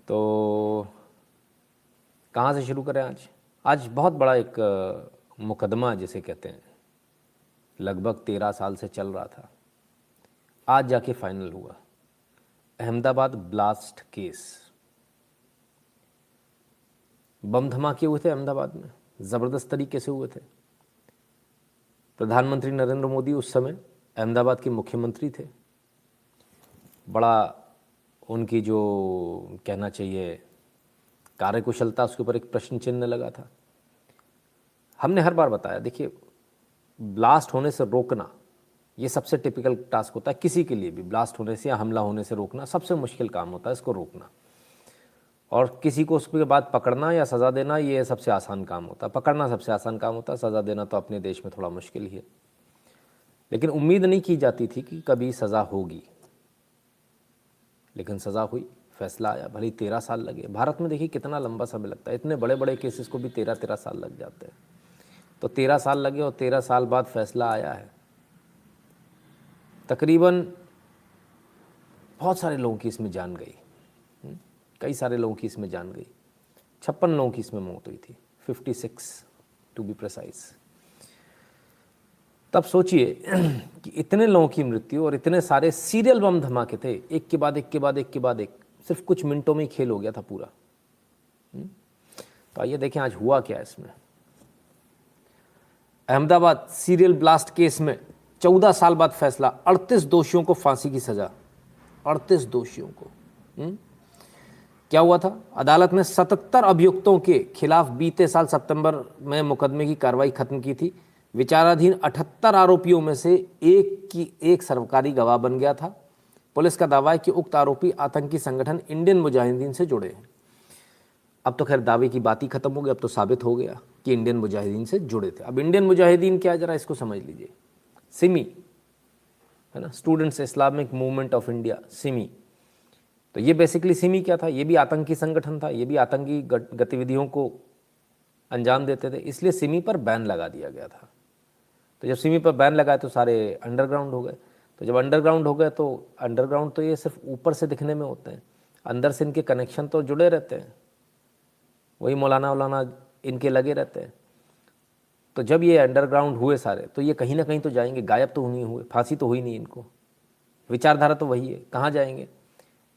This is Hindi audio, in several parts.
तो कहाँ से शुरू करें आज? आज बहुत बड़ा एक मुकदमा जिसे कहते हैं, लगभग 13 साल से चल रहा था, आज जाके फाइनल हुआ। अहमदाबाद ब्लास्ट केस, बम धमाके हुए थे अहमदाबाद में, ज़बरदस्त तरीके से हुए थे। प्रधानमंत्री नरेंद्र मोदी उस समय अहमदाबाद के मुख्यमंत्री थे। बड़ा उनकी जो कहना चाहिए कार्यकुशलता, उसके ऊपर एक प्रश्न चिन्ह लगा था। हमने हर बार बताया, देखिए ब्लास्ट होने से रोकना ये सबसे टिपिकल टास्क होता है किसी के लिए भी। ब्लास्ट होने से या हमला होने से रोकना सबसे मुश्किल काम होता है, इसको रोकना। और किसी को उसके बाद पकड़ना या सज़ा देना ये सबसे आसान काम होता है। पकड़ना सबसे आसान काम होता है, सज़ा देना तो अपने देश में थोड़ा मुश्किल ही है। लेकिन उम्मीद नहीं की जाती थी कि कभी सज़ा होगी, लेकिन सज़ा हुई, फैसला आया। भले 13 साल लगे। भारत में देखिए कितना लंबा समय लगता है, इतने बड़े बड़े केसेस को भी 13-13 साल लग जाते हैं। तो 13 साल लगे और 13 साल बाद फैसला आया है। तकरीबन बहुत सारे लोगों की इसमें जान गई, कई सारे लोगों की इसमें जान गई। 56 लोगों की इसमें मौत हुई थी, 56 टू बी प्रिसाइज। तब सोचिए कि इतने लोगों की मृत्यु और इतने सारे सीरियल बम धमाके थे, एक के बाद एक के बाद एक के बाद एक, सिर्फ कुछ मिनटों में ही खेल हो गया था पूरा। तो आइए देखें आज हुआ क्या इसमें। अहमदाबाद सीरियल ब्लास्ट केस में 14 साल बाद फैसला, 38 दोषियों को फांसी की सजा। 38 दोषियों को। क्या हुआ था? अदालत ने 77 अभियुक्तों के खिलाफ बीते साल सितंबर में मुकदमे की कार्रवाई खत्म की थी। विचाराधीन 78 आरोपियों में से एक सरकारी गवाह बन गया था। पुलिस का दावा है कि उक्त आरोपी आतंकी संगठन इंडियन मुजाहिदीन से जुड़े हैं। अब तो खैर दावे की बात ही खत्म हो गई, अब तो साबित हो गया कि इंडियन मुजाहिदीन से जुड़े थे। अब इंडियन मुजाहिदीन क्या, जरा इसको समझ लीजिए। सिमी है ना, students Islamic movement of India, Simi. तो ये बेसिकली सिमी क्या था? ये भी आतंकी संगठन था, ये भी आतंकी गतिविधियों को अंजाम देते थे, इसलिए सिमी पर बैन लगा दिया गया था। तो जब सिमी पर बैन लगाए तो सारे अंडरग्राउंड हो गए। तो जब अंडरग्राउंड हो गए तो अंडरग्राउंड तो ये सिर्फ ऊपर से दिखने में होते हैं, अंदर से इनके कनेक्शन तो जुड़े रहते हैं, वही मौलाना इनके लगे रहते हैं। तो जब ये अंडरग्राउंड हुए सारे, तो ये कहीं ना कहीं तो जाएंगे, गायब तो नहीं हुए, फांसी तो हुई नहीं इनको, विचारधारा तो वही है, कहाँ जाएंगे?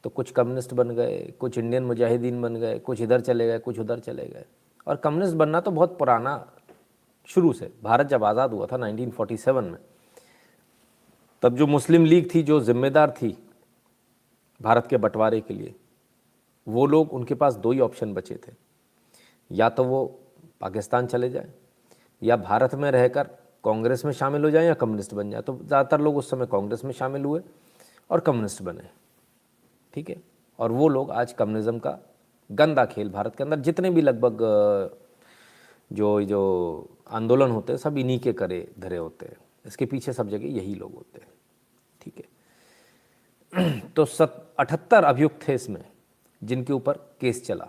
तो कुछ कम्युनिस्ट बन गए, कुछ इंडियन मुजाहिदीन बन गए, कुछ इधर चले गए, कुछ उधर चले गए। और कम्युनिस्ट बनना तो बहुत पुराना, शुरू से, भारत जब आज़ाद हुआ था 1947 में, तब जो मुस्लिम लीग थी, जो जिम्मेदार थी भारत के बंटवारे के लिए, वो लोग, उनके पास दो ही ऑप्शन बचे थे, या तो वो पाकिस्तान चले जाएं या भारत में रहकर कांग्रेस में शामिल हो जाएं या कम्युनिस्ट बन जाए। तो ज़्यादातर लोग उस समय कांग्रेस में शामिल हुए और कम्युनिस्ट बने, ठीक है। और वो लोग आज कम्युनिज्म का गंदा खेल, भारत के अंदर जितने भी लगभग जो आंदोलन होते हैं सब इन्हीं के करे धरे होते हैं, इसके पीछे सब जगह यही लोग होते हैं, ठीक है। तो 78 अभियुक्त थे इसमें, जिनके ऊपर केस चला,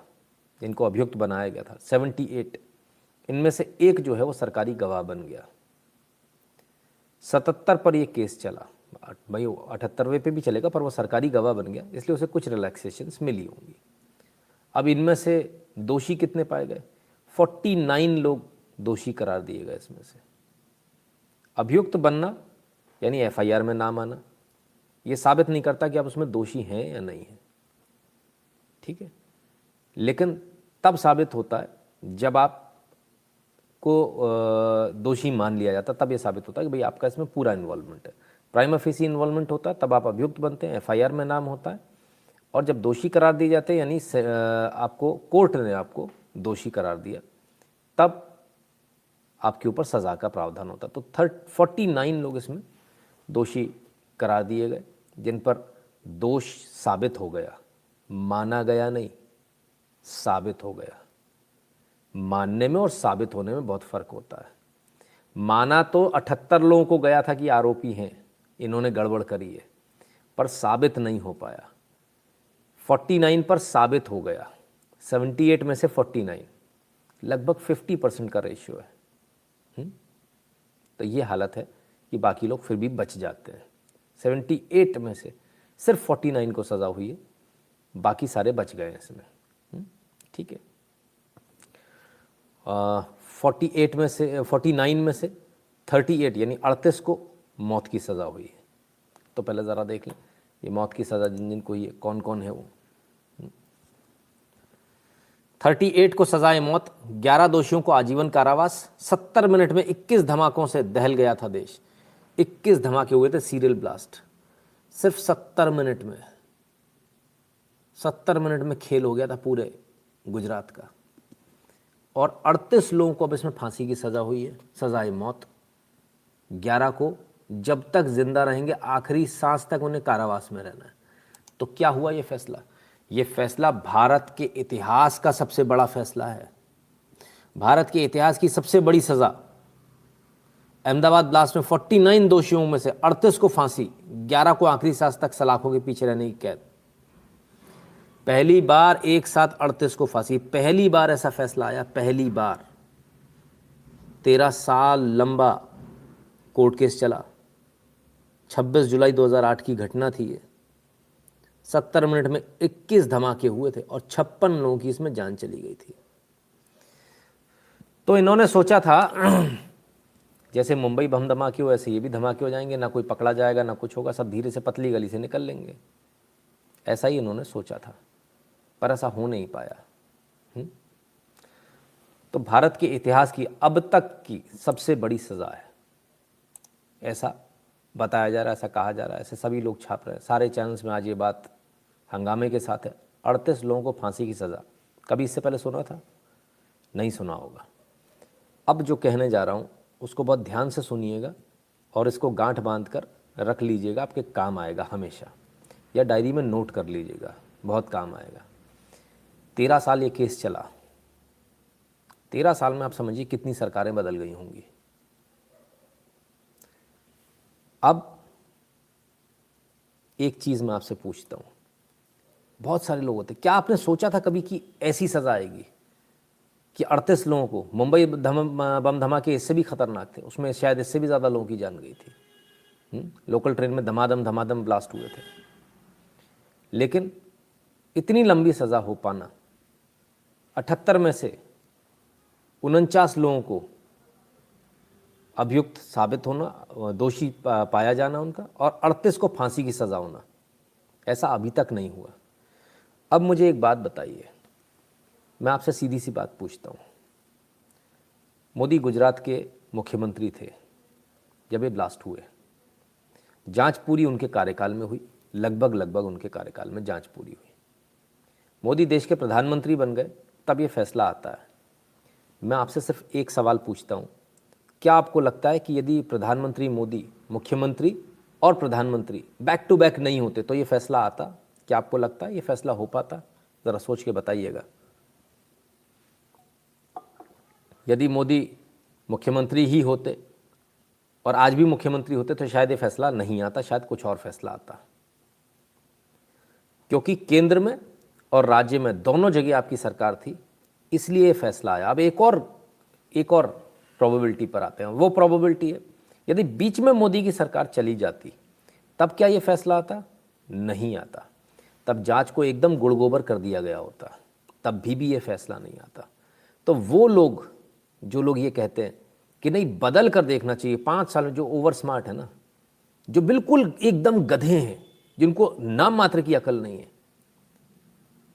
जिनको अभियुक्त बनाया गया था 78। इनमें से एक जो है वो सरकारी गवाह बन गया। 77 पर ये केस चला, भाई 78वें पे भी चलेगा, पर वो सरकारी गवाह बन गया, इसलिए उसे कुछ रिलैक्सेशंस मिली होंगी। अब इनमें से दोषी कितने पाए गए? 49 लोग दोषी करार दिए गए। इसमें से अभियुक्त बनना यानी एफआईआर में नाम आना, ये साबित नहीं करता कि आप उसमें दोषी हैं या नहीं हैं, ठीक है। लेकिन तब साबित होता है जब आप को दोषी मान लिया जाता, तब ये साबित होता है कि भाई आपका इसमें पूरा इन्वॉल्वमेंट है। प्राइमा फेसी इन्वॉल्वमेंट होता है तब आप अभियुक्त बनते हैं, एफआईआर में नाम होता है। और जब दोषी करार दिए जाते हैं, यानी आपको कोर्ट ने आपको दोषी करार दिया, तब आपके ऊपर सज़ा का प्रावधान होता। तो 49 लोग इसमें दोषी करार दिए गए, जिन पर दोष साबित हो गया, माना गया नहीं, साबित हो गया। मानने में और साबित होने में बहुत फ़र्क होता है। माना तो 78 लोगों को गया था कि आरोपी हैं, इन्होंने गड़बड़ करी है, पर साबित नहीं हो पाया। 49 पर साबित हो गया, 78 में से 49, लगभग 50% का रेशियो है। तो ये हालत है कि बाकी लोग फिर भी बच जाते हैं। 78 में से सिर्फ 49 को सज़ा हुई है, बाकी सारे बच गए इसमें। ठीक है। 48 में से 49 में से 38 यानी 38 को मौत की सज़ा हुई है। तो पहले ज़रा देख लें ये मौत की सज़ा जिन जिन को ये कौन कौन है वो। 38 को सजाए मौत, 11 दोषियों को आजीवन कारावास, 70 मिनट में 21 धमाकों से दहल गया था देश। 21 धमाके हुए थे, सीरियल ब्लास्ट, सिर्फ 70 मिनट में। 70 मिनट में खेल हो गया था पूरे गुजरात का। और 38 लोगों को अब इसमें फांसी की सज़ा हुई है, सजाए मौत। 11 को जब तक जिंदा रहेंगे आखिरी सांस तक उन्हें कारावास में रहना है। तो क्या हुआ ये फैसला? ये फैसला भारत के इतिहास का सबसे बड़ा फैसला है। भारत के इतिहास की सबसे बड़ी सज़ा। अहमदाबाद ब्लास्ट में 49 दोषियों में से 38 को फांसी, 11 को आखिरी सांस तक सलाखों के पीछे रहने की कैद। पहली बार एक साथ 38 को फांसी, पहली बार ऐसा फैसला आया, पहली बार। 13 साल लंबा कोर्ट केस चला। 26 जुलाई 2008 की घटना थी ये। 70 मिनट में 21 धमाके हुए थे और 56 लोगों की इसमें जान चली गई थी। तो इन्होंने सोचा था जैसे मुंबई बम धमाके हो वैसे ये भी धमाके हो जाएंगे, ना कोई पकड़ा जाएगा ना कुछ होगा, सब धीरे से पतली गली से निकल लेंगे। ऐसा ही इन्होंने सोचा था, पर ऐसा हो नहीं पाया। तो भारत के इतिहास की अब तक की सबसे बड़ी सज़ा है, ऐसा बताया जा रहा है, ऐसा कहा जा रहा है, ऐसे सभी लोग छाप रहे हैं, सारे चैनल्स में आज ये बात हंगामे के साथ है। 38 लोगों को फांसी की सज़ा। कभी इससे पहले सुना था? नहीं सुना होगा। अब जो कहने जा रहा हूँ उसको बहुत ध्यान से सुनिएगा और इसको गांठ बांध कर रख लीजिएगा, आपके काम आएगा हमेशा, या डायरी में नोट कर लीजिएगा, बहुत काम आएगा। 13 साल ये केस चला। 13 साल में आप समझिए कितनी सरकारें बदल गई होंगी। अब एक चीज़ मैं आपसे पूछता हूँ, बहुत सारे लोग होते, क्या आपने सोचा था कभी कि ऐसी सज़ा आएगी कि 38 लोगों को? मुंबई बम धमाके इससे भी खतरनाक थे, उसमें शायद इससे भी ज़्यादा लोगों की जान गई थी। लोकल ट्रेन में धमाधम ब्लास्ट हुए थे। लेकिन इतनी लंबी सज़ा हो पाना, 78 में से 49 लोगों को अभियुक्त साबित होना, दोषी पाया जाना उनका, और 38 को फांसी की सज़ा होना, ऐसा अभी तक नहीं हुआ। अब मुझे एक बात बताइए, मैं आपसे सीधी सी बात पूछता हूँ। मोदी गुजरात के मुख्यमंत्री थे जब ये ब्लास्ट हुए। जांच पूरी उनके कार्यकाल में हुई, लगभग उनके कार्यकाल में जांच पूरी हुई। मोदी देश के प्रधानमंत्री बन गए तब ये फैसला आता है। मैं आपसे सिर्फ एक सवाल पूछता हूँ, क्या आपको लगता है कि यदि प्रधानमंत्री मोदी मुख्यमंत्री और प्रधानमंत्री बैक टू बैक नहीं होते तो ये फैसला आता? क्या आपको लगता है ये फैसला हो पाता? ज़रा सोच के बताइएगा। यदि मोदी मुख्यमंत्री ही होते और आज भी मुख्यमंत्री होते तो शायद ये फैसला नहीं आता, शायद कुछ और फैसला आता। क्योंकि केंद्र में और राज्य में दोनों जगह आपकी सरकार थी, इसलिए ये फैसला आया। अब एक और प्रोबेबिलिटी पर आते हैं। वो प्रोबेबिलिटी है यदि बीच में मोदी की सरकार चली जाती तब क्या ये फैसला आता? नहीं आता। तब जांच को एकदम गुड़गोबर कर दिया गया होता, तब भी ये फैसला नहीं आता। तो वो लोग जो लोग ये कहते हैं कि नहीं बदल कर देखना चाहिए, 5 साल में, जो ओवर स्मार्ट है ना, जो बिल्कुल एकदम गधे हैं, जिनको नाम मात्र की अकल नहीं है,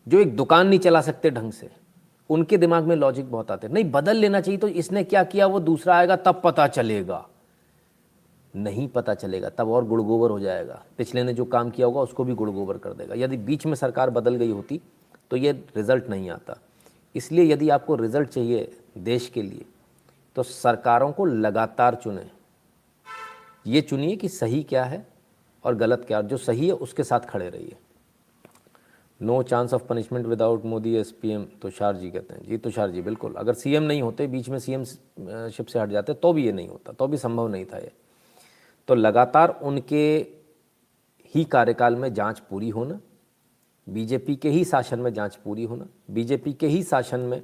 जो एक दुकान नहीं चला सकते ढंग से, उनके दिमाग में लॉजिक बहुत आते हैं। नहीं बदल लेना चाहिए, तो इसने क्या किया वो दूसरा आएगा तब पता चलेगा। नहीं पता चलेगा, तब और गुड़गोबर हो जाएगा। पिछले ने जो काम किया होगा उसको भी गुड़गोबर कर देगा। यदि बीच में सरकार बदल गई होती तो ये रिजल्ट नहीं आता। इसलिए यदि आपको रिजल्ट चाहिए देश के लिए तो सरकारों को लगातार चुनें। ये चुनिए कि सही क्या है और गलत क्या है, जो सही है उसके साथ खड़े रहिए। No chance of punishment without Modi as PM, Tushar ji कहते हैं। जी तुषार जी, बिल्कुल। अगर CM नहीं होते, बीच में CM शिप से हट जाते तो भी ये नहीं होता, तो भी संभव नहीं था ये। तो लगातार उनके ही कार्यकाल में जांच पूरी होना, बीजेपी के ही शासन में जांच पूरी होना, बीजेपी के ही शासन में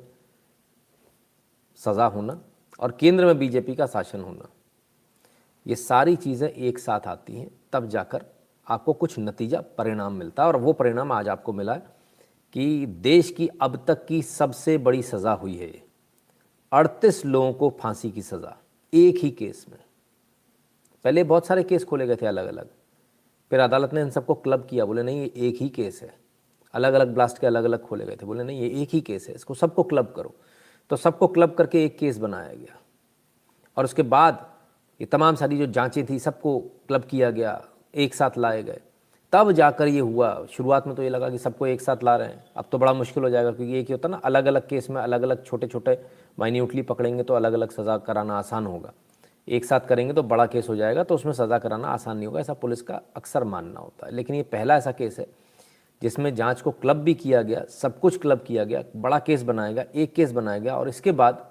सज़ा होना और केंद्र में बीजेपी का शासन होना, ये सारी चीज़ें एक साथ आती हैं, तब जाकर आपको कुछ नतीजा परिणाम मिलता है। और वो परिणाम आज आपको मिला है कि देश की अब तक की सबसे बड़ी सज़ा हुई है। 38 लोगों को फांसी की सज़ा एक ही केस में। पहले बहुत सारे केस खोले गए थे अलग अलग, फिर अदालत ने इन सबको क्लब किया, बोले नहीं ये एक ही केस है। अलग अलग ब्लास्ट के अलग अलग खोले गए थे, बोले नहीं ये एक ही केस है, इसको सबको क्लब करो। तो सबको क्लब करके एक केस बनाया गया, और उसके बाद ये तमाम सारी जो जांचें थी सबको क्लब किया गया, एक साथ लाए गए, तब जाकर ये हुआ। शुरुआत में तो ये लगा कि सबको एक साथ ला रहे हैं, अब तो बड़ा मुश्किल हो जाएगा, क्योंकि एक ही होता ना, अलग अलग केस में अलग अलग छोटे छोटे माइन्यूटली पकड़ेंगे तो अलग अलग सज़ा कराना आसान होगा, एक साथ करेंगे तो बड़ा केस हो जाएगा, तो उसमें सज़ा कराना आसान नहीं होगा, ऐसा पुलिस का अक्सर मानना होता है। लेकिन ये पहला ऐसा केस है जिसमें जांच को क्लब भी किया गया, सब कुछ क्लब किया गया, बड़ा केस बनाया गया, एक केस बनाया गया, और इसके बाद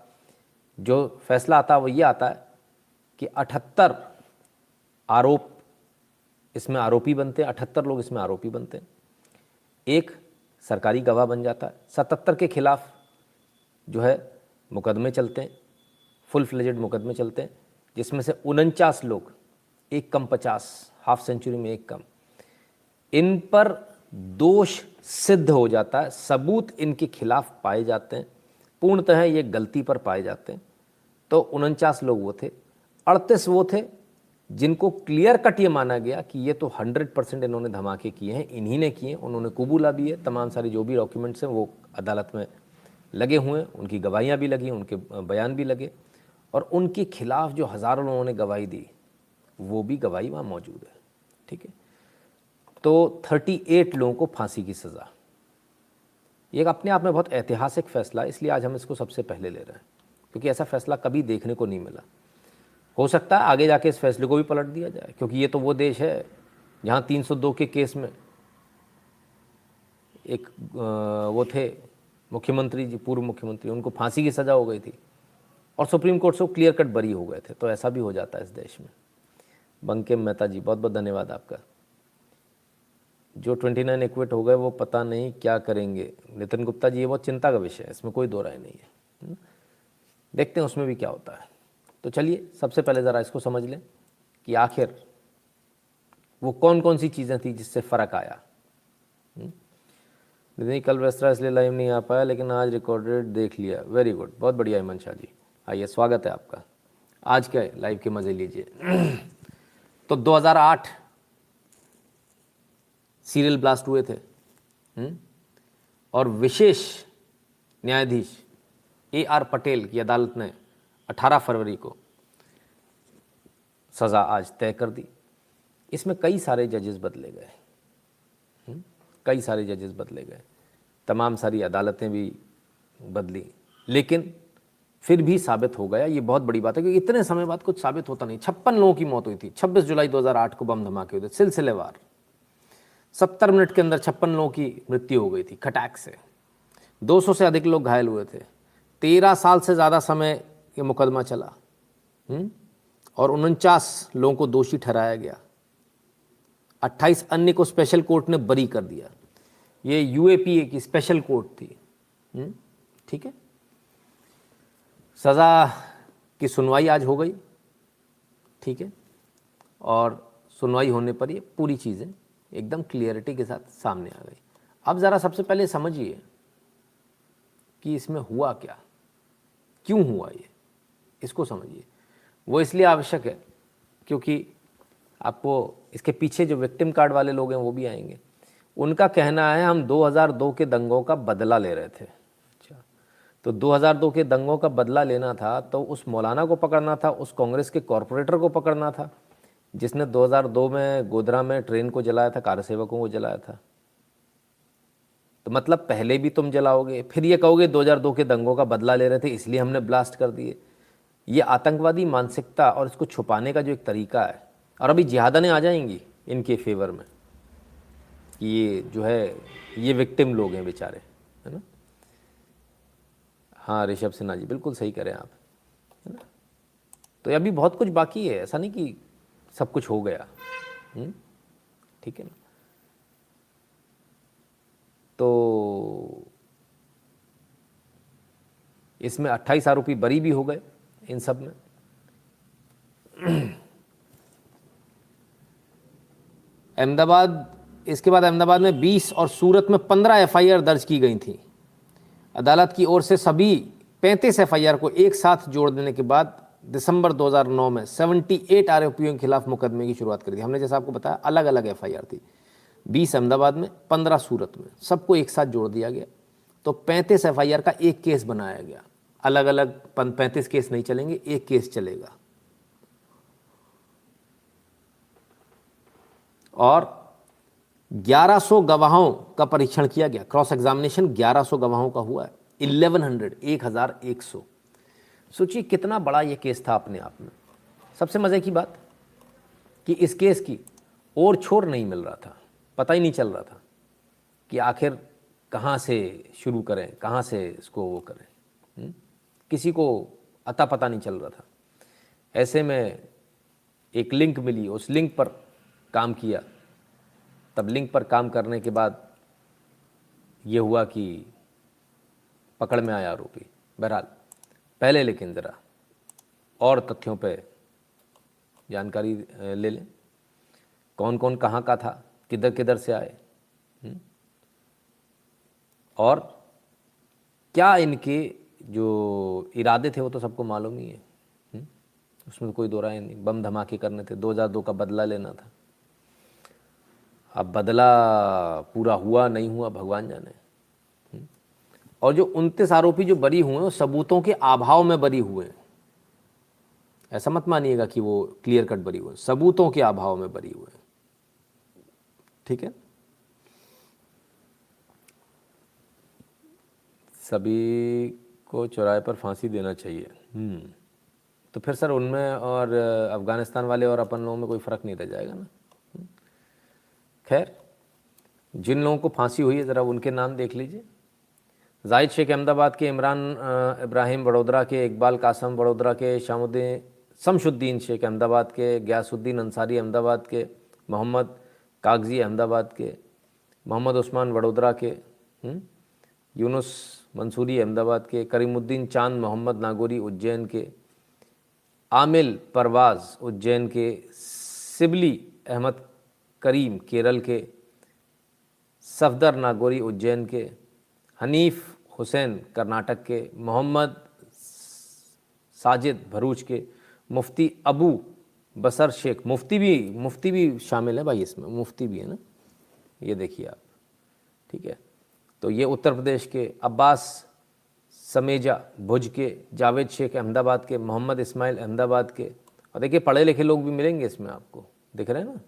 जो फैसला आता है वो ये आता है कि 78 आरोप इसमें आरोपी बनते हैं, 78 लोग इसमें आरोपी बनते हैं, एक सरकारी गवाह बन जाता है, 77 के खिलाफ जो है मुकदमे चलते हैं, फुल फ्लेजेड मुकदमे चलते हैं, जिसमें से 49 लोग, एक कम 50, हाफ सेंचुरी में एक कम, इन पर दोष सिद्ध हो जाता है, सबूत इनके खिलाफ पाए जाते हैं, पूर्णतः ये गलती पर पाए जाते हैं। तो 49 लोग वो थे। 38 वो थे जिनको क्लियर कट ये माना गया कि ये तो 100% इन्होंने धमाके किए हैं, इन्हीं ने किए, उन्होंने कबूला भी है, तमाम सारे जो भी डॉक्यूमेंट्स हैं वो अदालत में लगे हुए हैं, उनकी गवाहियाँ भी लगी, उनके बयान भी लगे, और उनके खिलाफ जो हज़ारों लोगों ने गवाही दी वो भी गवाही वहाँ मौजूद है। ठीक है, तो 38 लोगों को फांसी की सज़ा, ये एक अपने आप में बहुत ऐतिहासिक फैसला है, इसलिए आज हम इसको सबसे पहले ले रहे हैं, क्योंकि ऐसा फैसला कभी देखने को नहीं मिला। हो सकता है आगे जाके इस फैसले को भी पलट दिया जाए, क्योंकि ये तो वो देश है जहाँ 302 के केस में एक वो थे मुख्यमंत्री जी, पूर्व मुख्यमंत्री, उनको फांसी की सज़ा हो गई थी और सुप्रीम कोर्ट से वो क्लियर कट बरी हो गए थे। तो ऐसा भी हो जाता है इस देश में। बंकिम मेहता जी, बहुत बहुत धन्यवाद आपका। जो 29 एक्विट हो गए वो पता नहीं क्या करेंगे। नितिन गुप्ता जी, ये बहुत चिंता का विषय है, इसमें कोई दो राय नहीं है, देखते हैं उसमें भी क्या होता है। तो चलिए सबसे पहले ज़रा इसको समझ लें कि आखिर वो कौन कौन सी चीज़ें थी जिससे फ़र्क आया। नहीं, कल वेस्ट्रा इसलिए लाइव नहीं आ पाया, लेकिन आज रिकॉर्डेड देख लिया। वेरी गुड, बहुत बढ़िया हिमन शाह जी, आइए स्वागत है आपका, आज के लाइव के मज़े लीजिए। तो 2008 सीरियल ब्लास्ट हुए थे, और विशेष न्यायाधीश AR पटेल की अदालत ने 18 फरवरी को सज़ा आज तय कर दी। इसमें कई सारे जजेस बदले गए, कई सारे जजेस बदले गए, तमाम सारी अदालतें भी बदली, लेकिन फिर भी साबित हो गया, ये बहुत बड़ी बात है, क्योंकि इतने समय बाद कुछ साबित होता नहीं। 56 लोगों की मौत हुई थी। 26 जुलाई 2008 को बम धमाके हुए थे सिलसिलेवार, 70 मिनट के अंदर 56 लोगों की मृत्यु हो गई थी खटाक से, 200 से अधिक लोग घायल हुए थे, 13 साल से ज़्यादा समय ये मुकदमा चला, और 49 लोगों को दोषी ठहराया गया, 28 अन्य को स्पेशल कोर्ट ने बरी कर दिया। ये UAPA की स्पेशल कोर्ट थी। ठीक है, सज़ा की सुनवाई आज हो गई। ठीक है, और सुनवाई होने पर ये पूरी चीज़ें एकदम क्लियरिटी के साथ सामने आ गई। अब ज़रा सबसे पहले समझिए कि इसमें हुआ क्या, क्यों हुआ ये, इसको समझिए। वो इसलिए आवश्यक है क्योंकि आपको इसके पीछे जो विक्टिम कार्ड वाले लोग हैं वो भी आएंगे। उनका कहना है हम 2002 के दंगों का बदला ले रहे थे। अच्छा, तो 2002 के दंगों का बदला लेना था तो उस मौलाना को पकड़ना था, उस कांग्रेस के कॉरपोरेटर को पकड़ना था जिसने 2002 में गोधरा में ट्रेन को जलाया था, कार सेवकों को जलाया था। तो मतलब पहले भी तुम जलाओगे, फिर ये कहोगे 2002 के दंगों का बदला ले रहे थे इसलिए हमने ब्लास्ट कर दिए। ये आतंकवादी मानसिकता और इसको छुपाने का जो एक तरीका है, और अभी जिहादनें आ जाएंगी इनके फेवर में, ये जो है ये विक्टिम लोग हैं बेचारे, है ना। हाँ ऋषभ सिन्हा जी, बिल्कुल सही करें आप, है ना। तो अभी बहुत कुछ बाकी है, ऐसा नहीं कि सब कुछ हो गया। ठीक है ना। तो इसमें 28 आरोपी बरी भी हो गए इन सब में। अहमदाबाद इसके बाद अहमदाबाद में 20 और सूरत में 15 एफआईआर दर्ज की गई थी। अदालत की ओर से सभी 35 एफआईआर को एक साथ जोड़ देने के बाद दिसंबर 2009 में 78 आरोपियों के खिलाफ मुकदमे की शुरुआत कर दी। हमने जैसा आपको बताया अलग अलग एफआईआर थी, 20 अहमदाबाद में, 15 सूरत में, सबको एक साथ जोड़ दिया गया तो 35 एफआईआर का एक केस बनाया गया। अलग अलग 35 केस नहीं चलेंगे, एक केस चलेगा। और 1100 गवाहों का परीक्षण किया गया, क्रॉस एग्जामिनेशन 1100 गवाहों का हुआ है। 1100 सोचिए कितना बड़ा ये केस था अपने आप में। सबसे मजे की बात कि इस केस की और छोर नहीं मिल रहा था, पता ही नहीं चल रहा था कि आखिर कहाँ से शुरू करें, कहाँ से इसको वो करें। किसी को अता पता नहीं चल रहा था। ऐसे में एक लिंक मिली, उस लिंक पर काम किया। तब लिंक पर काम करने के बाद ये हुआ कि पकड़ में आया आरोपी। बहरहाल पहले लेकिन ज़रा और तथ्यों पे जानकारी ले लें, कौन कौन कहाँ का था, किधर किधर से आए, और क्या इनके जो इरादे थे वो तो सबको मालूम ही है। उसमें कोई दो राय नहीं। बम धमाके करने थे, 2002 का बदला लेना था। अब बदला पूरा हुआ नहीं हुआ भगवान जाने। और जो 29 आरोपी जो बरी हुए हैं वो सबूतों के अभाव में बरी हुए हैं। ऐसा मत मानिएगा कि वो क्लियर कट बरी हुए, सबूतों के अभाव में बरी हुए हैं। ठीक है, सभी को चौराहे पर फांसी देना चाहिए। तो फिर सर उनमें और अफगानिस्तान वाले और अपन लोगों में कोई फ़र्क नहीं रह जाएगा ना। खैर, जिन लोगों को फांसी हुई है ज़रा उनके नाम देख लीजिए। जाहिद शेख अहमदाबाद के, इमरान इब्राहिम वडोदरा के, इकबाल कासम वडोदरा के, शमशुद्दीन शेख अहमदाबाद के, गयासुद्दीन अंसारी अहमदाबाद के, मोहम्मद कागजी अहमदाबाद के, मोहम्मद उस्मान वडोदरा के, यूनुस मंसूरी अहमदाबाद के, करीमुद्दीन चांद मोहम्मद नागौरी उज्जैन के, आमिल परवाज़ उज्जैन के, सिबली अहमद करीम केरल के, सफदर नागौरी उज्जैन के, हनीफ हुसैन कर्नाटक के, मोहम्मद साजिद भरूच के, मुफ्ती अबू बसर शेख, मुफ्ती भी शामिल है भाई इसमें, मुफ्ती भी है ना, ये देखिए आप। ठीक है, तो ये उत्तर प्रदेश के, अब्बास समेजा भुज के, जावेद शेख अहमदाबाद के, मोहम्मद इस्माइल अहमदाबाद के। और देखिए पढ़े लिखे लोग भी मिलेंगे इसमें आपको, दिख रहे हैं ना।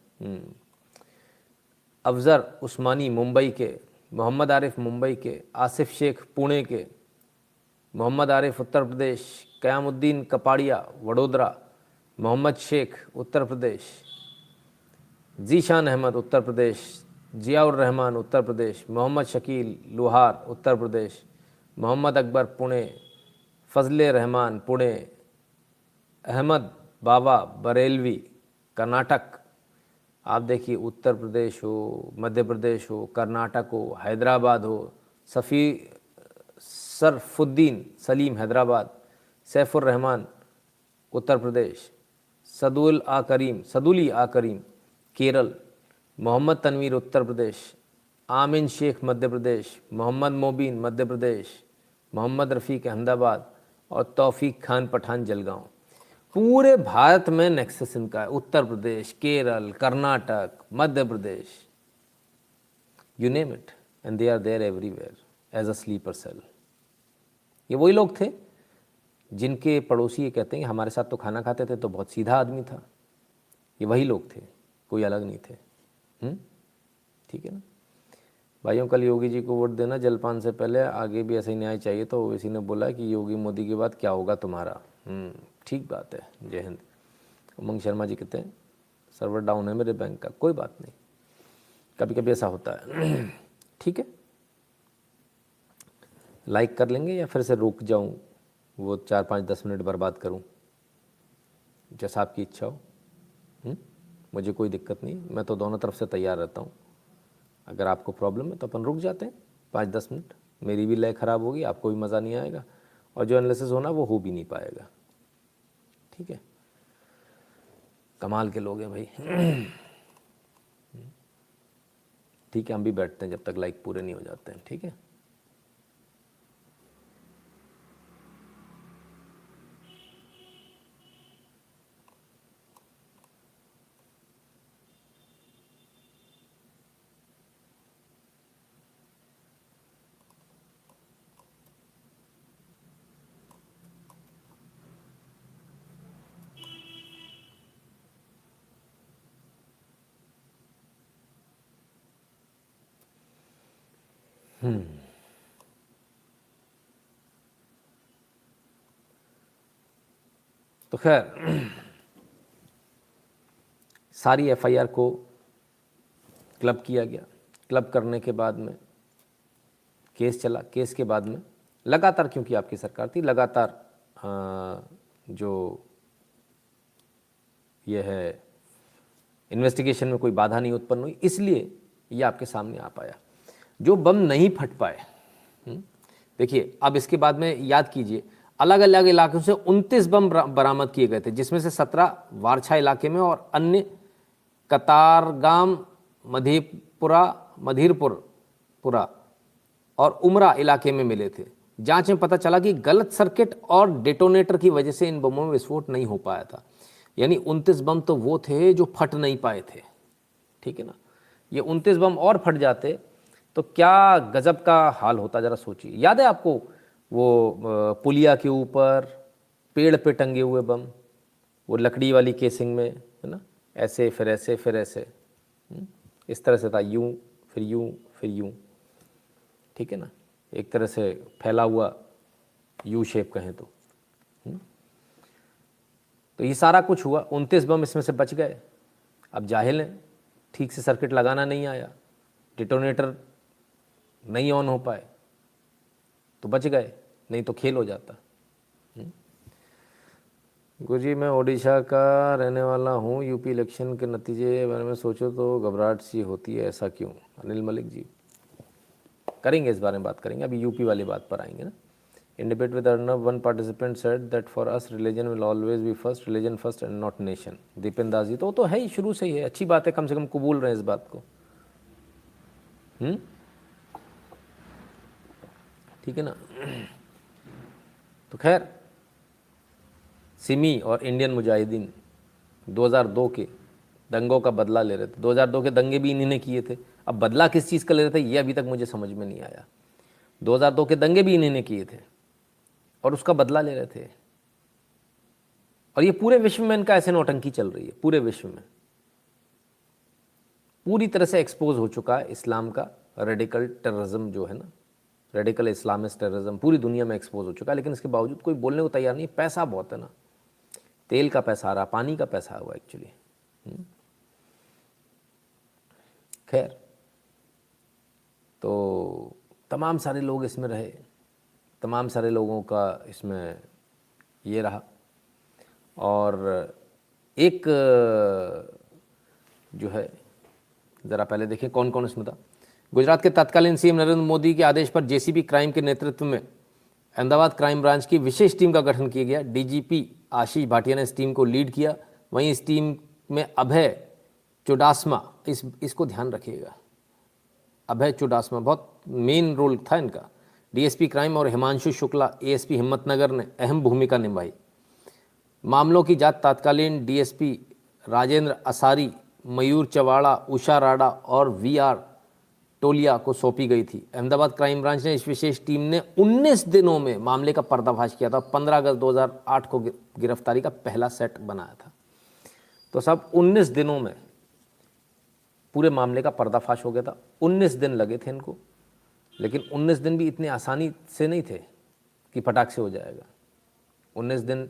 अफजर उस्मानी मुंबई के, मोहम्मद आरिफ मुंबई के, आसिफ शेख पुणे के, मोहम्मद आरिफ उत्तर प्रदेश, क़यामुद्दीन कपाड़िया वडोदरा, मोहम्मद शेख उत्तर प्रदेश, जीशान अहमद उत्तर प्रदेश, जियाउर रहमान उत्तर प्रदेश, मोहम्मद शकील लोहार उत्तर प्रदेश, मोहम्मद अकबर पुणे, फजले रहमान पुणे, अहमद बाबा बरेलवी कर्नाटक। आप देखिए उत्तर प्रदेश हो, मध्य प्रदेश हो, कर्नाटक हो, हैदराबाद हो, सरफुद्दीन सलीम हैदराबाद, सैफुर रहमान उत्तर प्रदेश, सदुली आ करीम केरल, मोहम्मद तनवीर उत्तर प्रदेश, आमिन शेख मध्य प्रदेश, मोहम्मद मोबिन मध्य प्रदेश, मोहम्मद रफ़ीक अहमदाबाद और तौफीक खान पठान जलगांव। पूरे भारत में नेक्सस इनका है, Uttar Pradesh, Kerala, Karnataka, Madhya Pradesh, you name it, and they are there everywhere as a sleeper cell. ये वही लोग थे जिनके पड़ोसी ये कहते हैं कि हमारे साथ तो खाना खाते थे तो बहुत सीधा आदमी था। ये वही लोग थे, कोई अलग नहीं थे। ठीक है ना भाइयों, कल योगी जी को वोट देना जलपान से पहले, आगे भी ऐसे ही न्याय चाहिए। तो ओवैसी ने बोला कि योगी मोदी के बाद क्या होगा तुम्हारा। ठीक बात है, जय हिंद। उमंग शर्मा जी कहते हैं सर्वर डाउन है मेरे बैंक का, कोई बात नहीं, कभी कभी ऐसा होता है। ठीक है, लाइक कर लेंगे या फिर से रुक जाऊं, वो 4-5-10 मिनट बर्बाद करूं, जैसा आपकी इच्छा हो। मुझे कोई दिक्कत नहीं, मैं तो दोनों तरफ से तैयार रहता हूं। अगर आपको प्रॉब्लम है तो अपन रुक जाते हैं 5-10 मिनट, मेरी भी लय ख़राब होगी, आपको भी मज़ा नहीं आएगा, और जो एनालिसिस होना वो हो भी नहीं पाएगा। ठीक है, कमाल के लोग हैं भाई। ठीक है, हम भी बैठते हैं जब तक लाइक पूरे नहीं हो जाते हैं, ठीक है। तो खैर सारी एफआईआर को क्लब किया गया। क्लब करने के बाद में केस चला। केस के बाद में लगातार, क्योंकि आपकी सरकार थी, लगातार जो ये है इन्वेस्टिगेशन में कोई बाधा नहीं उत्पन्न हुई, इसलिए ये आपके सामने आ पाया। जो बम नहीं फट पाए, देखिए अब इसके बाद में याद कीजिए, अलग अलग इलाकों से 29 बम बरामद किए गए थे, जिसमें से 17 वारछा इलाके में और अन्य कतारगाम, मधीरपुरा और उमरा इलाके में मिले थे। जांच में पता चला कि गलत सर्किट और डेटोनेटर की वजह से इन बमों में विस्फोट नहीं हो पाया था। यानी 29 बम तो वो थे जो फट नहीं पाए थे, ठीक है ना। ये 29 बम और फट जाते तो क्या गजब का हाल होता, जरा सोचिए। याद है आपको वो पुलिया के ऊपर पेड़ पे टंगे हुए बम, वो लकड़ी वाली केसिंग में, है ना, ऐसे फिर ऐसे फिर ऐसे, इस तरह से था, यूं फिर यूं फिर यूं, ठीक है ना, एक तरह से फैला हुआ यू शेप कहें तो। तो ये सारा कुछ हुआ, 29 बम इसमें से बच गए। अब जाहिल हैं, ठीक से सर्किट लगाना नहीं आया, डिटोनेटर नहीं ऑन हो पाए, तो बच गए, नहीं तो खेल हो जाता। गुरुजी, मैं ओडिशा का रहने वाला हूँ। यूपी इलेक्शन के नतीजे के बारे में सोचो तो घबराहट सी होती है, ऐसा क्यों? अनिल मलिक जी, करेंगे इस बारे में बात करेंगे, अभी यूपी वाली बात पर आएंगे ना। In debate with Arnab one participant said that for us religion will always be first, religion first and not nation. Dipen Das ji, तो है ही, शुरू से ही है। अच्छी बात है, कम से कम कबूल रहे हैं इस बात को, ठीक है ना। तो खैर, सिमी और इंडियन मुजाहिदीन 2002 के दंगों का बदला ले रहे थे। 2002 के दंगे भी इन्हीं ने किए थे। अब बदला किस चीज़ का ले रहे थे ये अभी तक मुझे समझ में नहीं आया। 2002 के दंगे भी इन्हीं ने किए थे और उसका बदला ले रहे थे। और ये पूरे विश्व में इनका ऐसे नौटंकी चल रही है, पूरे विश्व में पूरी तरह से एक्सपोज हो चुका है इस्लाम का रेडिकल टेररिज्म जो है ना, रेडिकल इस्लामिस्ट टेररिज्म पूरी दुनिया में एक्सपोज हो चुका है। लेकिन इसके बावजूद कोई बोलने को तैयार नहीं। पैसा बहुत है ना, तेल का पैसा आ रहा, पानी का पैसा हुआ एक्चुअली। खैर, तो तमाम सारे लोग इसमें रहे, तमाम सारे लोगों का इसमें ये रहा। और एक जो है, ज़रा पहले देखिए कौन कौन इसमें था। गुजरात के तत्कालीन सीएम नरेंद्र मोदी के आदेश पर जेसीबी क्राइम के नेतृत्व में अहमदाबाद क्राइम ब्रांच की विशेष टीम का गठन किया गया। डीजीपी आशीष भाटिया ने इस टीम को लीड किया। वहीं इस टीम में अभय चुडासमा, इसको ध्यान रखिएगा, अभय चुडासमा बहुत मेन रोल था इनका। डीएसपी क्राइम और हिमांशु शुक्ला एएसपी हिम्मतनगर ने अहम भूमिका निभाई। मामलों की जांच तत्कालीन डीएसपी राजेंद्र असारी, मयूर चवाड़ा, उषा राडा और वीआर टोलिया को सौंपी गई थी। अहमदाबाद क्राइम ब्रांच ने इस विशेष टीम ने 19 दिनों में मामले का पर्दाफाश किया था। 15 अगस्त 2008 को गिरफ्तारी का पहला सेट बनाया था। तो सब 19 दिनों में पूरे मामले का पर्दाफाश हो गया था। 19 दिन लगे थे इनको, लेकिन 19 दिन भी इतने आसानी से नहीं थे कि फटाक से हो जाएगा। 19 दिन,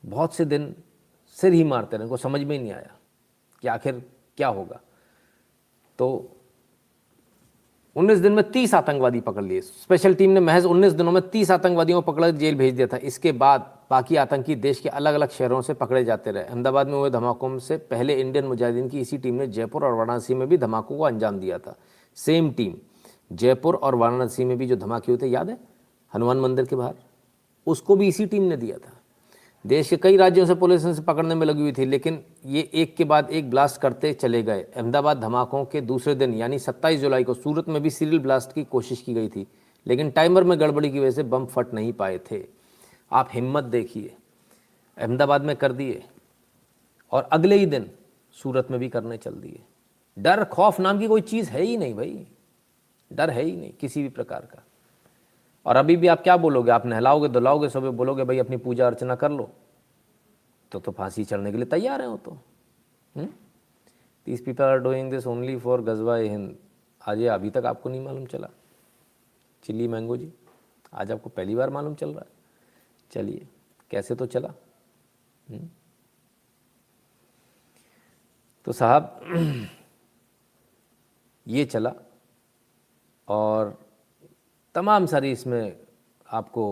बहुत से दिन सिर ही मारते रहे, इनको समझ में ही नहीं आया कि आखिर क्या होगा। तो 19 दिन में 30 आतंकवादी पकड़ लिए। स्पेशल टीम ने महज 19 दिनों में 30 आतंकवादियों को पकड़ जेल भेज दिया था। इसके बाद बाकी आतंकी देश के अलग अलग शहरों से पकड़े जाते रहे। अहमदाबाद में हुए धमाकों से पहले इंडियन मुजाहिदीन की इसी टीम ने जयपुर और वाराणसी में भी धमाकों को अंजाम दिया था। सेम टीम जयपुर और वाराणसी में भी जो धमाके हुए थे, याद है, हनुमान मंदिर के बाहर, उसको भी इसी टीम ने दिया था। देश के कई राज्यों से पुलिस इसे पकड़ने में लगी हुई थी, लेकिन ये एक के बाद एक ब्लास्ट करते चले गए। अहमदाबाद धमाकों के दूसरे दिन यानी 27 जुलाई को सूरत में भी सीरियल ब्लास्ट की कोशिश की गई थी, लेकिन टाइमर में गड़बड़ी की वजह से बम फट नहीं पाए थे। आप हिम्मत देखिए, अहमदाबाद में कर दिए और अगले ही दिन सूरत में भी करने चल दिए। डर खौफ नाम की कोई चीज़ है ही नहीं भाई, डर है ही नहीं किसी भी प्रकार का। और अभी भी आप क्या बोलोगे, आप नहलाओगे धुलाओगे, सुबह बोलोगे भाई अपनी पूजा अर्चना कर लो, तो फांसी चढ़ने के लिए तैयार हैं वो तो। These people are doing this only for Ghazwa Hind. आज ये अभी तक आपको नहीं मालूम चला? चिल्ली मैंगो जी, आज आपको पहली बार मालूम चल रहा है? चलिए, कैसे तो चला। तो साहब ये चला और तमाम सारी इसमें आपको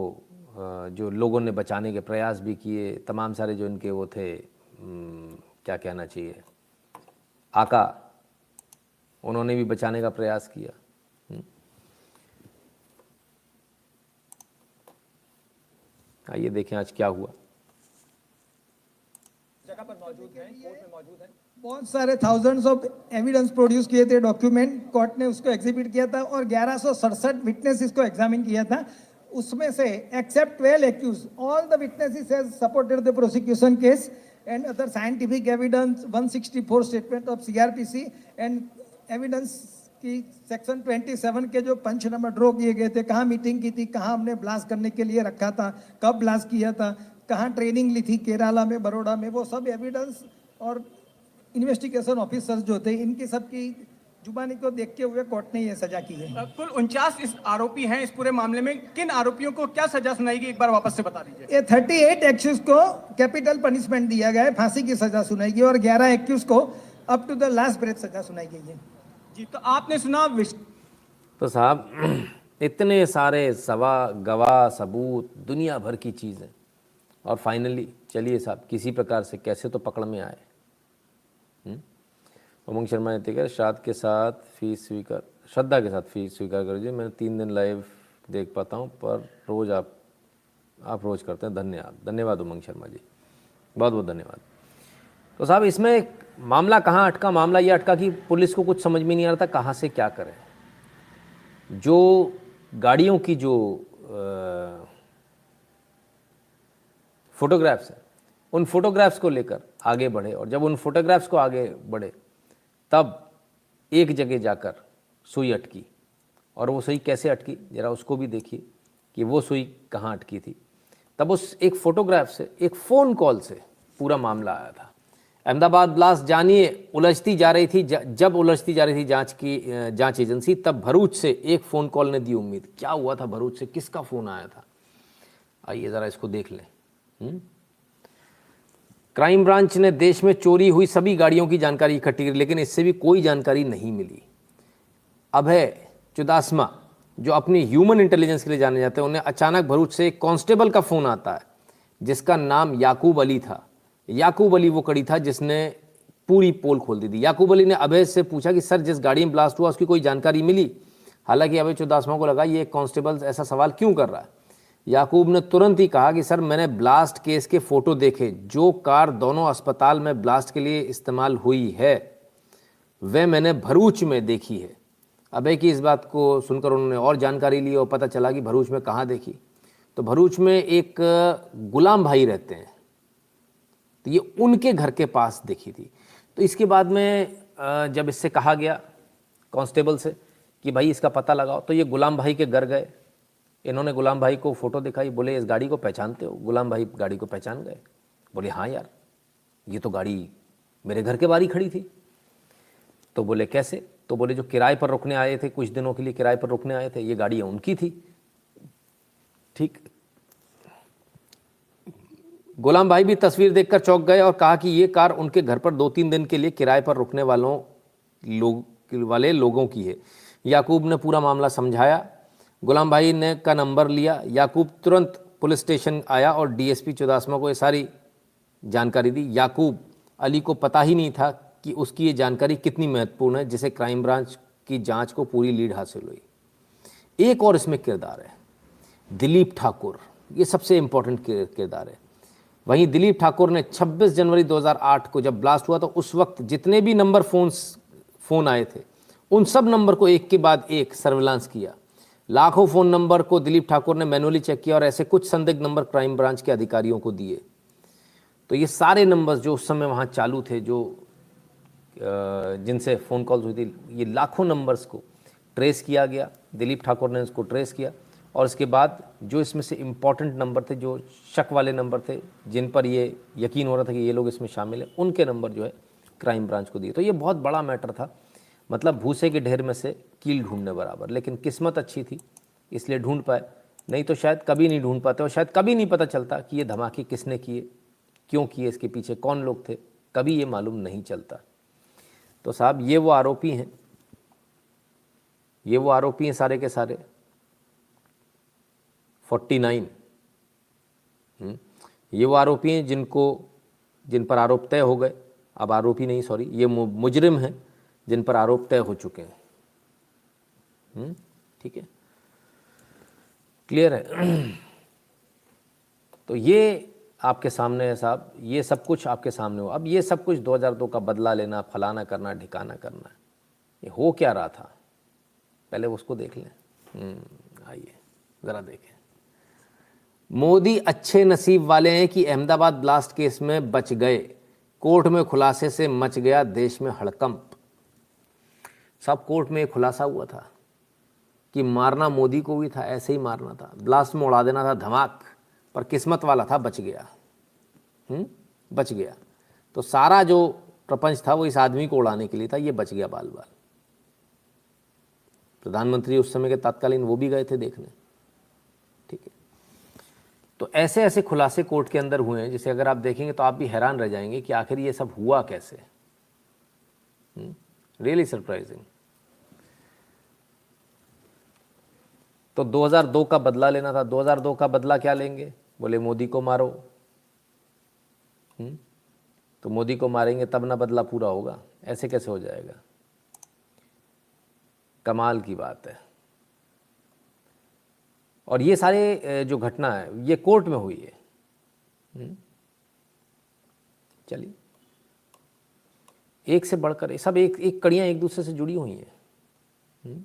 जो लोगों ने बचाने के प्रयास भी किए, तमाम सारे जो इनके वो थे, क्या कहना चाहिए, आका, उन्होंने भी बचाने का प्रयास किया। आइए देखें आज क्या हुआ। जगह पर मौजूद हैं, कोर्ट में मौजूद हैं। बहुत सारे थाउजेंड्स ऑफ एविडेंस प्रोड्यूस किए थे, डॉक्यूमेंट कोर्ट ने उसको एग्जिबिट किया था और 1167 विटनेस इसको एग्जामिन किया था। उसमें से except 12 accused, all the witnesses has supported the prosecution case and other scientific evidence, 164 statement of CrPC and evidence की सेक्शन 27 के जो पंच नंबर ड्रॉ किए गए थे, कहाँ मीटिंग की थी, कहाँ हमने ब्लास्ट करने के लिए रखा था, कब ब्लास्ट किया था, कहाँ ट्रेनिंग ली थी, केरला में, बड़ौदा में, वो सब एविडेंस और इन्वेस्टिगेशन ऑफिसर्स जो थे, इनकी सबकी जुबानी को देखते हुए कोर्ट ने ये सजा की है। कुल 49 इस आरोपी हैं इस पूरे मामले में। किन आरोपियों को क्या सजा सुनाई गई, एक बार वापस से बता दीजिए। ये 38 एक्यूज को कैपिटल पनिशमेंट दिया गया है, फांसी की सजा सुनाई गई और 11 एक्यूज को up to the last breath सजा सुनाई गई है। जी, तो आपने सुना तो साहब इतने सारे सवा गवाह सबूत, दुनिया भर की चीज़ें, और फाइनली चलिए साहब किसी प्रकार से कैसे तो पकड़ में आए। उमंग शर्मा ने कहा श्राद्ध के साथ फीस स्वीकार, श्रद्धा के साथ फीस स्वीकार कर दीजिए। मैंने 3 दिन लाइव देख पाता हूँ, पर रोज़ आप रोज़ करते हैं। धन्यवाद उमंग शर्मा जी, बहुत बहुत धन्यवाद। तो साहब इसमें मामला कहाँ अटका? मामला ये अटका कि पुलिस को कुछ समझ में नहीं आ रहा था कहाँ से क्या करें। जो गाड़ियों की जो फोटोग्राफ्स हैं, उन फोटोग्राफ्स को लेकर आगे बढ़े, और जब उन फोटोग्राफ्स को आगे बढ़े तब एक जगह जाकर सुई अटकी। और वो सुई कैसे अटकी, ज़रा उसको भी देखिए कि वो सुई कहाँ अटकी थी। तब उस एक फ़ोटोग्राफ से, एक फ़ोन कॉल से पूरा मामला आया था। अहमदाबाद ब्लास्ट जानिए उलझती जा रही थी, जब उलझती जा रही थी जांच एजेंसी, तब भरूच से एक फ़ोन कॉल ने दी उम्मीद। क्या हुआ था भरूच से, किसका फ़ोन आया था, आइए ज़रा इसको देख लें। क्राइम ब्रांच ने देश में चोरी हुई सभी गाड़ियों की जानकारी इकट्ठी की, लेकिन इससे भी कोई जानकारी नहीं मिली। अभय चुदासमा, जो अपनी ह्यूमन इंटेलिजेंस के लिए जाने जाते हैं, उन्हें अचानक भरूच से एक कांस्टेबल का फ़ोन आता है जिसका नाम याकूब अली था। याकूब अली वो कड़ी था जिसने पूरी पोल खोल दी थी। याकूब अली ने अभय से पूछा कि सर, जिस गाड़ी में ब्लास्ट हुआ उसकी कोई जानकारी मिली? हालांकि अभय चुदासमा को लगा ये कांस्टेबल ऐसा सवाल क्यों कर रहा है। याकूब ने तुरंत ही कहा कि सर, मैंने ब्लास्ट केस के फ़ोटो देखे, जो कार दोनों अस्पताल में ब्लास्ट के लिए इस्तेमाल हुई है वह मैंने भरूच में देखी है। अभय की इस बात को सुनकर उन्होंने और जानकारी ली और पता चला कि भरूच में कहाँ देखी। तो भरूच में एक गुलाम भाई रहते हैं, तो ये उनके घर के पास देखी थी। तो इसके बाद में जब इससे कहा गया कांस्टेबल से कि भाई इसका पता लगाओ, तो ये गुलाम भाई के घर गए। इन्होंने गुलाम भाई को फ़ोटो दिखाई, बोले इस गाड़ी को पहचानते हो? गुलाम भाई गाड़ी को पहचान गए, बोले हाँ यार, ये तो गाड़ी मेरे घर के बाहर ही खड़ी थी। तो बोले कैसे? तो बोले जो किराए पर रुकने आए थे, कुछ दिनों के लिए किराए पर रुकने आए थे, ये गाड़ी उनकी थी। ठीक, गुलाम भाई भी तस्वीर देखकर चौंक गए और कहा कि ये कार उनके घर पर 2-3 दिन के लिए किराए पर रुकने वाले लोगों की है। याकूब ने पूरा मामला समझाया। गुलाम भाई ने का नंबर लिया। याकूब तुरंत पुलिस स्टेशन आया और डीएसपी चुदासमा को ये सारी जानकारी दी। याकूब अली को पता ही नहीं था कि उसकी ये जानकारी कितनी महत्वपूर्ण है, जिसे क्राइम ब्रांच की जांच को पूरी लीड हासिल हुई। एक और इसमें किरदार है, दिलीप ठाकुर। ये सबसे इम्पोर्टेंट किरदार है। वहीं दिलीप ठाकुर ने 26 जनवरी 2008 को जब ब्लास्ट हुआ तो उस वक्त जितने भी नंबर फ़ोन आए थे उन सब नंबर को एक के बाद एक सर्विलांस किया। लाखों फ़ोन नंबर को दिलीप ठाकुर ने मैनुअली चेक किया और ऐसे कुछ संदिग्ध नंबर क्राइम ब्रांच के अधिकारियों को दिए। तो ये सारे नंबर्स जो उस समय वहाँ चालू थे, जो जिनसे फ़ोन कॉल्स हुई थी, ये लाखों नंबर्स को ट्रेस किया गया। दिलीप ठाकुर ने उसको ट्रेस किया और उसके बाद जो इसमें से इम्पॉर्टेंट नंबर थे, जो शक वाले नंबर थे, जिन पर ये यकीन हो रहा था कि ये लोग इसमें शामिल हैं, उनके नंबर जो है क्राइम ब्रांच को दिए। तो ये बहुत बड़ा मैटर था, मतलब भूसे के ढेर में से कील ढूंढने बराबर। लेकिन किस्मत अच्छी थी इसलिए ढूंढ पाए, नहीं तो शायद कभी नहीं ढूंढ पाते और शायद कभी नहीं पता चलता कि ये धमाके किसने किए, क्यों किए, इसके पीछे कौन लोग थे, कभी ये मालूम नहीं चलता। तो साहब ये वो आरोपी हैं, ये वो आरोपी हैं सारे के सारे 49। ये वो आरोपी हैं जिन पर आरोप तय हो गए। अब आरोपी नहीं, सॉरी, ये मुजरिम हैं जिन पर आरोप तय हो चुके हैं। ठीक है, क्लियर है। तो ये आपके सामने है साहब, ये सब कुछ आपके सामने हो। अब ये सब कुछ 2002 का बदला लेना, फलाना करना, ढिकाना करना, ये हो क्या रहा था पहले उसको देख लें। आइए ज़रा देखें। मोदी अच्छे नसीब वाले हैं कि अहमदाबाद ब्लास्ट केस में बच गए। कोर्ट में खुलासे से मच गया देश में हड़कंप। सब कोर्ट में खुलासा हुआ था कि मारना मोदी को भी था, ऐसे ही मारना था, ब्लास्ट में उड़ा देना था धमाक, पर किस्मत वाला था, बच गया। बच गया। तो सारा जो प्रपंच था वो इस आदमी को उड़ाने के लिए था, ये बच गया बाल बाल। प्रधानमंत्री उस समय के तत्कालीन वो भी गए थे देखने। ठीक है, तो ऐसे ऐसे खुलासे कोर्ट के अंदर हुए हैं जिसे अगर आप देखेंगे तो आप भी हैरान रह जाएंगे कि आखिर ये सब हुआ कैसे। Really surprising. तो 2002 का बदला लेना था। 2002 का बदला क्या लेंगे? बोले मोदी को मारो। तो मोदी को मारेंगे तब ना बदला पूरा होगा, ऐसे कैसे हो जाएगा? कमाल की बात है। और ये सारे जो घटना है ये कोर्ट में हुई है। चलिए, एक से बढ़कर सब एक एक कड़ियाँ एक दूसरे से जुड़ी हुई हैं।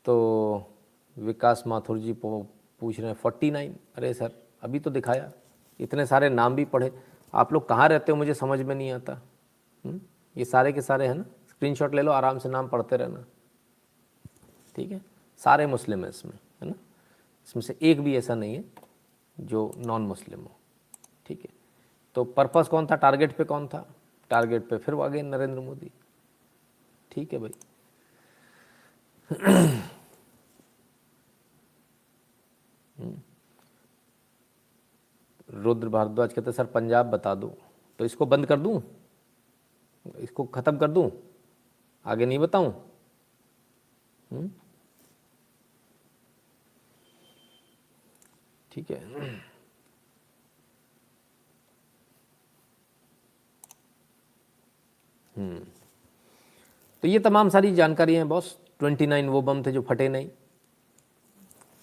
तो विकास माथुर जी पूछ रहे हैं 49। अरे सर अभी तो दिखाया, इतने सारे नाम भी पढ़े। आप लोग कहाँ रहते हो मुझे समझ में नहीं आता। ये सारे के सारे हैं ना, स्क्रीनशॉट ले लो, आराम से नाम पढ़ते रहना। ठीक है, सारे मुस्लिम हैं इसमें, है ना, इसमें से एक भी ऐसा नहीं है जो नॉन मुस्लिम हो। ठीक है, तो पर्पस कौन था, टारगेट पे कौन था? टारगेट पे फिर आगे नरेंद्र मोदी। ठीक है भाई। रुद्र भारद्वाज कहते सर पंजाब बता दो, तो इसको बंद कर दूं, इसको ख़त्म कर दूं, आगे नहीं बताऊं? ठीक है। तो ये तमाम सारी जानकारी हैं बॉस। 29 वो बम थे जो फटे नहीं,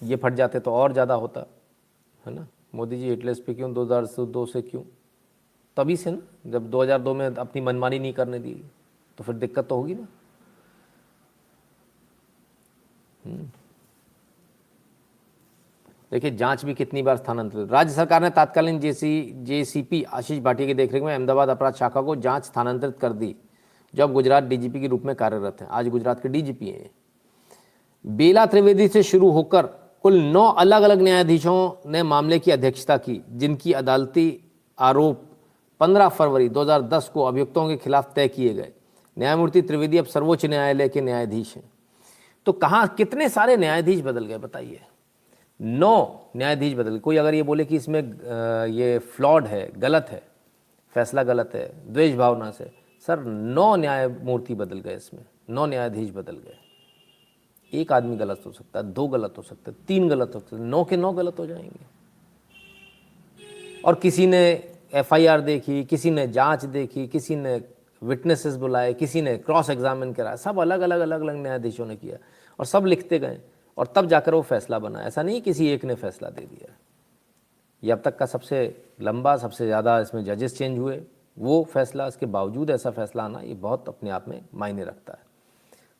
ये फट जाते तो और ज़्यादा होता, है ना। मोदी जी हिटलर्स पे क्यों 2002 से क्यों? तभी से ना, जब 2002 में अपनी मनमानी नहीं करने दी तो फिर दिक्कत तो होगी ना। देखिए जांच भी कितनी बार स्थानांतरित। राज्य सरकार ने तत्कालीन जेसीपी आशीष भाटिया की देखरेख में अहमदाबाद अपराध शाखा को जांच स्थानांतरित कर दी, जो अब गुजरात डीजीपी के रूप में कार्यरत हैं। आज गुजरात के डीजीपी हैं। बेला त्रिवेदी से शुरू होकर कुल 9 अलग अलग न्यायाधीशों ने मामले की अध्यक्षता की, जिनकी अदालती आरोप 15 फरवरी 2010 को अभियुक्तों के खिलाफ तय किए गए। न्यायमूर्ति त्रिवेदी अब सर्वोच्च न्यायालय के न्यायाधीश हैं। तो कहाँ कितने सारे न्यायाधीश बदल गए बताइए? 9 न्यायाधीश बदल गए। कोई अगर ये बोले कि इसमें ये फ्लॉड है, गलत है, फैसला गलत है, द्वेष भावना से, सर 9 न्यायमूर्ति बदल गए, इसमें 9 न्यायाधीश बदल गए। एक आदमी गलत हो सकता है, 2 गलत हो सकते हैं, 3 गलत हो सकते हैं, 9 के 9 गलत हो जाएंगे। और किसी ने एफआईआर देखी, किसी ने जांच देखी, किसी ने विटनेसेस बुलाए, किसी ने क्रॉस एग्जामिन कराया, सब अलग अलग अलग अलग न्यायाधीशों ने किया और सब लिखते गए और तब जाकर वो फैसला बना। ऐसा नहीं किसी एक ने फैसला दे दिया। ये अब तक का सबसे लंबा, सबसे ज़्यादा इसमें जजेस चेंज हुए, वो फैसला, इसके बावजूद ऐसा फैसला आना, ये बहुत अपने आप में मायने रखता है।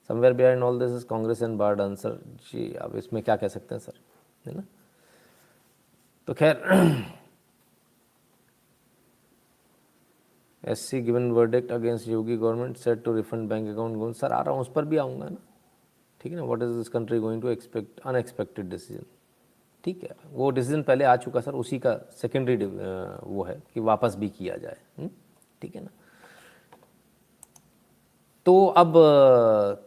Somewhere behind all this is Congress and Bard answer. जी, अब इसमें क्या कह सकते हैं सर, है ना। तो खैर, SC given verdict against Yogi government set to refund bank account. Sir आ रहा हूँ, उस पर भी आऊँगा ना, ठीक है ना। What is this country going to expect unexpected decision, ठीक है, वो डिसीजन पहले आ चुका सर, उसी का सेकेंडरी वो है कि वापस भी किया जाए, ठीक है ना। तो अब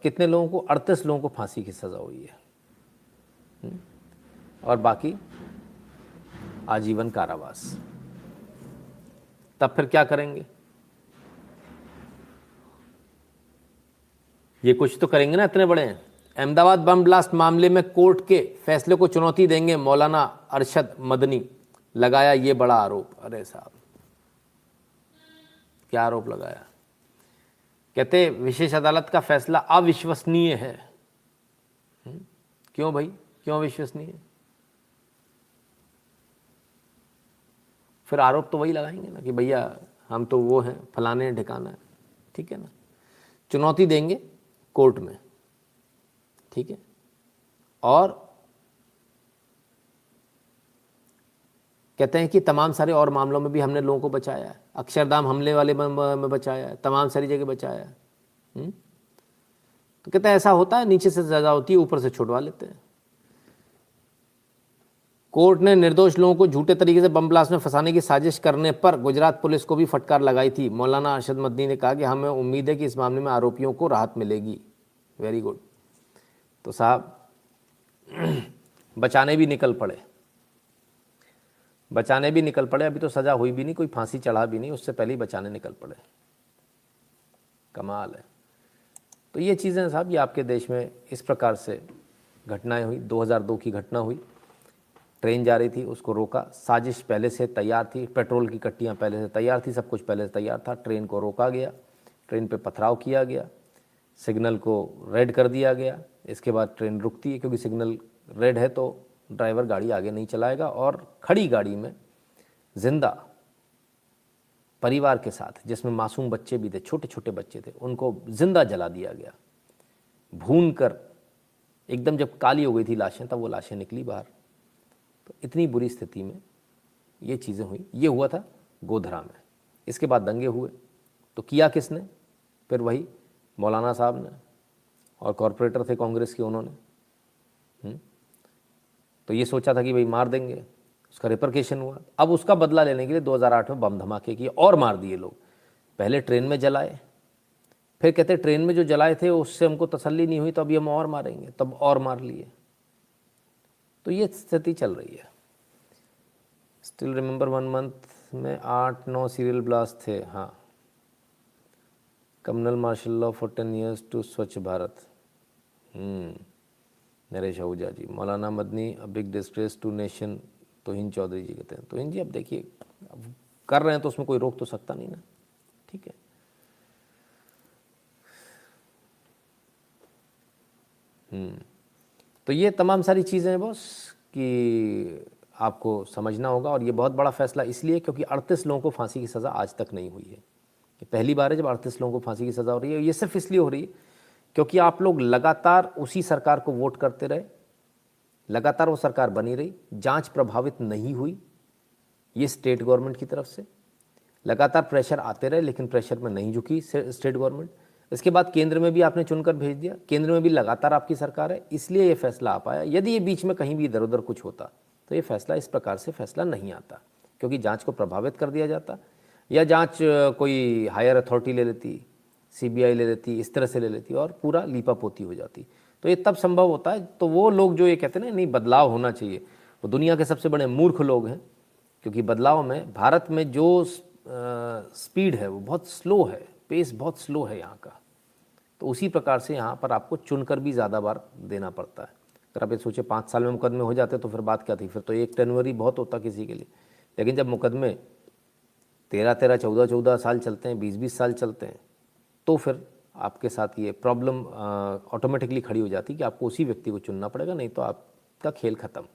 कितने लोगों को, 38 लोगों को फांसी की सज़ा हुई है, और बाकी आजीवन कारावास। तब फिर क्या करेंगे, ये कुछ तो करेंगे ना, इतने बड़े हैं। अहमदाबाद बम ब्लास्ट मामले में कोर्ट के फैसले को चुनौती देंगे मौलाना अरशद मदनी, लगाया ये बड़ा आरोप। अरे साहब, क्या आरोप लगाया, कहते विशेष अदालत का फैसला अविश्वसनीय है। क्यों भाई, क्यों अविश्वसनीय? फिर आरोप तो वही लगाएंगे ना कि भैया हम तो वो हैं, फलाने ठिकाना है, ठीक है ना। चुनौती देंगे कोर्ट में, ठीक है, और कहते हैं कि तमाम सारे और मामलों में भी हमने लोगों को बचाया है, अक्षरधाम हमले वाले में बचाया है, तमाम सारी जगह बचाया है। तो कहते हैं ऐसा होता है, नीचे से सजा होती है, ऊपर से छुड़वा लेते हैं। कोर्ट ने निर्दोष लोगों को झूठे तरीके से बम ब्लास्ट में फंसाने की साजिश करने पर गुजरात पुलिस को भी फटकार लगाई थी। मौलाना अरशद मदनी ने कहा कि हमें उम्मीद है कि इस मामले में आरोपियों को राहत मिलेगी। Very good. तो साहब बचाने भी निकल पड़े, बचाने भी निकल पड़े। अभी तो सज़ा हुई भी नहीं, कोई फांसी चढ़ा भी नहीं, उससे पहले ही बचाने निकल पड़े। कमाल है। तो ये चीज़ें साहब, ये आपके देश में इस प्रकार से घटनाएं हुई। 2002 की घटना हुई, ट्रेन जा रही थी, उसको रोका, साजिश पहले से तैयार थी, पेट्रोल की कट्टियाँ पहले से तैयार थी, सब कुछ पहले से तैयार था। ट्रेन को रोका गया, ट्रेन पे पथराव किया गया, सिग्नल को रेड कर दिया गया। इसके बाद ट्रेन रुकती है, क्योंकि सिग्नल रेड है तो ड्राइवर गाड़ी आगे नहीं चलाएगा, और खड़ी गाड़ी में जिंदा परिवार के साथ, जिसमें मासूम बच्चे भी थे, छोटे छोटे बच्चे थे, उनको जिंदा जला दिया गया, भून कर एकदम। जब काली हो गई थी लाशें, तब वो लाशें निकली बाहर। तो इतनी बुरी स्थिति में ये चीज़ें हुई। ये हुआ था गोधरा में। इसके बाद दंगे हुए, तो किया किसने? फिर वही मौलाना साहब ने, और कॉरपोरेटर थे कांग्रेस के, उन्होंने तो ये सोचा था कि भाई मार देंगे, उसका रिपरकेशन हुआ। अब उसका बदला लेने के लिए 2008 में बम धमाके किए और मार दिए लोग। पहले ट्रेन में जलाए, फिर कहते ट्रेन में जो जलाए थे उससे हमको तसल्ली नहीं हुई, तो अब ये हम और मारेंगे, तब और मार लिए। तो ये स्थिति चल रही है। स्टिल रिमेंबर 1 मंथ में 8-9 सीरियल ब्लास्ट थे। हाँ, communal martial law for 10 years to Swachh Bharat. Naresh Ahuja ji. Maulana Madani a big distress to nation, Tohin Chaudhary ji कहते हैं। तोहिन जी, अब देखिए, अब कर रहे हैं तो उसमें कोई रोक तो सकता नहीं ना, ठीक है। तो ये तमाम सारी चीज़ें हैं बॉस, कि आपको समझना होगा। और ये बहुत बड़ा फैसला इसलिए क्योंकि 38 लोगों को फांसी की सज़ा आज तक नहीं हुई है। ये पहली बार है जब 38 लोगों को फांसी की सज़ा हो रही है। ये सिर्फ इसलिए हो रही है क्योंकि आप लोग लगातार उसी सरकार को वोट करते रहे, लगातार वो सरकार बनी रही, जांच प्रभावित नहीं हुई ये स्टेट गवर्नमेंट की तरफ से, लगातार प्रेशर आते रहे, लेकिन प्रेशर में नहीं झुकी स्टेट गवर्नमेंट। इसके बाद केंद्र में भी आपने चुनकर भेज दिया, केंद्र में भी लगातार आपकी सरकार है, इसलिए ये फैसला आ पाया। यदि ये बीच में कहीं भी इधर उधर कुछ होता तो ये फैसला, इस प्रकार से फैसला नहीं आता, क्योंकि जांच को प्रभावित कर दिया जाता, या जांच कोई हायर अथॉरिटी ले लेती, CBI ले लेती, इस तरह से ले लेती, और पूरा लीपापोती हो जाती। तो ये तब संभव होता है। तो वो लोग जो ये कहते हैं ना, नहीं बदलाव होना चाहिए, वो दुनिया के सबसे बड़े मूर्ख लोग हैं, क्योंकि बदलाव में, भारत में जो स्पीड है वो बहुत स्लो है, पेस बहुत स्लो है यहाँ का। तो उसी प्रकार से यहाँ पर आपको चुनकर भी ज़्यादा बार देना पड़ता है। अगर आप ये सोचे 5 साल में मुकदमे हो जाते तो फिर बात क्या थी, फिर तो एक टर्नओवर बहुत होता किसी के लिए। लेकिन जब मुकदमे 13-13, 14-14 साल चलते हैं, 20-20 साल चलते हैं, तो फिर आपके साथ ये प्रॉब्लम ऑटोमेटिकली खड़ी हो जाती है कि आपको उसी व्यक्ति को चुनना पड़ेगा, नहीं तो आपका खेल ख़त्म।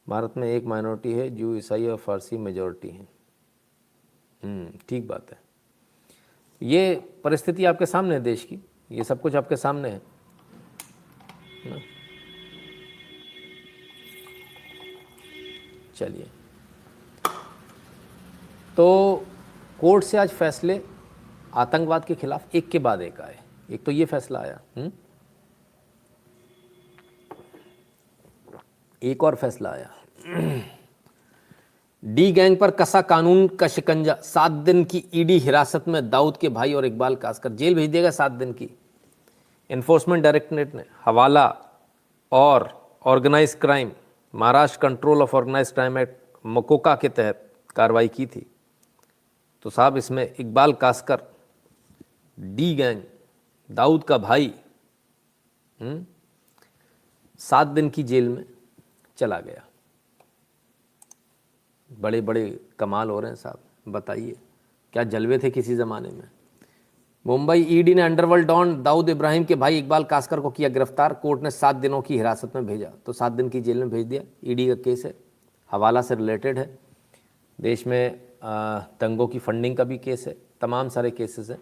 भारत में एक माइनॉरिटी है, जू, ईसाई और फारसी मेजॉरिटी हैं। ठीक बात है। ये परिस्थिति आपके सामने है देश की, ये सब कुछ आपके सामने है ना? चलिए, तो कोर्ट से आज फैसले आतंकवाद के खिलाफ एक के बाद एक आए। एक तो ये फैसला आया, एक और फैसला आया। डी गैंग पर कसा कानून का शिकंजा, 7 दिन की ईडी हिरासत में दाऊद के भाई और इकबाल कासकर, जेल भेज देगा 7 दिन की। एनफोर्समेंट डायरेक्टरेट ने हवाला और organise crime, Maharashtra control of organise crime act MCOCA के तहत कार्रवाई की थी। तो साहब इसमें इकबाल कासकर, डी गैंग, दाऊद का भाई 7 दिन की जेल में चला गया। बड़े बड़े कमाल हो रहे हैं साहब, बताइए क्या जलवे थे किसी ज़माने में। मुंबई ईडी ने अंडरवर्ल्ड डॉन दाऊद इब्राहिम के भाई इकबाल कासकर को किया गिरफ्तार। कोर्ट ने 7 दिनों की हिरासत में भेजा, तो 7 दिन की जेल में भेज दिया। ईडी का केस है, हवाला से रिलेटेड है, देश में दंगों की फंडिंग का भी केस है, तमाम सारे केसेस हैं,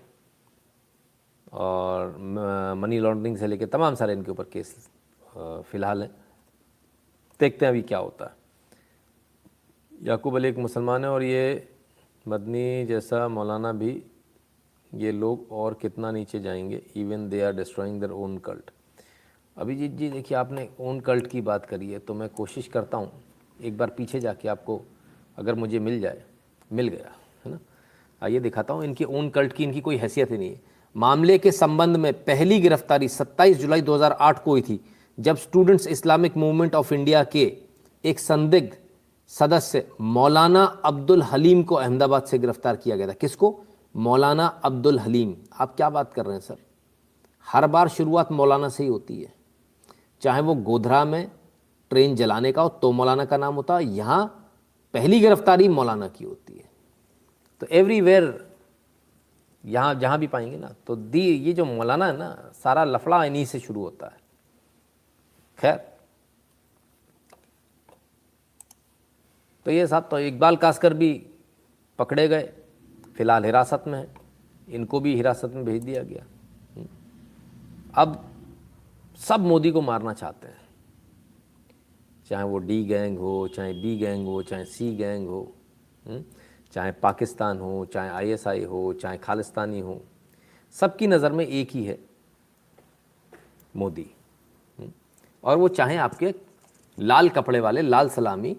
और मनी लॉन्ड्रिंग से लेकर तमाम सारे इनके ऊपर केस फ़िलहाल हैं। देखते हैं अभी क्या होता है। याकूब अली एक मुसलमान है और ये मदनी जैसा मौलाना भी, ये लोग और कितना नीचे जाएंगे, even they are destroying their own cult. Abhijeet ji देखिए, आपने ओन कल्ट की बात करी है, तो मैं कोशिश करता हूँ एक बार पीछे जाके आपको, अगर मुझे मिल जाए, मिल गया है ना, आइए दिखाता हूँ। इनकी ओन कल्ट की इनकी कोई हैसियत ही नहीं है। मामले के संबंध में पहली गिरफ्तारी 27 जुलाई 2008 को हुई थी, जब students Islamic movement of India के एक संदिग्ध सदस्य मौलाना अब्दुल हलीम को अहमदाबाद से गिरफ्तार किया गया था। किसको? मौलाना अब्दुल हलीम। आप क्या बात कर रहे हैं सर, हर बार शुरुआत मौलाना से ही होती है। चाहे वो गोधरा में ट्रेन जलाने का हो तो मौलाना का नाम होता है, यहाँ पहली गिरफ्तारी मौलाना की होती है। तो एवरीवेयर यहाँ जहाँ भी पाएंगे ना, तो ये जो मौलाना है ना, सारा लफड़ा इन्हीं से शुरू होता है। खैर, तो ये साहब, तो इकबाल कासकर भी पकड़े गए, फिलहाल हिरासत में है, इनको भी हिरासत में भेज दिया गया। अब सब मोदी को मारना चाहते हैं, चाहे वो डी गैंग हो, चाहे बी गैंग हो, चाहे सी गैंग हो, चाहे पाकिस्तान हो, चाहे आईएसआई हो, चाहे खालिस्तानी हो, सबकी नज़र में एक ही है, मोदी। और वो चाहे आपके लाल कपड़े वाले, लाल सलामी,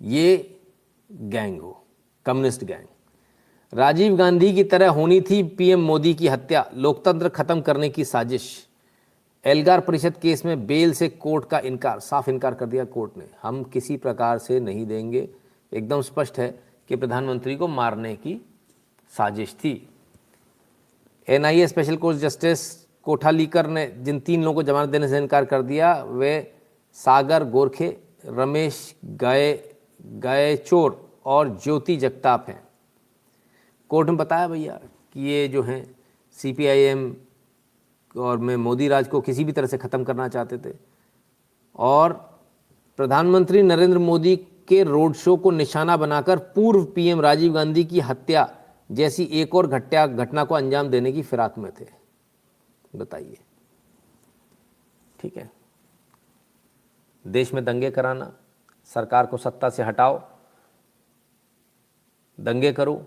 ये गैंग हो, कम्युनिस्ट गैंग। राजीव गांधी की तरह होनी थी पीएम मोदी की हत्या, लोकतंत्र खत्म करने की साजिश। एल्गार परिषद केस में बेल से कोर्ट का इनकार, साफ इनकार कर दिया कोर्ट ने, हम किसी प्रकार से नहीं देंगे। एकदम स्पष्ट है कि प्रधानमंत्री को मारने की साजिश थी। एनआईए स्पेशल कोर्ट जस्टिस कोठालीकर ने जिन 3 लोगों को जमानत देने से इनकार कर दिया, वे सागर गोरखे, रमेश गायचोर और ज्योति जगताप हैं। कोर्ट में बताया भैया कि ये जो हैं सीपीआईएम और में मोदी राज को किसी भी तरह से ख़त्म करना चाहते थे, और प्रधानमंत्री नरेंद्र मोदी के रोड शो को निशाना बनाकर पूर्व पीएम राजीव गांधी की हत्या जैसी एक और घटना को अंजाम देने की फिराक में थे। बताइए, ठीक है, देश में दंगे कराना, सरकार को सत्ता से हटाओ, दंगे करो,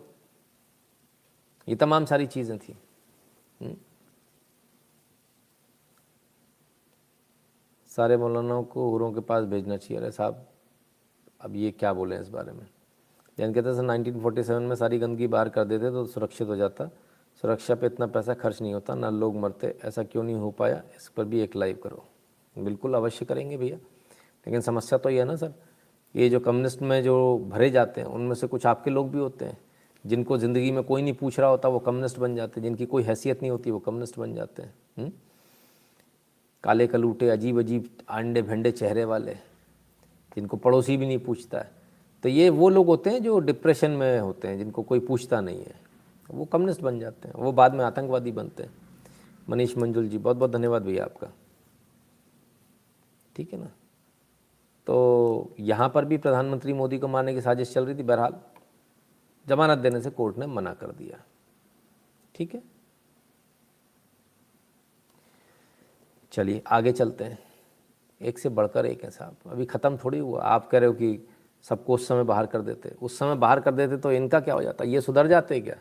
ये तमाम सारी चीज़ें थी। सारे मौलानाओं को हुरों के पास भेजना चाहिए। अरे साहब, अब ये क्या बोले इस बारे में। जैन कहते हैं 1947 में सारी गंदगी बाहर कर देते तो सुरक्षित हो जाता, सुरक्षा पे इतना पैसा खर्च नहीं होता, ना लोग मरते, ऐसा क्यों नहीं हो पाया, इस पर भी एक लाइव करो। बिल्कुल अवश्य करेंगे भैया, लेकिन समस्या तो ये है ना सर, ये जो कम्युनिस्ट में जो भरे जाते हैं उनमें से कुछ आपके लोग भी होते हैं, जिनको ज़िंदगी में कोई नहीं पूछ रहा होता वो कम्युनिस्ट बन जाते हैं, जिनकी कोई हैसियत नहीं होती वो कम्युनिस्ट बन जाते हैं। काले कलूटे, अजीब अजीब अंडे भंडे चेहरे वाले, जिनको पड़ोसी भी नहीं पूछता है, तो ये वो लोग होते हैं जो डिप्रेशन में होते हैं, जिनको कोई पूछता नहीं है, वो कम्युनिस्ट बन जाते हैं, वो बाद में आतंकवादी बनते हैं। मनीष मंजुल जी, बहुत बहुत धन्यवाद भैया आपका, ठीक है ना। तो यहाँ पर भी प्रधानमंत्री मोदी को मारने की साजिश चल रही थी। बहरहाल जमानत देने से कोर्ट ने मना कर दिया। ठीक है, चलिए आगे चलते हैं। एक से बढ़कर एक है साहब, अभी ख़त्म थोड़ी हुआ। आप कह रहे हो कि सबको उस समय बाहर कर देते, उस समय बाहर कर देते तो इनका क्या हो जाता, ये सुधर जाते क्या?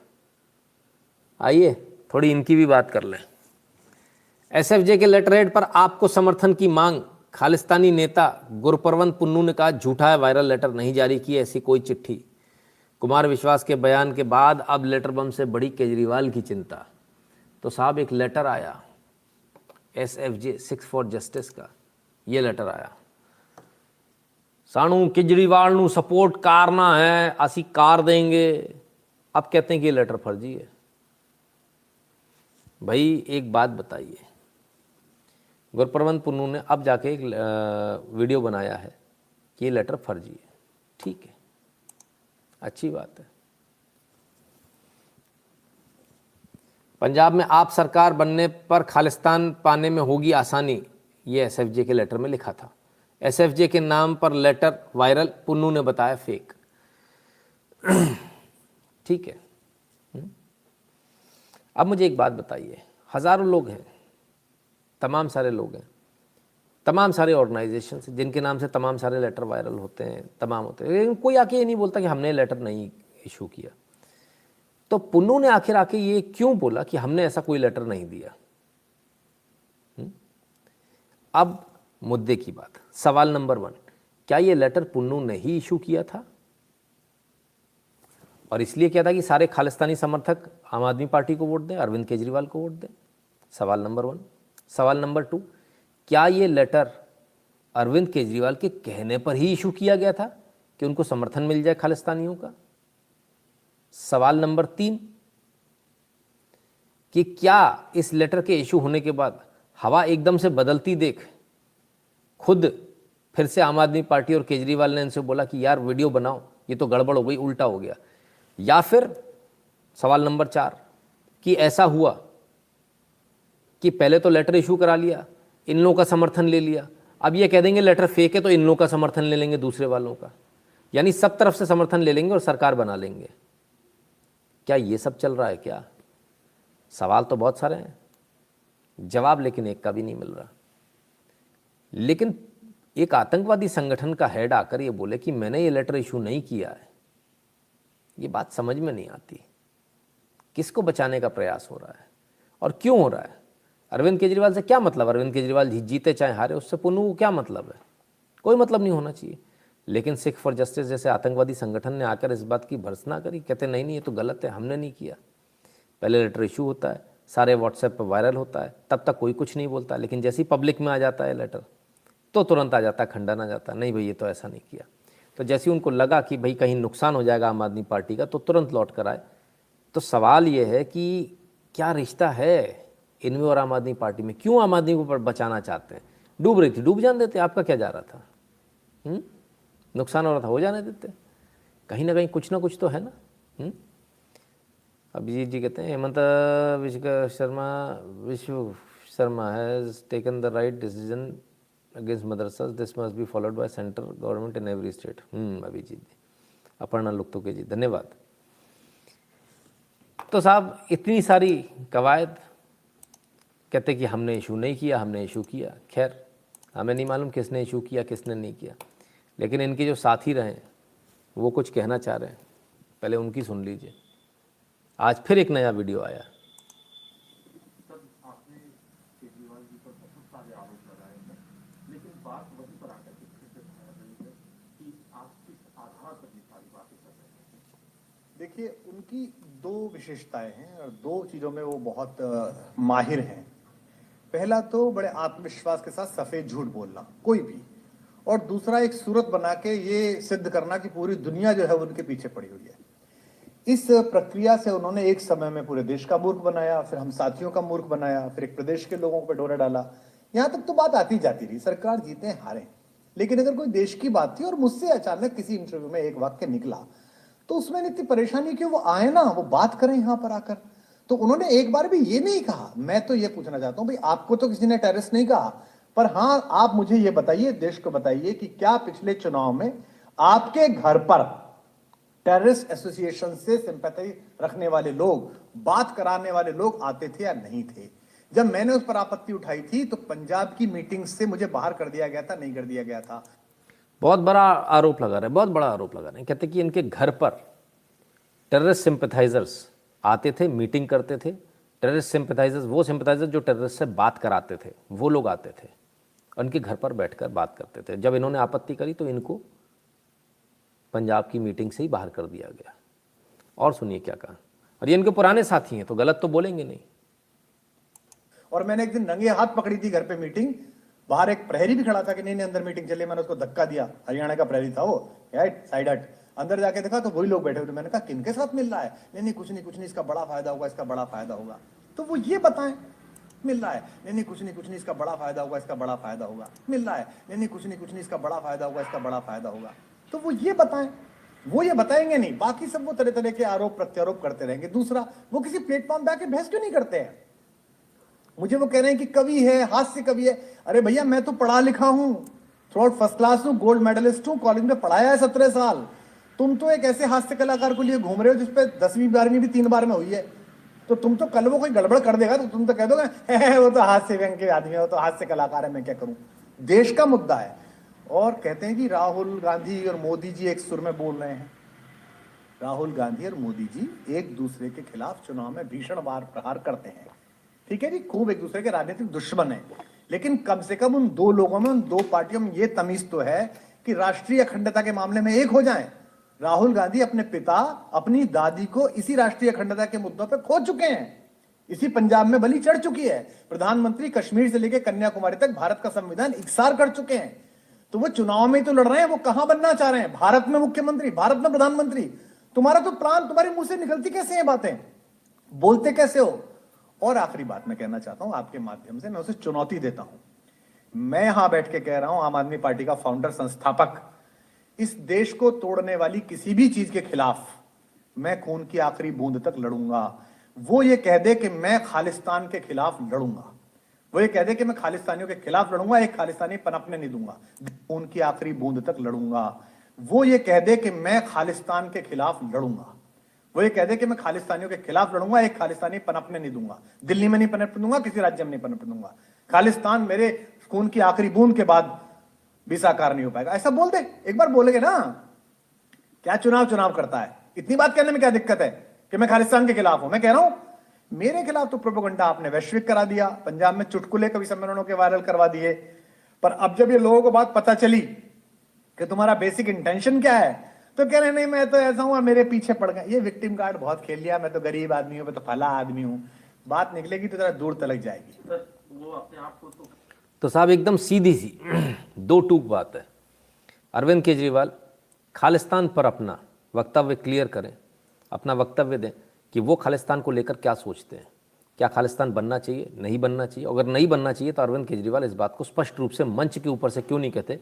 आइए थोड़ी इनकी भी बात कर लें। एसएफजे के लेटर हेड पर आपको समर्थन की मांग, खालिस्तानी नेता गुरपरवंत पुन्नू ने कहा झूठा है, वायरल लेटर नहीं जारी की ऐसी कोई चिट्ठी। कुमार विश्वास के बयान के बाद अब लेटर बम से बड़ी केजरीवाल की चिंता। तो साहब एक लेटर आया एसएफजे 6 फॉर जस्टिस का, ये लेटर आया, सानू केजरीवाल नू सपोर्ट करना है, असी कार देंगे। अब कहते हैं कि ये लेटर फर्जी है। भाई एक बात बताइए, गुरप्रवंत पुन्नू ने अब जाके एक वीडियो बनाया है कि ये लेटर फर्जी है। ठीक है, अच्छी बात है। पंजाब में आप सरकार बनने पर खालिस्तान पाने में होगी आसानी, ये एसएफजे के लेटर में लिखा था। एसएफजे के नाम पर लेटर वायरल, पुन्नू ने बताया फेक। ठीक है, अब मुझे एक बात बताइए, हज़ारों लोग हैं, तमाम सारे लोग हैं, तमाम सारे ऑर्गेनाइजेशन जिनके नाम से तमाम सारे लेटर वायरल होते हैं, तमाम होते हैं, लेकिन कोई आके ये नहीं बोलता कि हमने लेटर नहीं इशू किया। तो पुन्नू ने आखिर आके ये क्यों बोला कि हमने ऐसा कोई लेटर नहीं दिया? अब मुद्दे की बात, सवाल नंबर 1, क्या ये लेटर पुन्नू ने ही इशू किया था और इसलिए क्या था कि सारे खालिस्तानी समर्थक आम आदमी पार्टी को वोट दें, अरविंद केजरीवाल को वोट दें? सवाल नंबर 1। सवाल नंबर 2, क्या ये लेटर अरविंद केजरीवाल के कहने पर ही इशू किया गया था कि उनको समर्थन मिल जाए खालिस्तानियों का? सवाल नंबर 3, कि क्या इस लेटर के इशू होने के बाद हवा एकदम से बदलती देख खुद फिर से आम आदमी पार्टी और केजरीवाल ने इनसे बोला कि यार वीडियो बनाओ, ये तो गड़बड़ हो गई, उल्टा हो गया? या फिर सवाल नंबर 4, कि ऐसा हुआ कि पहले तो लेटर इशू करा लिया, इन लोगों का समर्थन ले लिया, अब ये कह देंगे लेटर फेक है तो इन लोगों का समर्थन ले लेंगे, दूसरे वालों का, यानी सब तरफ से समर्थन ले लेंगे और सरकार बना लेंगे? क्या ये सब चल रहा है क्या? सवाल तो बहुत सारे हैं, जवाब लेकिन एक का भी नहीं मिल रहा। लेकिन एक आतंकवादी संगठन का हेड आकर ये बोले कि मैंने ये लेटर इशू नहीं किया है, ये बात समझ में नहीं आती। किसको बचाने का प्रयास हो रहा है और क्यों हो रहा है? अरविंद केजरीवाल से क्या मतलब? अरविंद केजरीवाल जीते चाहे हारे, उससे पुन्नू को क्या मतलब है? कोई मतलब नहीं होना चाहिए। लेकिन सिख फॉर जस्टिस जैसे आतंकवादी संगठन ने आकर इस बात की भर्त्सना करी, कहते नहीं नहीं ये तो गलत है, हमने नहीं किया। पहले लेटर इशू होता है, सारे व्हाट्सएप पर वायरल होता है, तब तक कोई कुछ नहीं बोलता, लेकिन जैसे ही पब्लिक में आ जाता है लेटर तो तुरंत आ जाता है खंडन, आ जाता है नहीं भाई ये तो ऐसा नहीं किया। तो जैसे उनको लगा कि भाई कहीं नुकसान हो जाएगा आम आदमी पार्टी का, तो तुरंत लौट कर आए। तो सवाल ये है कि क्या रिश्ता है इनमें और आम आदमी पार्टी में? क्यों आम आदमी को बचाना चाहते हैं? डूब रही थी, डूब जाने देते, आपका क्या जा रहा था? नुकसान हो रहा था, हो जाने देते। कहीं ना कहीं कुछ ना कुछ तो है ना। अभिजीत जी कहते हैं Hemant Biswa Sharma has taken the right decision against madrasas, this must be followed by central government in every state. Abhijeet ji, Aparna Luktuke ji, धन्यवाद। तो साहब इतनी सारी कवायद, कहते कि हमने इशू नहीं किया, हमने इशू किया। खैर हमें नहीं मालूम किसने इशू किया किसने नहीं किया, लेकिन इनके जो साथी रहे वो कुछ कहना चाह रहे हैं, पहले उनकी सुन लीजिए। आज फिर एक नया वीडियो आया। देखिए उनकी दो विशेषताएं हैं और दो चीजों में वो बहुत माहिर हैं। पहला तो बड़े आत्मविश्वास के साथ सफेद झूठ बोलना कोई भी, और दूसरा एक सूरत बना के ये सिद्ध करना कि पूरी दुनिया जो है उनके पीछे पड़ी हुई है। इस प्रक्रिया से उन्होंने एक समय में पूरे देश का मूर्ख बनाया, फिर हम साथियों का मूर्ख बनाया, फिर एक प्रदेश के लोगों पर डोरा डाला। यहाँ तक तो बात आती जाती रही, सरकार जीते हारे, लेकिन अगर कोई देश की बात थी और मुझसे अचानक किसी इंटरव्यू में एक वाक्य निकला तो उसमें इतनी परेशानी क्यों? वो आए ना, वो बात करें यहाँ पर आकर। तो उन्होंने एक बार भी ये नहीं कहा। मैं तो ये पूछना चाहता हूँ भाई, आपको तो किसी ने टेररिस्ट नहीं कहा, पर हाँ, आप मुझे ये बताइए, देश को बताइए कि क्या पिछले चुनाव में आपके घर पर टेररिस्ट एसोसिएशन से सिंपैथी रखने वाले लोग, बात कराने वाले लोग आते थे या नहीं थे? जब मैंने उस पर आपत्ति उठाई थी तो पंजाब की मीटिंग से मुझे बाहर कर दिया गया था, नहीं कर दिया गया था? बहुत बड़ा आरोप लगा रहे हैं, बहुत बड़ा आरोप लगा रहे हैं। कहते कि इनके घर पर टेररिस्ट सिंपैथाइजर्स आते थे, मीटिंग करते थे। टेररिस्ट सिंपैथाइजर्स, वो सिंपैथाइजर जो टेररिस्ट से बात कराते थे, वो लोग आते थे, उनके घर पर बैठकर बात करते थे। जब इन्होंने आपत्ति करी तो इनको पंजाब की मीटिंग से ही बाहर कर दिया गया। और सुनिए क्या कहा। और ये इनके पुराने साथी हैं तो गलत तो बोलेंगे नहीं। और मैंने एक दिन नंगे हाथ पकड़ी थी घर पे मीटिंग, बाहर एक प्रहरी भी खड़ा था कि नहीं नहीं अंदर मीटिंग चले, मैंने उसको धक्का दिया, हरियाणा का प्रहरी था वो, राइट, साइड हट। अंदर जाके देखा तो वही लोग बैठे हुए। मैंने कहा किनके साथ मिल रहा है? नहीं नहीं कुछ नहीं कुछ नहीं, इसका बड़ा फायदा होगा, इसका बड़ा फायदा होगा। तो वो ये बताएं मिल रहा है, नहीं नहीं कुछ नहीं, इसका बड़ा फायदा होगा, इसका बड़ा फायदा होगा, मिल रहा है, नहीं नहीं कुछ नहीं, इसका बड़ा फायदा होगा, इसका बड़ा फायदा होगा। तो वो ये बताएं, वो ये बताएंगे नहीं, बाकी सब वो तरह तरह के आरोप प्रत्यारोप करते रहेंगे। दूसरा, वो किसी प्लेटफॉर्म पे आके बहस क्यों नहीं करते हैं? मुझे वो कह रहे हैं कि कवि है, हास्य कवि है। अरे भैया, मैं तो पढ़ा लिखा हूं, थ्रू आउट फर्स्ट क्लास हूं, गोल्ड मेडलिस्ट हूं, कॉलेज में पढ़ाया है 17 साल। तुम तो एक ऐसे हास्य कलाकार को लिए घूम रहे हो जिसपे 10वीं 12वीं भी 3 बार में हुई है। तो तुम तो कल वो कोई गड़बड़ कर देगा तो तुम तो कह दोगे वो तो हास्य व्यंग के आदमी है, वो तो हास्य कलाकार है, मैं क्या करूं। देश का मुद्दा है। और कहते हैं कि राहुल गांधी और मोदी जी एक सुर में बोल रहे हैं। राहुल गांधी और मोदी जी एक दूसरे के खिलाफ चुनाव में भीषण वार प्रहार करते हैं, ठीक है जी, खूब एक दूसरे के राजनीतिक दुश्मन है। लेकिन कम से कम उन दो लोगों में, उन दो पार्टियों में ये तमीज तो है कि राष्ट्रीय अखंडता के मामले में एक हो जाएं। राहुल गांधी अपने पिता, अपनी दादी को इसी राष्ट्रीय अखंडता के मुद्दों पर खो चुके हैं। इसी पंजाब में बलि चढ़ चुकी है। प्रधानमंत्री कश्मीर से लेकर कन्याकुमारी तक भारत का संविधान इकसार कर चुके हैं। तो वो चुनाव में तो लड़ रहे हैं, वो कहां बनना चाह रहे हैं? भारत में मुख्यमंत्री, भारत में प्रधानमंत्री। तुम्हारा तो प्राण, तुम्हारे मुंह से निकलती कैसे हैं बातें? बोलते कैसे हो? और आखिरी बात मैं कहना चाहता हूं आपके माध्यम से, मैं उसे चुनौती देता हूं। मैं यहां बैठ के कह रहा हूं, आम आदमी पार्टी का फाउंडर, संस्थापक, इस देश को तोड़ने वाली किसी भी चीज के खिलाफ मैं खून की आखिरी बूंद तक लड़ूंगा। वो ये कह दे कि मैं खालिस्तान के खिलाफ लड़ूंगा, वो ये कह दे कि मैं खालिस्तानियों के खिलाफ लड़ूंगा, एक खालिस्तानी पनपने नहीं दूंगा, खून की आखिरी बूंद तक लड़ूंगा। वो ये कह दे कि मैं खालिस्तान के खिलाफ लड़ूंगा, वो ये कह दे कि मैं खालिस्तानियों के खिलाफ लड़ूंगा, एक खालिस्तानी पनपने नहीं दूंगा, दिल्ली में नहीं पनपने दूंगा, किसी राज्य में नहीं पनपने दूंगा। खालिस्तान मेरे खून की आखिरी बूंद के बाद भी साकार नहीं हो पाएगा। ऐसा बोल दे, एक बार बोलेगे ना, क्या चुनाव करता है? इतनी बात कहने में क्या दिक्कत है कि मैं खालिस्तान के खिलाफ हूं? मैं कह रहा हूं मेरे खिलाफ तो प्रोपेगेंडा आपने वैश्विक करा दिया, पंजाब में चुटकुले कवि सम्मेलनों के वायरल करवा दिए। पर अब जब ये लोगों को बात पता चली कि तुम्हारा बेसिक इंटेंशन क्या है, तो कह रहे नहीं मैं तो ऐसा हूं, मेरे पीछे पड़ गए। ये विक्टिम कार्ड बहुत खेल लिया, मैं तो गरीब आदमी हूं, मैं तो फला आदमी हूं। बात निकलेगी तो जरा दूर तलक जाएगी। वो अपने आप को तो साहब एकदम सीधी सी दो टूक बात है। अरविंद केजरीवाल खालिस्तान पर अपना वक्तव्य क्लियर करें, अपना वक्तव्य दें कि वो खालिस्तान को लेकर क्या सोचते हैं, क्या खालिस्तान बनना चाहिए, नहीं बनना चाहिए। अगर नहीं बनना चाहिए तो अरविंद केजरीवाल इस बात को स्पष्ट रूप से मंच के ऊपर से क्यों नहीं कहते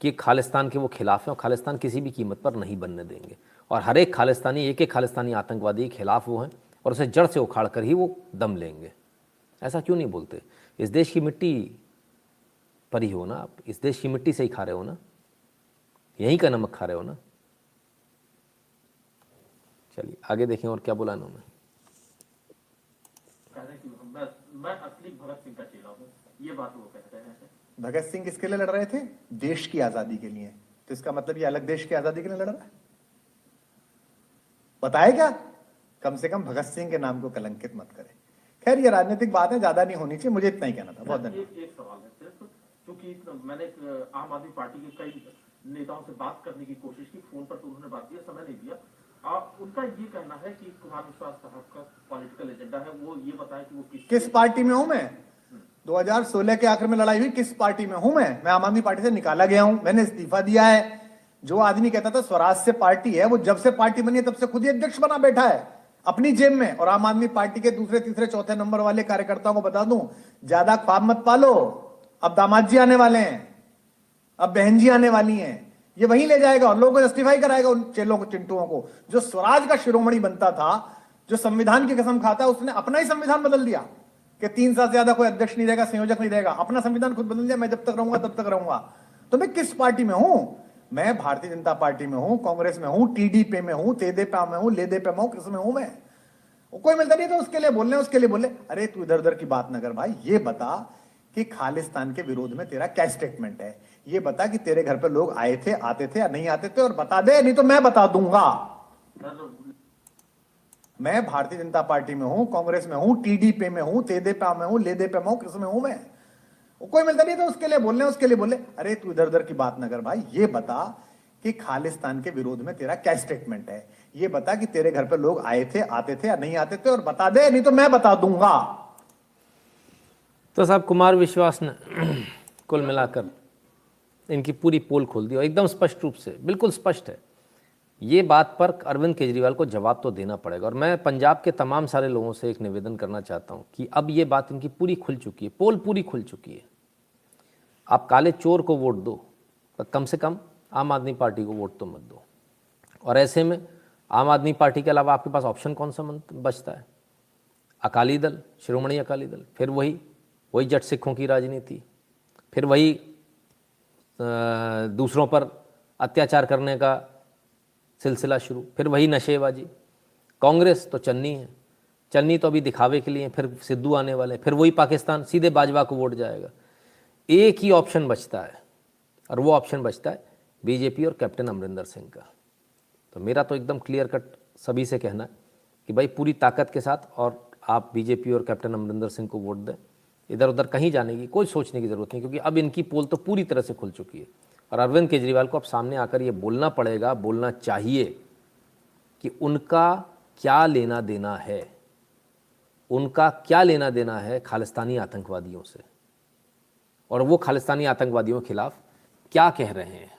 कि खालिस्तान के वो खिलाफ हैं और खालिस्तान किसी भी कीमत पर नहीं बनने देंगे। और हर एक खालिस्तानी, एक एक खालिस्तानी आतंकवादी के खिलाफ वो हैं और उसे जड़ से उखाड़ कर ही वो दम लेंगे। ऐसा क्यों नहीं बोलते? इस देश की मिट्टी पर ही हो ना आप, इस देश की मिट्टी से ही खा रहे हो ना, यहीं का नमक खा रहे हो ना। चलिए आगे देखें और क्या बोला इन्होंने। मैं असली भगत सिंह का चेला हूं, ये बात वो कहते हैं। भगत सिंह किसके लिए लड़ रहे थे? देश की आजादी के लिए। तो इसका मतलब ये अलग देश की आजादी के लिए लड़ रहा है? बताए क्या? कम से कम भगत सिंह के नाम को कलंकित मत करे। खैर ये राजनीतिक बात है, ज्यादा नहीं होनी चाहिए, मुझे इतना ही कहना था। बहुत धन्यवाद। एक सवाल है सिर्फ, क्योंकि मैंने आम आदमी पार्टी के कई नेताओं से बात करने की कोशिश की, फोन पर तो उन्होंने बात किया, समय नहीं दिया। उनका ये कहना है कि कुमार विश्वास साहब का पॉलिटिकल एजेंडा है, वो ये बताए कि वो किस पार्टी में हूं मैं। 2016 के आखिर में लड़ाई हुई, किस पार्टी में हूं मैं आम आदमी पार्टी से निकाला गया हूं, मैंने इस्तीफा दिया है। जो आदमी कहता था स्वराज से पार्टी है, वो जब से पार्टी बनी है तब से खुद ही अध्यक्ष बना बैठा है अपनी जेब में। और आम आदमी पार्टी के दूसरे तीसरे चौथे नंबर वाले कार्यकर्ताओं को बता दूं, ज्यादा ख्वाब मत पालो, अब दामाद जी आने वाले हैं, अब बहन जी आने वाली हैं, ये वहीं ले जाएगा और लोगों को जस्टिफाई कराएगा उन चेलों को, चिंटुओं को। जो स्वराज का शिरोमणि बनता था, जो संविधान की कसम खाता, उसने अपना ही संविधान बदल दिया। कि 3 साल से ज्यादा कोई अध्यक्ष नहीं रहेगा, संयोजक नहीं रहेगा, अपना संविधान खुद बदल दिया, मैं जब तक रहूंगा तब तक रहूंगा। तो मैं किस पार्टी में हूं? मैं भारतीय जनता पार्टी में हूं, कांग्रेस में हूं, टीडीपी में हूं, तेदेपा में हूं, लेदेपा में हूं, किस में हूं मैं? वो कोई मिलता नहीं तो उसके लिए बोल रहे, उसके लिए बोले। अरे तू इधर उधर की बात न कर भाई, ये बता कि खालिस्तान के विरोध में तेरा क्या स्टेटमेंट है, ये बता कि तेरे घर पे लोग आए थे, आते थे या नहीं आते थे, और बता दे, नहीं तो मैं बता दूंगा। मैं भारतीय जनता पार्टी में हूं, कांग्रेस में हूं, टीडीपी में हूं, तेदेपा में हूं, लेदेपा में हूं, किस में हूं मैं? वो कोई मिलता नहीं तो उसके लिए बोल रहे, उसके लिए बोले। अरे तू इधर उधर की बात न कर भाई, ये बता कि खालिस्तान के विरोध में तेरा क्या स्टेटमेंट है, ये बता कि तेरे घर पे लोग आए थे, आते थे या नहीं आते थे, और बता दे, नहीं तो मैं बता दूंगा। तो साहब कुमार विश्वास ने कुल मिलाकर इनकी पूरी पोल खोल दी और एकदम स्पष्ट रूप से, बिल्कुल स्पष्ट है। ये बात पर अरविंद केजरीवाल को जवाब तो देना पड़ेगा। और मैं पंजाब के तमाम सारे लोगों से एक निवेदन करना चाहता हूँ कि अब ये बात इनकी पूरी खुल चुकी है, पोल पूरी खुल चुकी है। आप काले चोर को वोट दो, पर कम से कम आम आदमी पार्टी को वोट तो मत दो। और ऐसे में आम आदमी पार्टी के अलावा आपके पास ऑप्शन कौन सा बचता है? अकाली दल, शिरोमणि अकाली दल, फिर वही जट सिखों की राजनीति, फिर वही दूसरों पर अत्याचार करने का सिलसिला शुरू, फिर वही नशेबाजी। कांग्रेस तो चन्नी है, चन्नी तो अभी दिखावे के लिए, फिर सिद्धू आने वाले, फिर वही पाकिस्तान, सीधे बाजवा को वोट जाएगा। एक ही ऑप्शन बचता है और वो ऑप्शन बचता है बीजेपी और कैप्टन अमरिंदर सिंह का। तो मेरा तो एकदम क्लियर कट सभी से कहना है कि भाई पूरी ताकत के साथ और आप बीजेपी और कैप्टन अमरिंदर सिंह को वोट दें। इधर उधर कहीं जाने की कोई सोचने की ज़रूरत नहीं, क्योंकि अब इनकी पोल तो पूरी तरह से खुल चुकी है। और अरविंद केजरीवाल को अब सामने आकर ये बोलना पड़ेगा, बोलना चाहिए कि उनका क्या लेना देना है, उनका क्या लेना देना है खालिस्तानी आतंकवादियों से, और वो खालिस्तानी आतंकवादियों के खिलाफ क्या कह रहे हैं।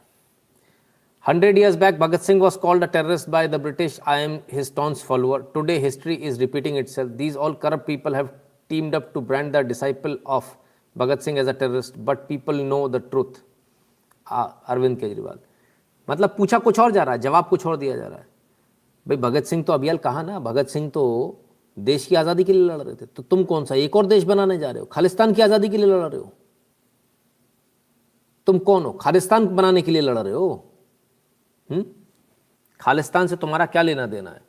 100 years back, Bhagat Singh was called a terrorist by the British. I am his staunch follower. Today, history is repeating itself. These all corrupt people have teamed up to brand the disciple of Bhagat Singh as a terrorist, but people know the truth. Arvind Kejriwal मतलब पूछा कुछ और जा रहा है, जवाब कुछ और दिया जा रहा है। भाई भगत सिंह तो अभियाल कहा ना, भगत सिंह तो देश की आज़ादी के लिए लड़ रहे थे, तो तुम कौन सा एक और देश बनाने जा रहे हो? खालिस्तान की आज़ादी के लिए लड़ रहे हो? तुम कौन हो? खालिस्तान बनाने के लिए लड़ रहे हो? खालिस्तान से तुम्हारा क्या लेना देना है?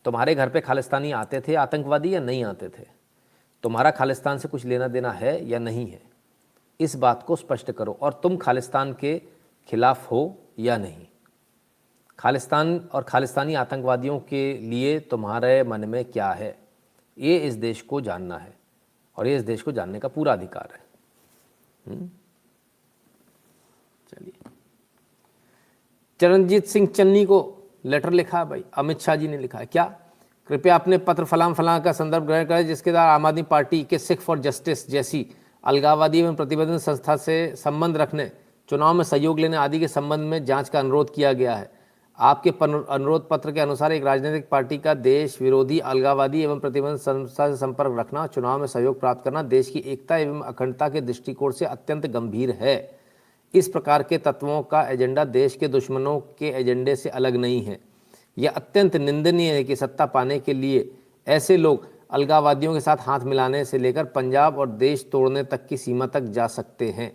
तुम्हारे घर पे खालिस्तानी आते थे आतंकवादी या नहीं आते थे? तुम्हारा खालिस्तान से कुछ लेना देना है या नहीं है? इस बात को स्पष्ट करो। और तुम खालिस्तान के खिलाफ हो या नहीं? खालिस्तान और खालिस्तानी आतंकवादियों के लिए तुम्हारे मन में क्या है, ये इस देश को जानना है, और ये इस देश को जानने का पूरा अधिकार है। चलिए, चरणजीत सिंह चन्नी को लेटर लिखा है भाई, अमित शाह जी ने लिखा है। क्या? कृपया अपने पत्र फलां का संदर्भ ग्रहण करें, जिसके द्वारा आम आदमी पार्टी के सिख फॉर जस्टिस जैसी अलगाववादी एवं प्रतिबंधित संस्था से संबंध रखने, चुनाव में सहयोग लेने आदि के संबंध में जांच का अनुरोध किया गया है। आपके अनुरोध पत्र के अनुसार एक राजनीतिक पार्टी का देश विरोधी, अलगाववादी एवं प्रतिबंधित संस्था से संपर्क रखना, चुनाव में सहयोग प्राप्त करना देश की एकता एवं अखंडता के दृष्टिकोण से अत्यंत गंभीर है। इस प्रकार के तत्वों का एजेंडा देश के दुश्मनों के एजेंडे से अलग नहीं है। यह अत्यंत निंदनीय है कि सत्ता पाने के लिए ऐसे लोग अलगाववादियों के साथ हाथ मिलाने से लेकर पंजाब और देश तोड़ने तक की सीमा तक जा सकते हैं।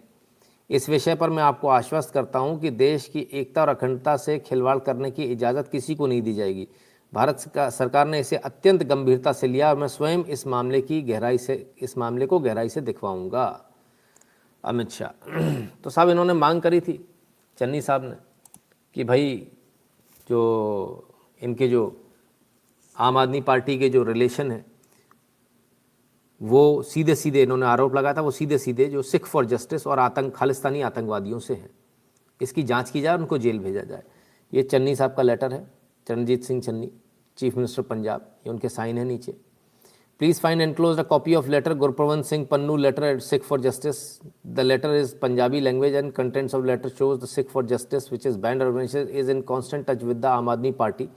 इस विषय पर मैं आपको आश्वस्त करता हूं कि देश की एकता और अखंडता से खिलवाड़ करने की इजाज़त किसी को नहीं दी जाएगी। भारत सरकार ने इसे अत्यंत गंभीरता से लिया और मैं स्वयं इस मामले को गहराई से दिखवाऊंगा। अमित शाह। तो साहब इन्होंने मांग करी थी, चन्नी साहब ने, कि भाई जो इनके जो आम आदमी पार्टी के जो रिलेशन है वो सीधे सीधे, इन्होंने आरोप लगाया था, वो सीधे सीधे जो सिख फॉर जस्टिस और खालिस्तानी आतंकवादियों से हैं। इसकी जांच की जाए, उनको जेल भेजा जाए। ये चन्नी साहब का लेटर है, चरणजीत सिंह चन्नी, चीफ मिनिस्टर पंजाब, ये उनके साइन है नीचे। Please find enclosed a copy of letter Gurpatwant Singh Pannu letter at Sikh for Justice. The letter is Punjabi language and contents of letter shows the Sikh for Justice which is banned organisation is in constant touch with the Aam Aadmi Party.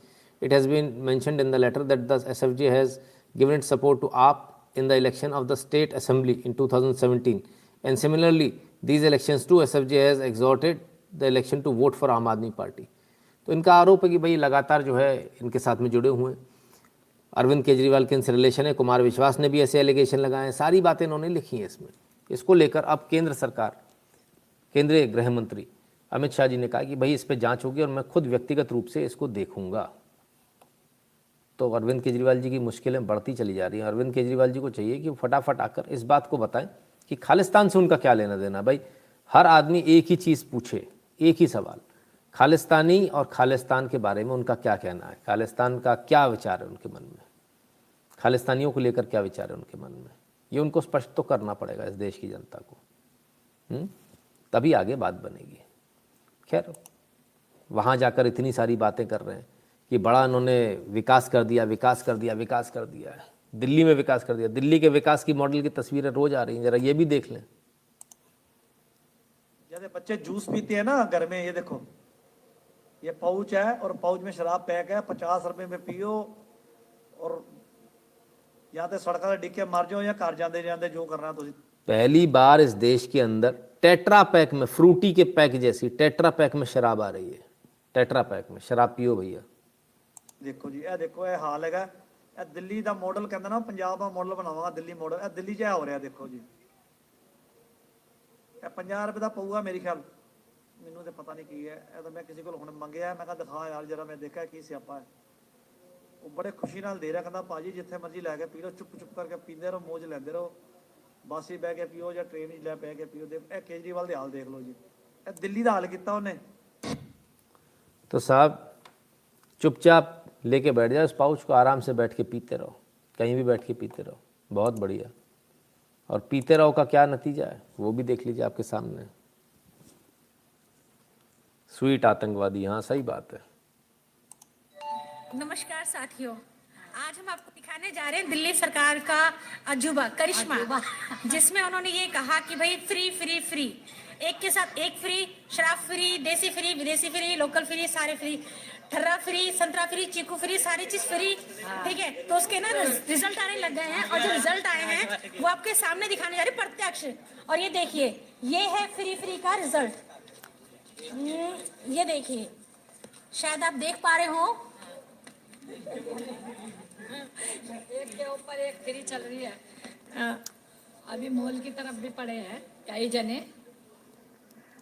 It has been mentioned in the letter that the SFJ has given its support to AAP in the election of the State Assembly in 2017, and similarly, these elections too SFJ has exhorted the election to vote for आम आदमी पार्टी. तो इनका आरोप है कि भाई लगातार जो है इनके साथ में जुड़े हुए हैं. अरविंद केजरीवाल के इनसे रिलेशन है, कुमार विश्वास ने भी ऐसे एलिगेशन लगाए हैं, सारी बातें इन्होंने लिखी हैं इसमें। इसको लेकर अब केंद्र सरकार, केंद्रीय गृह मंत्री अमित शाह जी ने कहा कि भाई इस पर जांच होगी और मैं खुद व्यक्तिगत रूप से इसको देखूंगा। तो अरविंद केजरीवाल जी की मुश्किलें बढ़ती चली जा रही हैं। अरविंद केजरीवाल जी को चाहिए कि वो फटाफट आकर इस बात को बताएं कि खालिस्तान से उनका क्या लेना देना। भाई हर आदमी एक ही चीज़ पूछे, एक ही सवाल, खालिस्तानी और खालिस्तान के बारे में उनका क्या कहना है, खालिस्तान का क्या विचार है उनके मन में, खालिस्तानियों को लेकर क्या विचार है उनके मन में, ये उनको स्पष्ट तो करना पड़ेगा इस देश की जनता को, तभी आगे बात बनेगी। खैर, वहाँ जाकर इतनी सारी बातें कर रहे हैं कि बड़ा उन्होंने विकास कर दिया, विकास कर दिया, विकास कर दिया है, दिल्ली में विकास कर दिया। दिल्ली के विकास की मॉडल की तस्वीरें रोज आ रही हैं, जरा ये भी देख लें। जैसे बच्चे जूस पीते हैं ना घर में, ये देखो, ये पाउच है और पाउच में शराब पैक है, 50 रुपए में पियो और या तो सड़क पर डिक्के मार जाओ या घर जाते जाते जो करना तुम। पहली बार इस देश के अंदर टेट्रा पैक में, फ्रूटी के पैक जैसी टेट्रा पैक में शराब आ रही है। टेट्रा पैक में शराब पियो भैया। देखो जी, देखो ये हाल है। दिल्ली का मॉडल कहते ना, पंजाब का मॉडल बनावांगा दिल्ली मॉडल, दिल्ली च हो रहा। देखो जी, 50 रुपए का पऊगा मेरे ख्याल, मैनू तो पता नहीं की है। तो मैं किसी को हुण मंगया, मैं कहा दिखा यार जरा, मैं देखा की स्यापा है। वो बड़े खुशी नाल दे रहा, कहता भाजी जिथे मर्जी लैके पी लो, चुप चुप करके पींदे रहो, मौज लैंदे रहो, बस ही बह के पियो या ट्रेन च बह के पियो। केजरीवाल के हाल देख लो जी, दिल्ली का हाल किया उन्हें। तो साहब चुपचाप लेके बैठ जाओ, उस पाउच को आराम से बैठ के पीते रहो, कहीं भी बैठ के पीते रहो, बहुत बढ़िया। और पीते रहो का क्या नतीजा है वो भी देख लीजिए आपके सामने। स्वीट आतंकवादी, हाँ सही बात है। नमस्कार साथियों, आज हम आपको दिखाने जा रहे हैं दिल्ली सरकार का अजूबा, करिश्मा, जिसमें उन्होंने ये कहा कि भाई फ्री फ्री फ्री, एक के साथ एक फ्री, शराब फ्री, देसी फ्री, विदेशी फ्री, लोकल फ्री, सारे फ्री, ठर्रा फ्री, संतरा फ्री, चीकू फ्री, सारी चीज फ्री। ठीक है, तो उसके ना रिजल्ट आने लग गए हैं और जो रिजल्ट आए हैं वो आपके सामने दिखाने जा रहे हैं प्रत्यक्ष। और ये देखिए, ये है फ्री फ्री का रिजल्ट। ये देखिए, शायद आप देख पा रहे हो, एक के ऊपर एक फ्री चल रही है। अभी मॉल की तरफ भी पड़े हैं कई जने।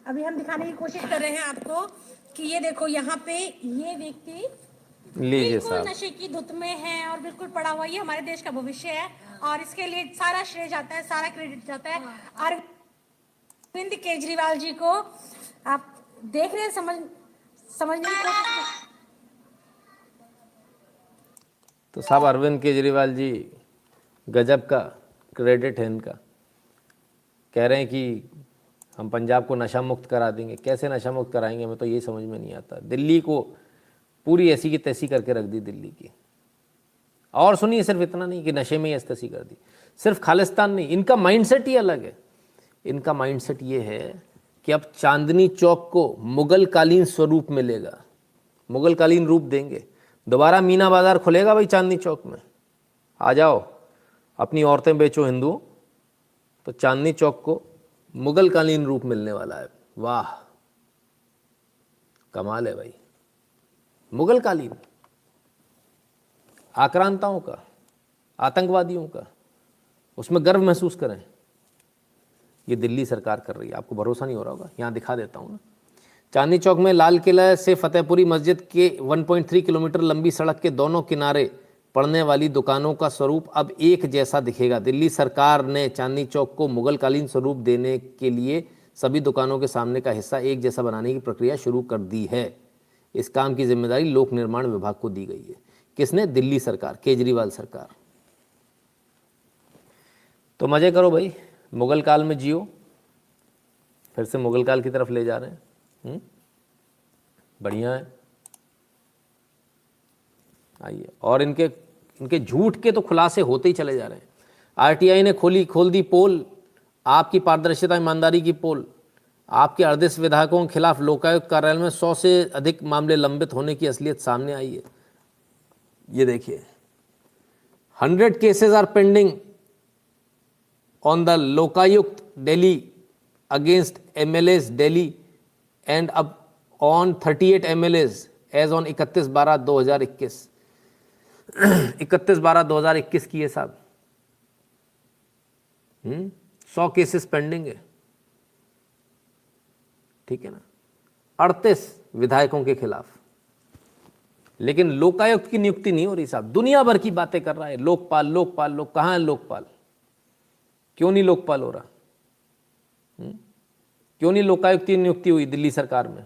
अभी हम दिखाने की कोशिश कर रहे हैं आपको कि ये देखो, यहाँ पे ये व्यक्ति बिल्कुल नशे की धुत में है और बिल्कुल पड़ा हुआ। ये हमारे देश का भविष्य है और इसके लिए सारा श्रेय जाता है, सारा क्रेडिट जाता है अरविंद केजरीवाल जी को। आप देख रहे हैं, समझने की कोशिश। तो साहब अरविंद केजरीवाल जी गजब का क्रेडिट है इनका। कह रहे हैं कि हम पंजाब को नशा मुक्त करा देंगे। कैसे नशा मुक्त कराएंगे, हमें तो ये समझ में नहीं आता। दिल्ली को पूरी ऐसी की तैसी करके रख दी दिल्ली की। और सुनिए, सिर्फ इतना नहीं कि नशे में ही ऐसी तैसी कर दी, सिर्फ खालिस्तान नहीं, इनका माइंडसेट ही अलग है। इनका माइंडसेट ये है कि अब चांदनी चौक को मुगल कालीन स्वरूप मिलेगा, मुगल कालीन रूप देंगे। दोबारा मीना बाजार खुलेगा भाई चांदनी चौक में, आ जाओ, अपनी औरतें बेचो हिंदुओं। तो चांदनी चौक को मुगल कालीन रूप मिलने वाला है। वाह, कमाल है भाई। मुगल कालीन, आक्रांताओं का, आतंकवादियों का, उसमें गर्व महसूस करें। ये दिल्ली सरकार कर रही है, आपको भरोसा नहीं हो रहा होगा, यहाँ दिखा देता हूँ ना। चांदनी चौक में लाल किला से फतेहपुरी मस्जिद के 1.3 किलोमीटर लंबी सड़क के दोनों किनारे पड़ने वाली दुकानों का स्वरूप अब एक जैसा दिखेगा। दिल्ली सरकार ने चांदनी चौक को मुगल कालीन स्वरूप देने के लिए सभी दुकानों के सामने का हिस्सा एक जैसा बनाने की प्रक्रिया शुरू कर दी है। इस काम की जिम्मेदारी लोक निर्माण विभाग को दी गई है। किसने? दिल्ली सरकार, केजरीवाल सरकार। तो मजे करो भाई, मुगल काल में जियो, फिर से मुगल काल की तरफ ले जा रहे हैं। बढ़िया है। आइए, और इनके झूठ के तो खुलासे होते ही चले जा रहे हैं। आरटीआई ने खोल दी पोल, आपकी पारदर्शिता ईमानदारी की पोल। आपके 38 विधायकों के खिलाफ लोकायुक्त कार्यालय में 100 से अधिक मामले लंबित होने की असलियत सामने आई है। ये देखिए, 100 cases are pending on the Lokayukta Delhi against MLAs Delhi and अब ऑन 38 MLAs एज ऑन 31/12/2021। 31/12/2021 की है साहब। 100 केसेस पेंडिंग है, ठीक है ना, 38 विधायकों के खिलाफ। लेकिन लोकायुक्त की नियुक्ति नहीं हो रही साहब। दुनिया भर की बातें कर रहा है लोकपाल लोकपाल लोक, कहाँ है लोकपाल? क्यों नहीं लोकपाल हो रहा? क्यों नहीं लोकायुक्त की नियुक्ति हुई दिल्ली सरकार में?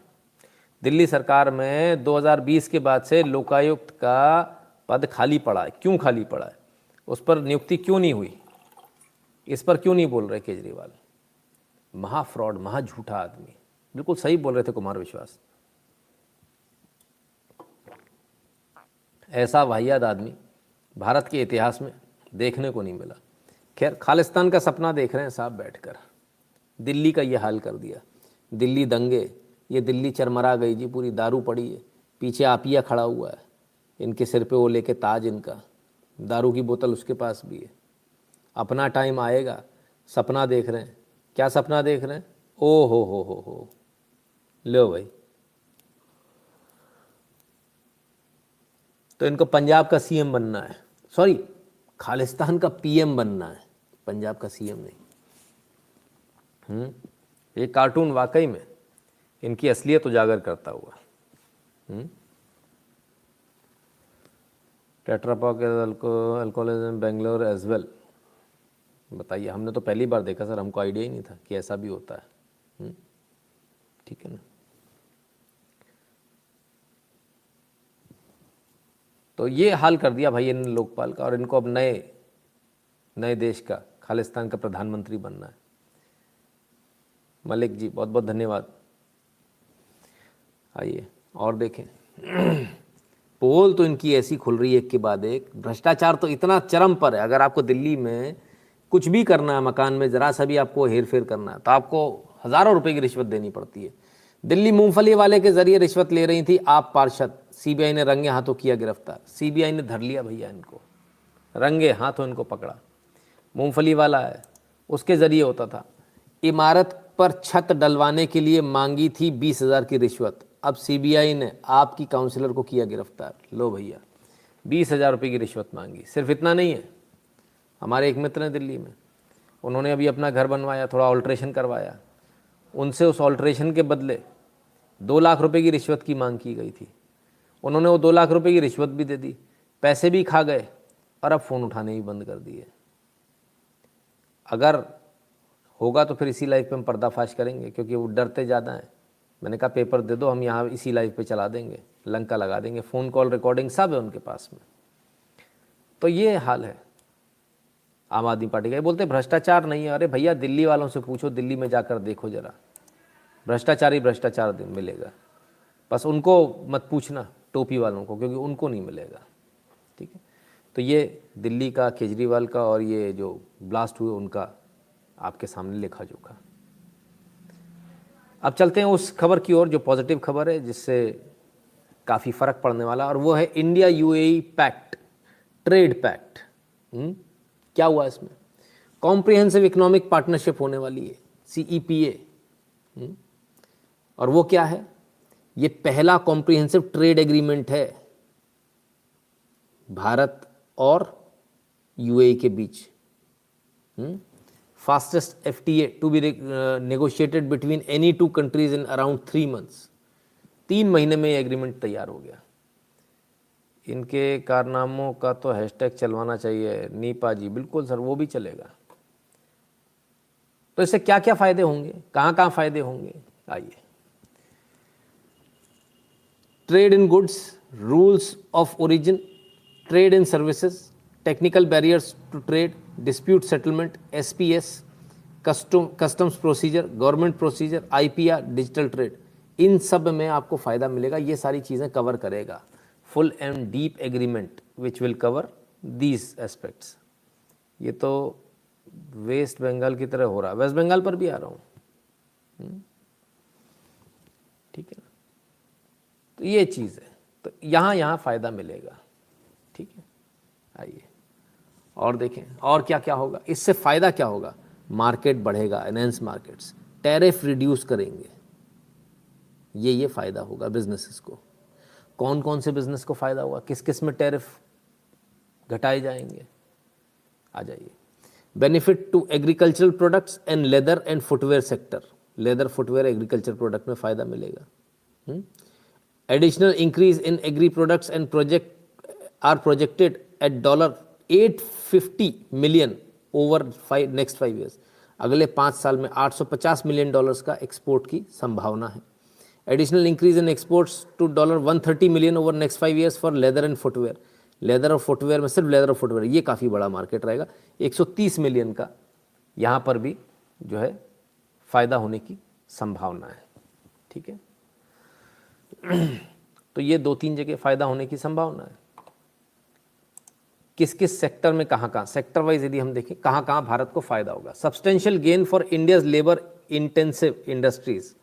दिल्ली सरकार में 2020 के बाद से लोकायुक्त का पद खाली पड़ा है। क्यों खाली पड़ा है? उस पर नियुक्ति क्यों नहीं हुई? इस पर क्यों नहीं बोल रहे केजरीवाल? महा फ्रॉड, महा झूठा आदमी। बिल्कुल सही बोल रहे थे कुमार विश्वास। ऐसा वाहियात आदमी भारत के इतिहास में देखने को नहीं मिला। खैर, खालिस्तान का सपना देख रहे हैं साहब बैठकर। दिल्ली का ये हाल कर दिया। दिल्ली दंगे, ये दिल्ली चरमरा गई जी, पूरी दारू पड़ी है। पीछे आपिया खड़ा हुआ है, इनके सिर पे वो लेके ताज, इनका दारू की बोतल उसके पास भी है। अपना टाइम आएगा, सपना देख रहे हैं। क्या सपना देख रहे हैं? ओ हो, लो भाई। तो इनको पंजाब का सीएम बनना है, सॉरी खालिस्तान का पीएम बनना है, पंजाब का सीएम नहीं। ये कार्टून वाकई में इनकी असलियत उजागर करता हुआ। Tetra Pak alcoholism Bangalore as well. बताइए, हमने तो पहली बार देखा सर, हमको आइडिया ही नहीं था कि ऐसा भी होता है। ठीक है ना। तो ये हाल कर दिया भाई इन लोकपाल का, और इनको अब नए देश का, खालिस्तान का प्रधानमंत्री बनना है। मलिक जी बहुत बहुत धन्यवाद। आइए और देखें। पोल तो इनकी ऐसी खुल रही है एक के बाद एक। भ्रष्टाचार तो इतना चरम पर है। अगर आपको दिल्ली में कुछ भी करना है, मकान में ज़रा सा भी आपको हेर फेर करना है, तो आपको हज़ारों रुपए की रिश्वत देनी पड़ती है। दिल्ली मूंगफली वाले के जरिए रिश्वत ले रही थी आप पार्षद, सीबीआई ने रंगे हाथों किया गिरफ्तार। सीबीआई ने धर लिया भैया इनको, रंगे हाथों इनको पकड़ा। मूंगफली वाला है, उसके जरिए होता था। इमारत पर छत डलवाने के लिए मांगी थी 20,000 की रिश्वत। अब सीबीआई ने आपकी काउंसलर को किया गिरफ्तार। लो भैया, 20,000 रुपये की रिश्वत मांगी। सिर्फ इतना नहीं है, हमारे एक मित्र हैं दिल्ली में, उन्होंने अभी अपना घर बनवाया, थोड़ा ऑल्ट्रेशन करवाया, उनसे उस ऑल्ट्रेशन के बदले 2 लाख रुपए की रिश्वत की मांग की गई थी। उन्होंने वो 2 लाख रुपए की रिश्वत भी दे दी, पैसे भी खा गए, और अब फ़ोन उठाने ही बंद कर दिए। अगर होगा तो फिर इसी लाइव पे हम पर्दाफाश करेंगे, क्योंकि वो डरते ज़्यादा हैं। मैंने कहा पेपर दे दो, हम यहाँ इसी लाइव पे चला देंगे, लंका लगा देंगे, फ़ोन कॉल रिकॉर्डिंग सब है उनके पास में। तो ये हाल है आम आदमी पार्टी का। ये बोलते भ्रष्टाचार नहीं है। अरे भैया, दिल्ली वालों से पूछो, दिल्ली में जाकर देखो ज़रा, भ्रष्टाचार ही भ्रष्टाचार मिलेगा। बस उनको मत पूछना, टोपी वालों को, क्योंकि उनको नहीं मिलेगा। ठीक है। तो ये दिल्ली का, केजरीवाल का, और ये जो ब्लास्ट हुए उनका आपके सामने लेखा जोखा। अब चलते हैं उस खबर की ओर जो पॉजिटिव खबर है, जिससे काफ़ी फ़र्क पड़ने वाला, और वो है India UAE pact, trade pact. क्या हुआ इसमें? कॉम्प्रिहेंसिव इकोनॉमिक पार्टनरशिप होने वाली है, CEPA। और वो क्या है? ये पहला कॉम्प्रिहेंसिव ट्रेड एग्रीमेंट है भारत और यूएई के बीच। Fastest FTA to be negotiated between any 2 countries in around 3 months। 3 महीने में ये एग्रीमेंट तैयार हो गया। इनके कारनामों का तो हैशटैग चलवाना चाहिए, नीपा जी। बिल्कुल सर, वो भी चलेगा। तो इससे क्या क्या फ़ायदे होंगे, कहाँ कहाँ फ़ायदे होंगे? आइए। Trade in goods, rules of origin, trade in services, technical barriers to trade, dispute settlement, SPS, customs procedure, government procedure, IPR, digital trade, इन सब में आपको फ़ायदा मिलेगा। ये सारी चीज़ें कवर करेगा full and deep agreement which will cover these aspects. ये तो वेस्ट बंगाल की तरह हो रहा है, वेस्ट बंगाल पर भी आ रहा हूँ। ठीक है ना। तो ये चीज़ है, तो यहाँ फ़ायदा मिलेगा। ठीक है। आइए और देखें और क्या क्या होगा। इससे फ़ायदा क्या होगा? मार्केट बढ़ेगा, एनहेंस मार्केट्स, टैरिफ रिड्यूस करेंगे, ये फ़ायदा होगा बिजनेसेस को। कौन कौन से बिजनेस को फ़ायदा हुआ? किस किस में टैरिफ घटाए जाएंगे। आ जाइए, benefit to agricultural products and leather and footwear sector, leather footwear agriculture product में फ़ायदा मिलेगा। Additional increase in agri products and project are projected at $850 million over next 5 years. अगले 5 साल में $850 मिलियन का एक्सपोर्ट की संभावना है। Additional increase in exports to $130 million over next 5 years for leather and footwear. Leather और फुटवेयर में, सिर्फ लेदर और फुटवेयर, ये काफ़ी बड़ा मार्केट रहेगा। 130 मिलियन का यहाँ पर भी जो है फ़ायदा होने की संभावना है। ठीक है, तो ये 2-3 जगह फ़ायदा होने की संभावना है। किस किस सेक्टर में, कहाँ कहाँ, सेक्टर वाइज यदि हम देखें कहाँ कहाँ भारत को फ़ायदा होगा। Substantial gain for India's labour intensive industries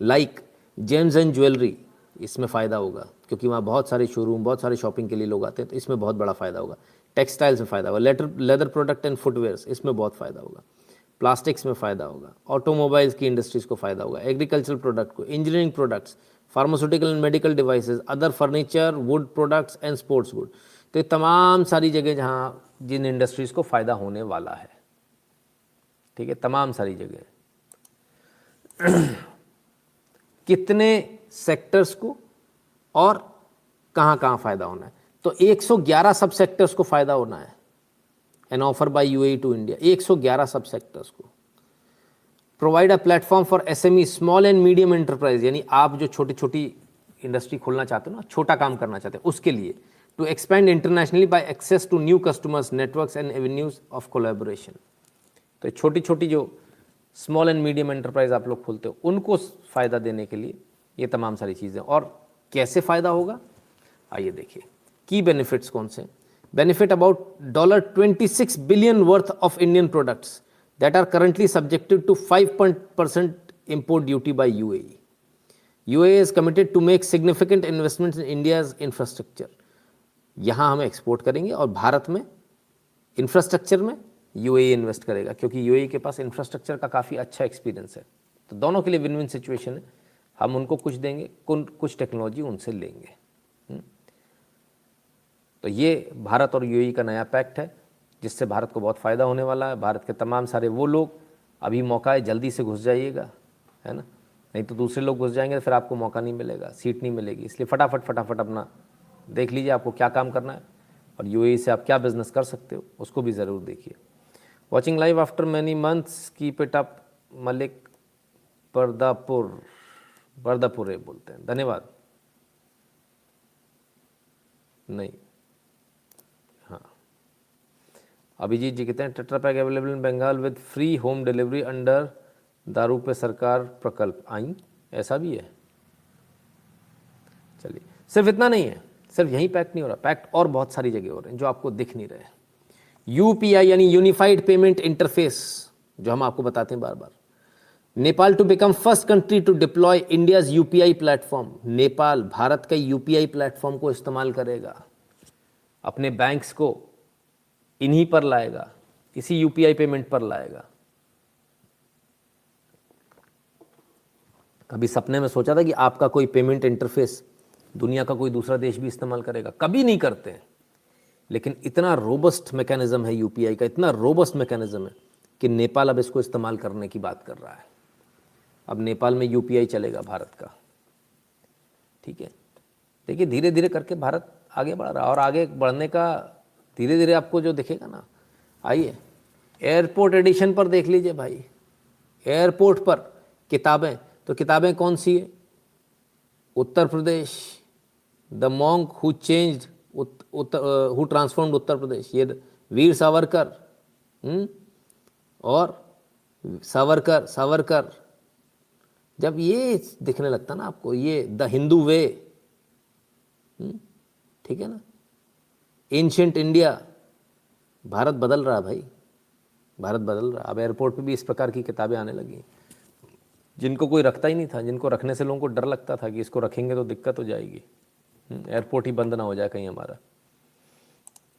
like James and jewellery, इसमें फ़ायदा होगा क्योंकि वहाँ बहुत सारे शोरूम, बहुत सारे शॉपिंग के लिए लोग आते हैं, तो इसमें बहुत बड़ा फ़ायदा होगा। टेक्सटाइल्स में फ़ायदा होगा, लेदर प्रोडक्ट एंड फुटवेयर्स, इसमें बहुत फ़ायदा होगा। प्लास्टिक्स में फ़ायदा होगा, ऑटोमोबाइल्स की इंडस्ट्रीज़ को फ़ायदा होगा, एग्रीकल्चरल प्रोडक्ट को, engineering products, pharmaceutical and medical devices, other furniture, would products and sports good. तो ये तमाम सारी जगह जहाँ जिन इंडस्ट्रीज़ को फ़ायदा होने वाला है। ठीक है, तमाम सारी जगह। कितने सेक्टर्स को और कहाँ कहाँ फ़ायदा होना है, तो 111 सब सेक्टर्स को फ़ायदा होना है। An offer by UAE to India, 111 sub sectors को। Provide a platform for SME, small and medium enterprise, यानी आप जो छोटी छोटी इंडस्ट्री खोलना चाहते हो ना, छोटा काम करना चाहते हो, उसके लिए। To expand internationally by access to new customers, networks and avenues of collaboration. तो छोटी छोटी जो स्मॉल एंड मीडियम एंटरप्राइज आप लोग खोलते हो, उनको फ़ायदा देने के लिए ये तमाम सारी चीज़ें। और कैसे फ़ायदा होगा, आइए देखिए। की बेनिफिट्स कौन से? Benefit about $26 billion worth of Indian products that are currently subjected to 5% import duty by UAE. UAE is committed to make significant investments in India's infrastructure. यहाँ हम एक्सपोर्ट करेंगे और भारत में इंफ्रास्ट्रक्चर में UAE इन्वेस्ट करेगा, क्योंकि UAE के पास इंफ्रास्ट्रक्चर का काफ़ी अच्छा एक्सपीरियंस है। तो दोनों के लिए विन विन सिचुएशन है। हम उनको कुछ देंगे, कुछ टेक्नोलॉजी उनसे लेंगे। तो ये भारत और UAE का नया पैक्ट है, जिससे भारत को बहुत फ़ायदा होने वाला है। भारत के तमाम सारे वो लोग, अभी मौका है, जल्दी से घुस जाइएगा, है ना, नहीं तो दूसरे लोग घुस जाएंगे, फिर आपको मौका नहीं मिलेगा, सीट नहीं मिलेगी। इसलिए फटाफट अपना देख लीजिए आपको क्या काम करना है और UAE से आप क्या बिज़नेस कर सकते हो, उसको भी ज़रूर देखिए। Watching live after many months, keep it up. Malik Bardapure बोलते हैं, धन्यवाद। नहीं, हाँ, अभिजीत जी कहते हैं Tetra Pak available in Bengal with free home delivery under daru पे सरकार प्रकल्प। आई, ऐसा भी है। चलिए, सिर्फ इतना नहीं है, सिर्फ यहीं पैक्ट नहीं हो रहा, पैक्ट और बहुत सारी जगह हो रहे हैं जो आपको दिख नहीं रहे। UPI यानी यूनिफाइड पेमेंट इंटरफेस, जो हम आपको बताते हैं बार बार। Nepal to become first country to deploy India's UPI platform. Nepal Bharat का UPI प्लेटफॉर्म को इस्तेमाल करेगा, अपने बैंक्स को इन्हीं पर लाएगा, इसी UPI पेमेंट पर लाएगा। कभी सपने में सोचा था कि आपका कोई पेमेंट इंटरफेस दुनिया का कोई दूसरा देश भी इस्तेमाल करेगा? कभी नहीं करते हैं। लेकिन इतना रोबस्ट मैकेनिज्म है UPI का, इतना रोबस्ट मैकेनिज्म है कि नेपाल अब इसको इस्तेमाल करने की बात कर रहा है। अब नेपाल में UPI चलेगा भारत का। ठीक है, देखिए धीरे धीरे करके भारत आगे बढ़ रहा है, और आगे बढ़ने का धीरे धीरे आपको जो दिखेगा ना। आइए एयरपोर्ट एडिशन पर देख लीजिए भाई, एयरपोर्ट पर किताबें, तो किताबें कौन सी है? Uttar Pradesh, the monk who changed, who transformed Uttar Pradesh, ये वीर सावरकर। और सावरकर जब ये दिखने लगता ना आपको, ये द हिंदू वे, ठीक है ना, एंशिएंट इंडिया। भारत बदल रहा है भाई, भारत बदल रहा है। अब एयरपोर्ट पे भी इस प्रकार की किताबें आने लगी, जिनको कोई रखता ही नहीं था, जिनको रखने से लोगों को डर लगता था कि इसको रखेंगे तो दिक्कत हो जाएगी, एयरपोर्ट ही बंद ना हो जाए कहीं हमारा।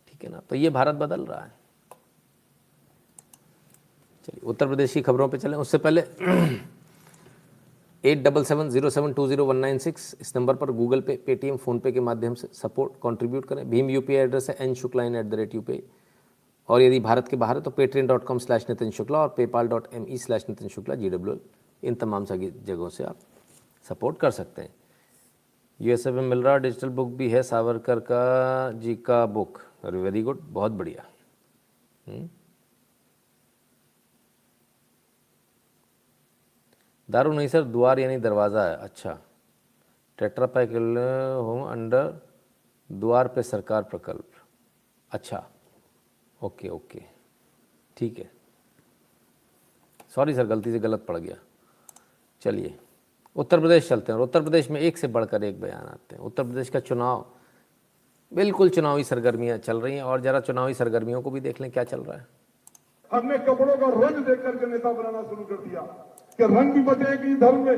ठीक है ना, तो ये भारत बदल रहा है। चलिए उत्तर प्रदेश की खबरों पे चलें, उससे पहले 8770720196 इस नंबर पर गूगल पे, पेटीएम, फ़ोनपे के माध्यम से सपोर्ट कंट्रीब्यूट करें। भीम यूपीआई एड्रेस है n.shukla@UPI। और यदि भारत के बाहर है तो patreon.com/नितिन शुक्ला और paypal.me/नितिन शुक्ला GWL, इन तमाम जगहों से आप सपोर्ट कर सकते हैं। यूएसए में मिल रहा डिजिटल बुक भी है सावरकर का जी का बुक। अरे वेरी गुड, बहुत बढ़िया। दारू नहीं सर, द्वार यानी दरवाज़ा है। अच्छा, टेट्रापैक होम अंडर द्वार पे सरकार प्रकल्प। अच्छा, ओके ओके, ठीक है। सॉरी सर, गलती से गलत पड़ गया। चलिए उत्तर प्रदेश चलते हैं। और उत्तर प्रदेश में एक से बढ़कर एक बयान आते हैं। उत्तर प्रदेश का चुनाव, बिल्कुल चुनावी सरगर्मियां चल रही हैं। और जरा चुनावी सरगर्मियों को भी देख लें क्या चल रहा है। हमने कपड़ों का रंग देख करके नेता बनाना शुरू कर दिया कि रंग भी बटे कि धर्म में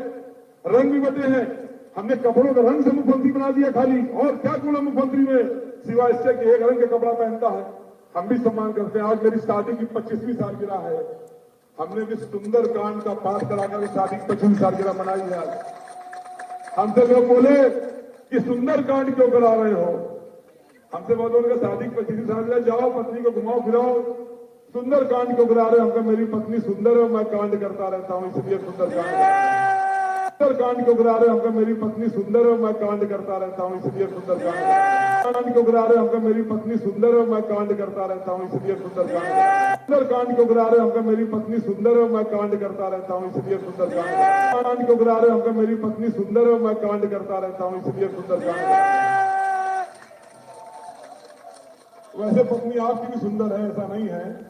रंग भी बटे हैं। हमने कपड़ों का रंग से मुख्यमंत्री बना दिया खाली। और क्या गुण है मुख्यमंत्री में, सिवाय इसके कि एक रंग का कपड़ा पहनता है। हम भी सम्मान करते हैं। आज मेरी शादी की 25वीं सालगिरह है। हमने भी सुंदर कांड का पाठ कराकर शादी की 25वीं सालगिरह मनाई है। हमसे लोग बोले कि सुंदर कांड क्यों करा रहे हो। हमसे बोलो उनका शादी की 25वीं सालगिरह, जाओ पत्नी को घुमाओ फिराओ, सुंदर कांड क्यों करा रहे हो। हमका मेरी पत्नी सुंदर है, मैं कांड करता रहता हूँ, इसलिए सुंदर कांड क्यों करा रहे हो। हमका मेरी पत्नी सुंदर है, मैं कांड करता रहता हूँ, इसलिए सुंदर कांड क्यों करा रहे हो। हमका मेरी पत्नी सुंदर है, मैं कांड करता रहता हूँ, इसलिए सुंदर कांड क्यों करा रहे हो। हमका मेरी पत्नी सुंदर है, मैं कांड करता रहता हूँ, इसलिए सुंदर कांड क्यों करा रहे हो। हमका मेरी पत्नी सुंदर है, मैं कांड करता रहता हूँ, इसलिए सुंदर कांड। वैसे पत्नी आपकी भी सुंदर है, ऐसा नहीं है।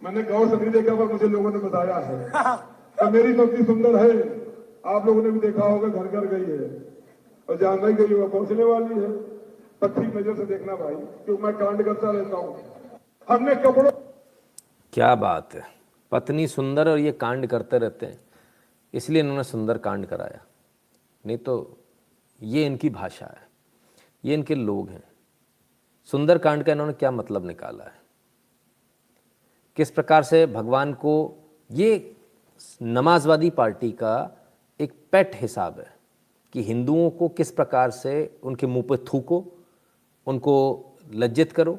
मैंने गौर से नहीं देखा पर मुझे लोगों ने बताया है तो मेरी पत्नी सुंदर है। आप लोगों ने भी देखा होगा, घर घर गई है और जानना ही गई होगा पहुंचने वाली है। पर ठीक नजर से देखना भाई, क्योंकि मैं कांड करता रहता हूँ। हमने कपड़ों, क्या बात है, पत्नी सुंदर और ये कांड करते रहते हैं, इसलिए इन्होंने सुंदर कांड कराया। नहीं तो ये इनकी भाषा है, ये इनके लोग हैं। सुंदर कांड का इन्होंने क्या मतलब निकाला है, किस प्रकार से भगवान को, ये नमाजवादी पार्टी का एक पेट हिसाब है कि हिंदुओं को किस प्रकार से उनके मुंह पे थूको, उनको लज्जित करो।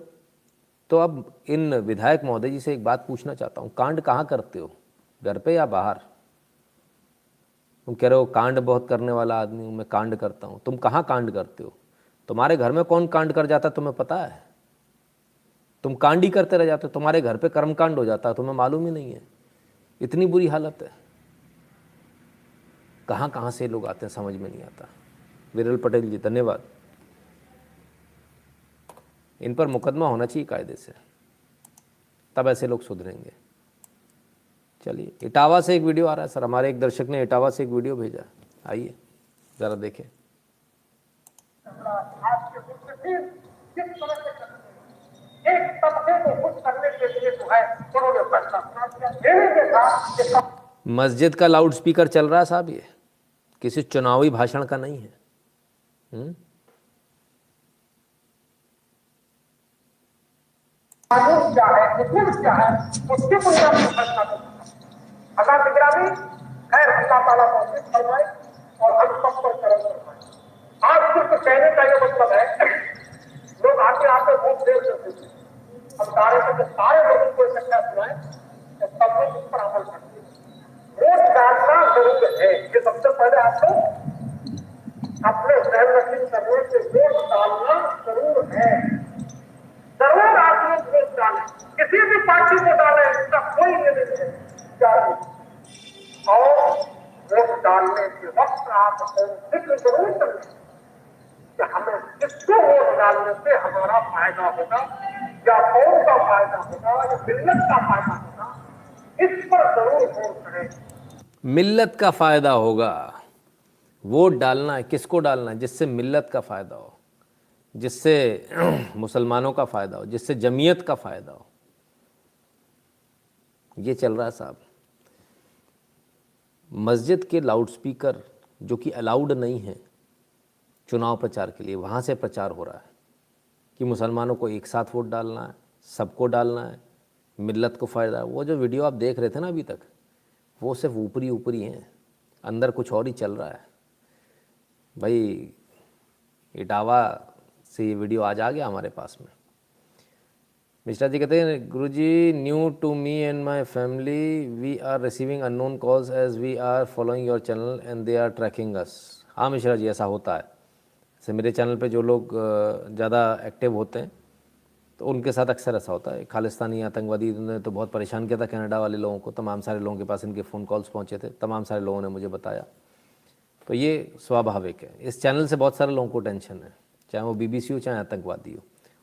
तो अब इन विधायक महोदय जी से एक बात पूछना चाहता हूँ, कांड कहाँ करते हो, घर पे या बाहर? तुम कह रहे हो कांड बहुत करने वाला आदमी हूँ, मैं कांड करता हूँ। तुम कहाँ कांड करते हो? तुम्हारे घर में कौन कांड कर जाता है तुम्हें पता है? तुम कांड ही करते रह जाते हो, तुम्हारे घर पे कर्मकांड हो जाता है, तुम्हें मालूम ही नहीं है। इतनी बुरी हालत है। कहाँ कहाँ से लोग आते हैं समझ में नहीं आता। विरल पटेल जी धन्यवाद। इन पर मुकदमा होना चाहिए कायदे से, तब ऐसे लोग सुधरेंगे। चलिए, इटावा से एक वीडियो आ रहा है सर, हमारे एक दर्शक ने इटावा से एक वीडियो भेजा, आइए ज़रा देखें। एक तबके को खुश करने के लिए जो है उन्होंने फैसला। मस्जिद का लाउड स्पीकर चल रहा है साहब, ये किसी चुनावी भाषण का नहीं है। कानून क्या है, हुकूम क्या है, उसके बुनियाद पर फैसला करना। अल्लाह की गिरामी खैर अल्लाह ताला तौफीक फरमाए और हम सब पर करम फरमाए। आज सिर्फ कहने का ये मतलब है, लोग आते आते बहुत देर करते थे, अब सारे लोगों को इकट्ठा सुनाए तो सब लोग इस पर अमल करते हैं। वोट डालना जरूर है, ये सबसे पहले आपको अपने जहन नशीन करने से वोट डालना जरूर है। जरूर आप लोग वोट डालें, किसी भी पार्टी को डालें, इसका कोई लेने चाहिए। और वोट डालने के वक्त आप जिक्र जरूर करें कि हमें किसको वोट डालने से हमारा फायदा होगा, या कौन सा फायदा होगा, या मिल्लत का फायदा होगा, इस पर जरूर गौर करें। मिल्लत का फायदा होगा, वोट डालना है, किसको डालना है? जिससे मिल्लत का फायदा हो, जिससे मुसलमानों का फायदा हो, जिससे जमीयत का फायदा हो। ये चल रहा है साहब। मस्जिद के लाउडस्पीकर जो कि अलाउड नहीं है चुनाव प्रचार के लिए, वहाँ से प्रचार हो रहा है कि मुसलमानों को एक साथ वोट डालना है, सबको डालना है, मिल्लत को फ़ायदा है। वो जो वीडियो आप देख रहे थे ना अभी तक, वो सिर्फ ऊपरी हैं। अंदर कुछ और ही चल रहा है भाई। इटावा से ये वीडियो आज आ गया हमारे पास में। मिश्रा जी कहते हैं Guruji, new to me and my family, we are receiving unknown calls as we are following your channel and they are tracking us. हाँ मिश्रा जी, ऐसा होता है। जैसे मेरे चैनल पे जो लोग ज़्यादा एक्टिव होते हैं तो उनके साथ अक्सर ऐसा होता है। खालिस्तानी आतंकवादी ने तो बहुत परेशान किया था कनाडा वाले लोगों को, तमाम सारे लोगों के पास इनके फ़ोन कॉल्स पहुँचे थे, तमाम सारे लोगों ने मुझे बताया। तो ये स्वाभाविक है, इस चैनल से बहुत सारे लोगों को टेंशन है, चाहे वो BBC हो चाहे आतंकवादी हो।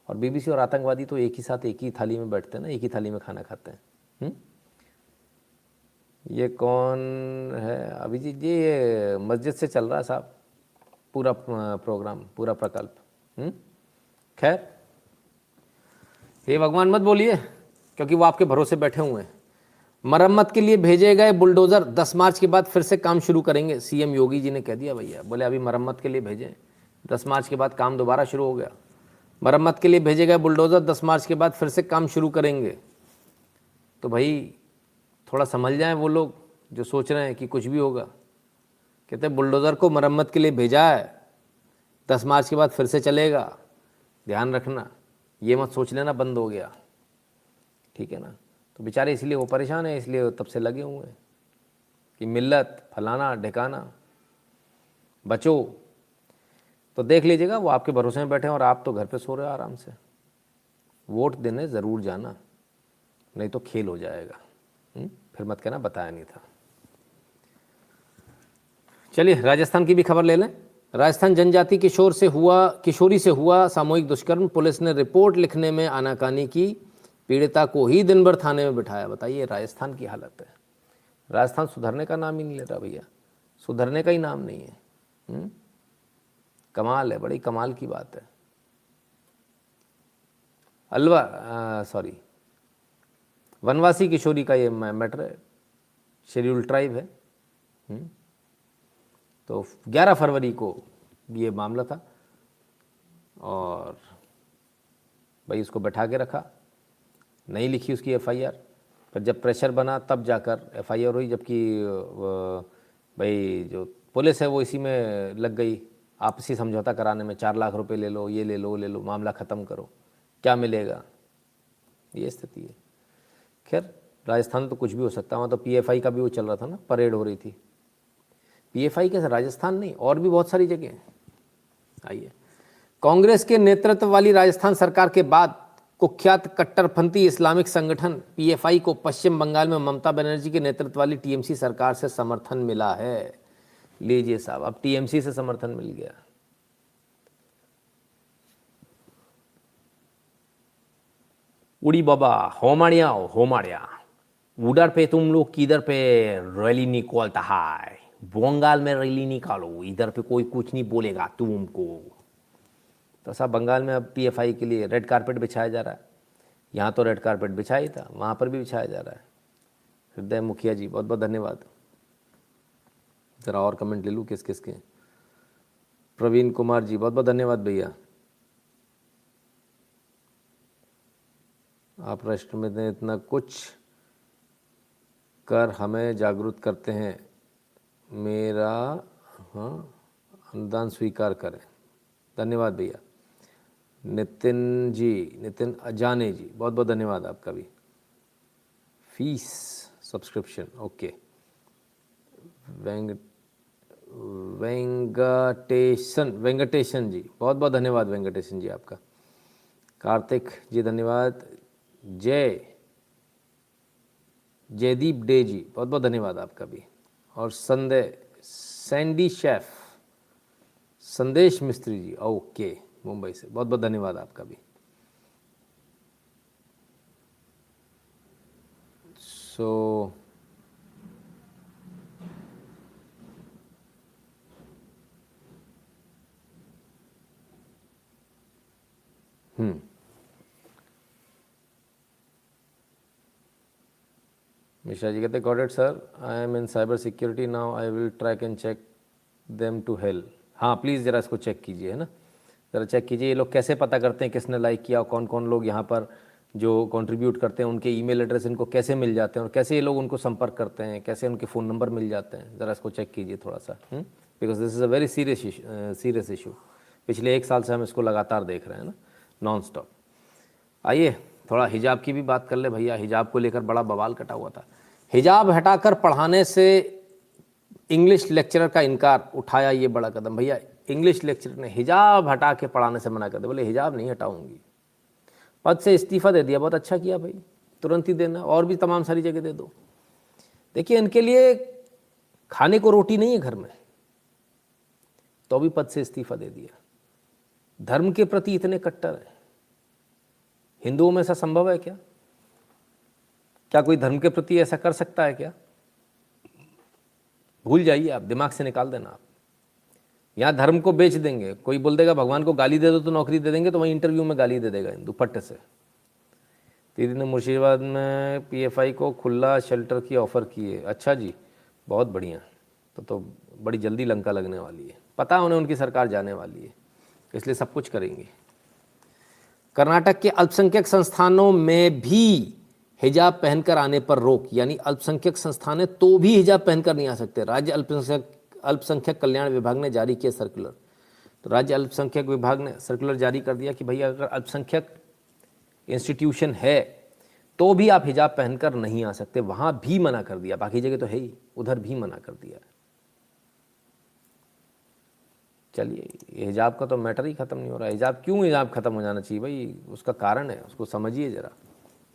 और BBC और आतंकवादी तो एक ही साथ एक ही थाली में बैठते हैं ना, एक ही थाली में खाना खाते हैं। ये कौन है अभिजीत जी? ये मस्जिद से चल रहा है साहब पूरा प्रोग्राम, पूरा प्रकल्प। खैर, हे भगवान मत बोलिए, क्योंकि वो आपके भरोसे बैठे हुए हैं। मरम्मत के लिए भेजे गए बुलडोज़र 10 मार्च के बाद फिर से काम शुरू करेंगे, CM योगी जी ने कह दिया भैया। बोले अभी मरम्मत के लिए भेजें, 10 मार्च के बाद काम दोबारा शुरू हो गया। मरम्मत के लिए भेजे गए बुलडोज़र 10 मार्च के बाद फिर से काम शुरू करेंगे। तो भाई थोड़ा समझ जाएं वो लोग जो सोच रहे हैं कि कुछ भी होगा। कहते हैं बुलडोज़र को मरम्मत के लिए भेजा है, 10 मार्च के बाद फिर से चलेगा, ध्यान रखना। ये मत सोच लेना बंद हो गया, ठीक है ना। तो बेचारे इसलिए वो परेशान है, इसलिए तब से लगे हुए हैं कि मिल्लत फलाना ढिकाना बचो। तो देख लीजिएगा, वो आपके भरोसे में बैठे हैं और आप तो घर पे सो रहे हो आराम से। वोट देने ज़रूर जाना, नहीं तो खेल हो जाएगा। फिर मत कहना बताया नहीं था। चलिए राजस्थान की भी खबर ले लें। राजस्थान जनजाति किशोरी से हुआ सामूहिक दुष्कर्म, पुलिस ने रिपोर्ट लिखने में आनाकानी की, पीड़िता को ही दिन भर थाने में बिठाया। बताइए राजस्थान की हालत है। राजस्थान सुधरने का नाम ही नहीं ले रहा भैया, सुधरने का ही नाम नहीं है। कमाल है, बड़ी कमाल की बात है। वनवासी किशोरी का ये मैटर है, शेड्यूल ट्राइब है। तो 11 फरवरी को ये मामला था और भाई उसको बैठा के रखा, नहीं लिखी उसकी FIR। फिर जब प्रेशर बना तब जाकर FIR हुई, जबकि भाई जो पुलिस है वो इसी में लग गई, आपसी समझौता कराने में। 4 लाख रुपए ले लो, ये ले लो, वो ले लो, मामला ख़त्म करो, क्या मिलेगा, ये स्थिति है। खैर राजस्थान तो कुछ भी हो सकता है, वहाँ तो PFI का भी वो चल रहा था ना, परेड हो रही थी। PFI कैसे राजस्थान नहीं, और भी बहुत सारी जगह हैं। आइए, कांग्रेस के नेतृत्व वाली राजस्थान सरकार के बाद कुख्यात कट्टरपंथी इस्लामिक संगठन PFI को पश्चिम बंगाल में ममता बनर्जी के नेतृत्व वाली TMC सरकार से समर्थन मिला है। लीजिए साहब, अब TMC से समर्थन मिल गया। उड़ी बाबा होमाड़िया उधर पे तुम लोग किधर पे रैली निकालता है, बंगाल में रैली निकालो, इधर पे कोई कुछ नहीं बोलेगा तुमको। तो साहब बंगाल में अब PFI के लिए रेड कारपेट बिछाया जा रहा है। यहाँ तो रेड कारपेट बिछाया ही था, वहाँ पर भी बिछाया जा रहा है। हृदय मुखिया जी बहुत बहुत धन्यवाद। ज़रा और कमेंट ले लूँ किस किस के। प्रवीण कुमार जी बहुत बहुत धन्यवाद भैया। आप राष्ट्र में इतना कुछ कर हमें जागरूक करते हैं, मेरा अनुदान स्वीकार करें। धन्यवाद भैया। नितिन अजाने जी बहुत बहुत धन्यवाद आपका भी। Fees subscription okay. Venkatesan ji बहुत बहुत धन्यवाद वेंकटेशन जी आपका। कार्तिक जी धन्यवाद। जयदीप डे जी बहुत बहुत धन्यवाद आपका भी। और सैंडी शेफ संदेश मिस्त्री जी ओके मुंबई से बहुत बहुत धन्यवाद आपका भी। सो मिश्रा जी कहते got it sir, I am in cyber security now, I will track and check them to hell. हाँ प्लीज़ ज़रा इसको चेक कीजिए, है ना, ज़रा चेक कीजिए ये लोग कैसे पता करते हैं किसने लाइक किया और कौन कौन लोग यहाँ पर जो कंट्रीब्यूट करते हैं उनके ईमेल एड्रेस इनको कैसे मिल जाते हैं और कैसे ये लोग उनको संपर्क करते हैं, कैसे उनके फ़ोन नंबर मिल जाते हैं, ज़रा इसको चेक कीजिए थोड़ा सा, because this is a very serious issue. पिछले 1 साल से हम इसको लगातार देख रहे हैं ना, नॉन स्टॉप। आइए थोड़ा हिजाब की भी बात कर ले भैया। हिजाब को लेकर बड़ा बवाल कटा हुआ था। हिजाब हटाकर पढ़ाने से इंग्लिश लेक्चरर का इनकार, उठाया ये बड़ा कदम। भैया इंग्लिश लेक्चरर ने हिजाब हटा के पढ़ाने से मना कर दिया, बोले हिजाब नहीं हटाऊंगी। पद से इस्तीफ़ा दे दिया, बहुत अच्छा किया भाई, तुरंत ही देना, और भी तमाम सारी जगह दे दो। देखिए इनके लिए खाने को रोटी नहीं है घर में, तो भी पद से इस्तीफ़ा दे दिया। धर्म के प्रति इतने कट्टर है। हिंदुओं में ऐसा संभव है क्या? क्या कोई धर्म के प्रति ऐसा कर सकता है क्या? भूल जाइए आप, दिमाग से निकाल देना आप। यहाँ धर्म को बेच देंगे। कोई बोल देगा भगवान को गाली दे दो तो नौकरी दे देंगे, तो वहीं इंटरव्यू में गाली दे देगा हिंदू पट्टे से। दीदी ने मुर्शिदाबाद में पीएफआई को खुला शेल्टर की ऑफ़र की है। अच्छा जी, बहुत बढ़िया। तो बड़ी जल्दी लंका लगने वाली है, पता है उन्हें उनकी सरकार जाने वाली है, इसलिए सब कुछ करेंगे। कर्नाटक के अल्पसंख्यक संस्थानों में भी हिजाब पहनकर आने पर रोक, यानी अल्पसंख्यक संस्थान है तो भी हिजाब पहनकर नहीं आ सकते। राज्य अल्पसंख्यक कल्याण विभाग ने जारी किया सर्कुलर। तो राज्य अल्पसंख्यक विभाग ने सर्कुलर जारी कर दिया कि भैया अगर अल्पसंख्यक इंस्टीट्यूशन है तो भी आप हिजाब पहनकर नहीं आ सकते। वहाँ भी मना कर दिया, बाकी जगह तो है ही, उधर भी मना कर दिया। चलिए, हिजाब का तो मैटर ही ख़त्म नहीं हो रहा। हिजाब क्यों हिजाब ख़त्म हो जाना चाहिए भाई? उसका कारण है, उसको समझिए ज़रा।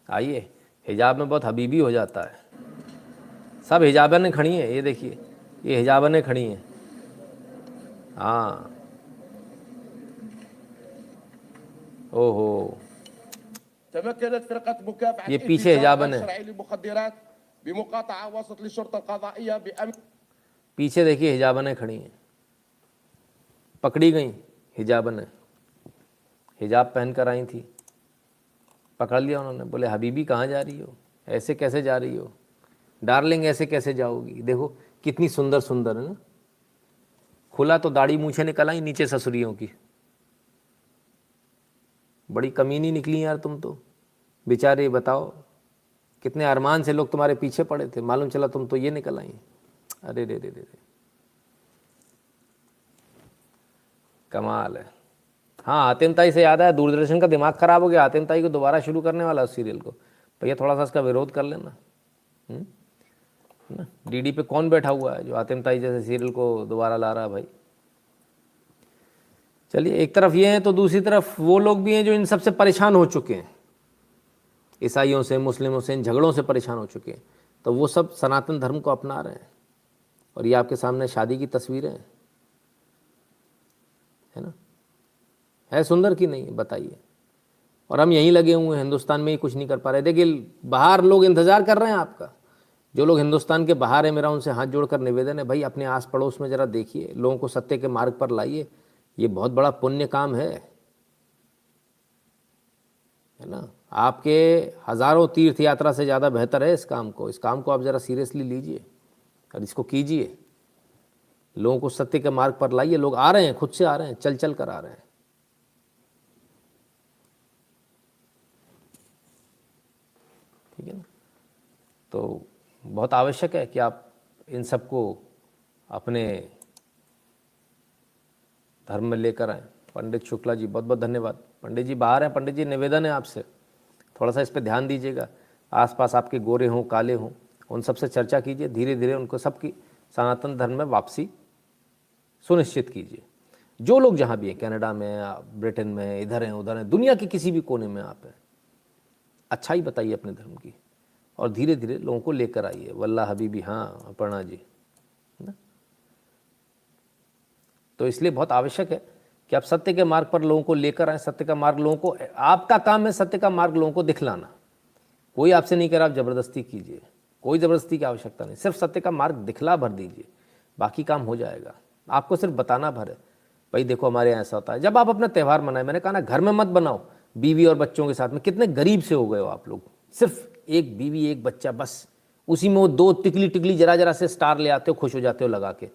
आइए, हिजाब में बहुत हबीबी हो जाता है। सब हिजाबें खड़ी हैं, ये देखिए, ये हिजाबें खड़ी हैं। हाँ, ओहो, ये पीछे हिजाबें हैं, पीछे देखिए हिजाबें खड़ी हैं, पकड़ी गई हिजाबें, हिजाब पहन कर आई थी, पकड़ लिया उन्होंने। बोले हबीबी कहाँ जा रही हो, ऐसे कैसे जा रही हो, डार्लिंग ऐसे कैसे जाओगी? देखो कितनी सुंदर सुंदर है ना। खुला तो दाढ़ी मूछे निकल आई, नीचे ससुरियों की। बड़ी कमीनी निकली यार तुम तो बेचारे। बताओ कितने अरमान से लोग तुम्हारे पीछे पड़े थे, मालूम चला तुम तो ये निकल आई। अरे रे रे रे, कमाल है। हाँ, हातिम ताई से याद आया, दूरदर्शन का दिमाग खराब हो गया। हातिम ताई को दोबारा शुरू करने वाला उस सीरियल को। भैया थोड़ा सा इसका विरोध कर लेना ना। डीडी पे कौन बैठा हुआ है जो हातिम ताई जैसे सीरियल को दोबारा ला रहा है भाई? चलिए, एक तरफ ये है तो दूसरी तरफ वो लोग भी हैं जो इन सबसे परेशान हो चुके हैं, ईसाइयों से, मुस्लिमों से, इन झगड़ों से परेशान हो चुके हैं। तो वो सब सनातन धर्म को अपना रहे हैं। और ये आपके सामने शादी की तस्वीरें हैं, है ना? है सुंदर कि नहीं बताइए? और हम यहीं लगे हुए हैं, हिंदुस्तान में ही कुछ नहीं कर पा रहे। देखिए बाहर लोग इंतज़ार कर रहे हैं आपका। जो लोग हिंदुस्तान के बाहर हैं, मेरा उनसे हाथ जोड़कर निवेदन है, भाई अपने आस पड़ोस में ज़रा देखिए, लोगों को सत्य के मार्ग पर लाइए। ये बहुत बड़ा पुण्य काम है ना? आपके हज़ारों तीर्थ यात्रा से ज़्यादा बेहतर है इस काम को आप ज़रा सीरियसली लीजिए और इसको कीजिए। लोगों को सत्य के मार्ग पर लाइए। लोग आ रहे हैं, खुद से आ रहे हैं, चल चल कर आ रहे हैं। ठीक है ना? तो बहुत आवश्यक है कि आप इन सबको अपने धर्म में लेकर आएँ। पंडित शुक्ला जी, बहुत बहुत धन्यवाद। पंडित जी बाहर हैं, पंडित जी निवेदन है आपसे, थोड़ा सा इस पर ध्यान दीजिएगा। आसपास आपके गोरे हों, काले हों, उन सबसे चर्चा कीजिए। धीरे धीरे उनको सबकी सनातन धर्म में वापसी सुनिश्चित कीजिए। जो लोग जहाँ भी हैं, कनाडा में, ब्रिटेन में, इधर हैं उधर हैं, दुनिया के किसी भी कोने में आप हैं, अच्छाई बताइए अपने धर्म की और धीरे धीरे लोगों को लेकर आइए। वल्ला हबीबी, हाँ अपर्णा जी, है ना? तो इसलिए बहुत आवश्यक है कि आप सत्य के मार्ग पर लोगों को लेकर आए। सत्य का मार्ग लोगों को, आपका काम है सत्य का मार्ग लोगों को दिखलाना। कोई आपसे नहीं कह रहा आप ज़बरदस्ती कीजिए, कोई ज़बरदस्ती की आवश्यकता नहीं। सिर्फ सत्य का मार्ग दिखला भर दीजिए, बाकी काम हो जाएगा। आपको सिर्फ बताना भर है, भाई देखो हमारे यहाँ ऐसा होता है। जब आप अपना त्यौहार मनाएं, मैंने कहा ना, घर में मत बनाओ, बीवी और बच्चों के साथ में। कितने गरीब से हो गए हो आप लोग, सिर्फ एक बीवी एक बच्चा, बस उसी में वो 2 टिकली टिकली जरा जरा से स्टार ले आते हो, खुश हो जाते हो लगा के।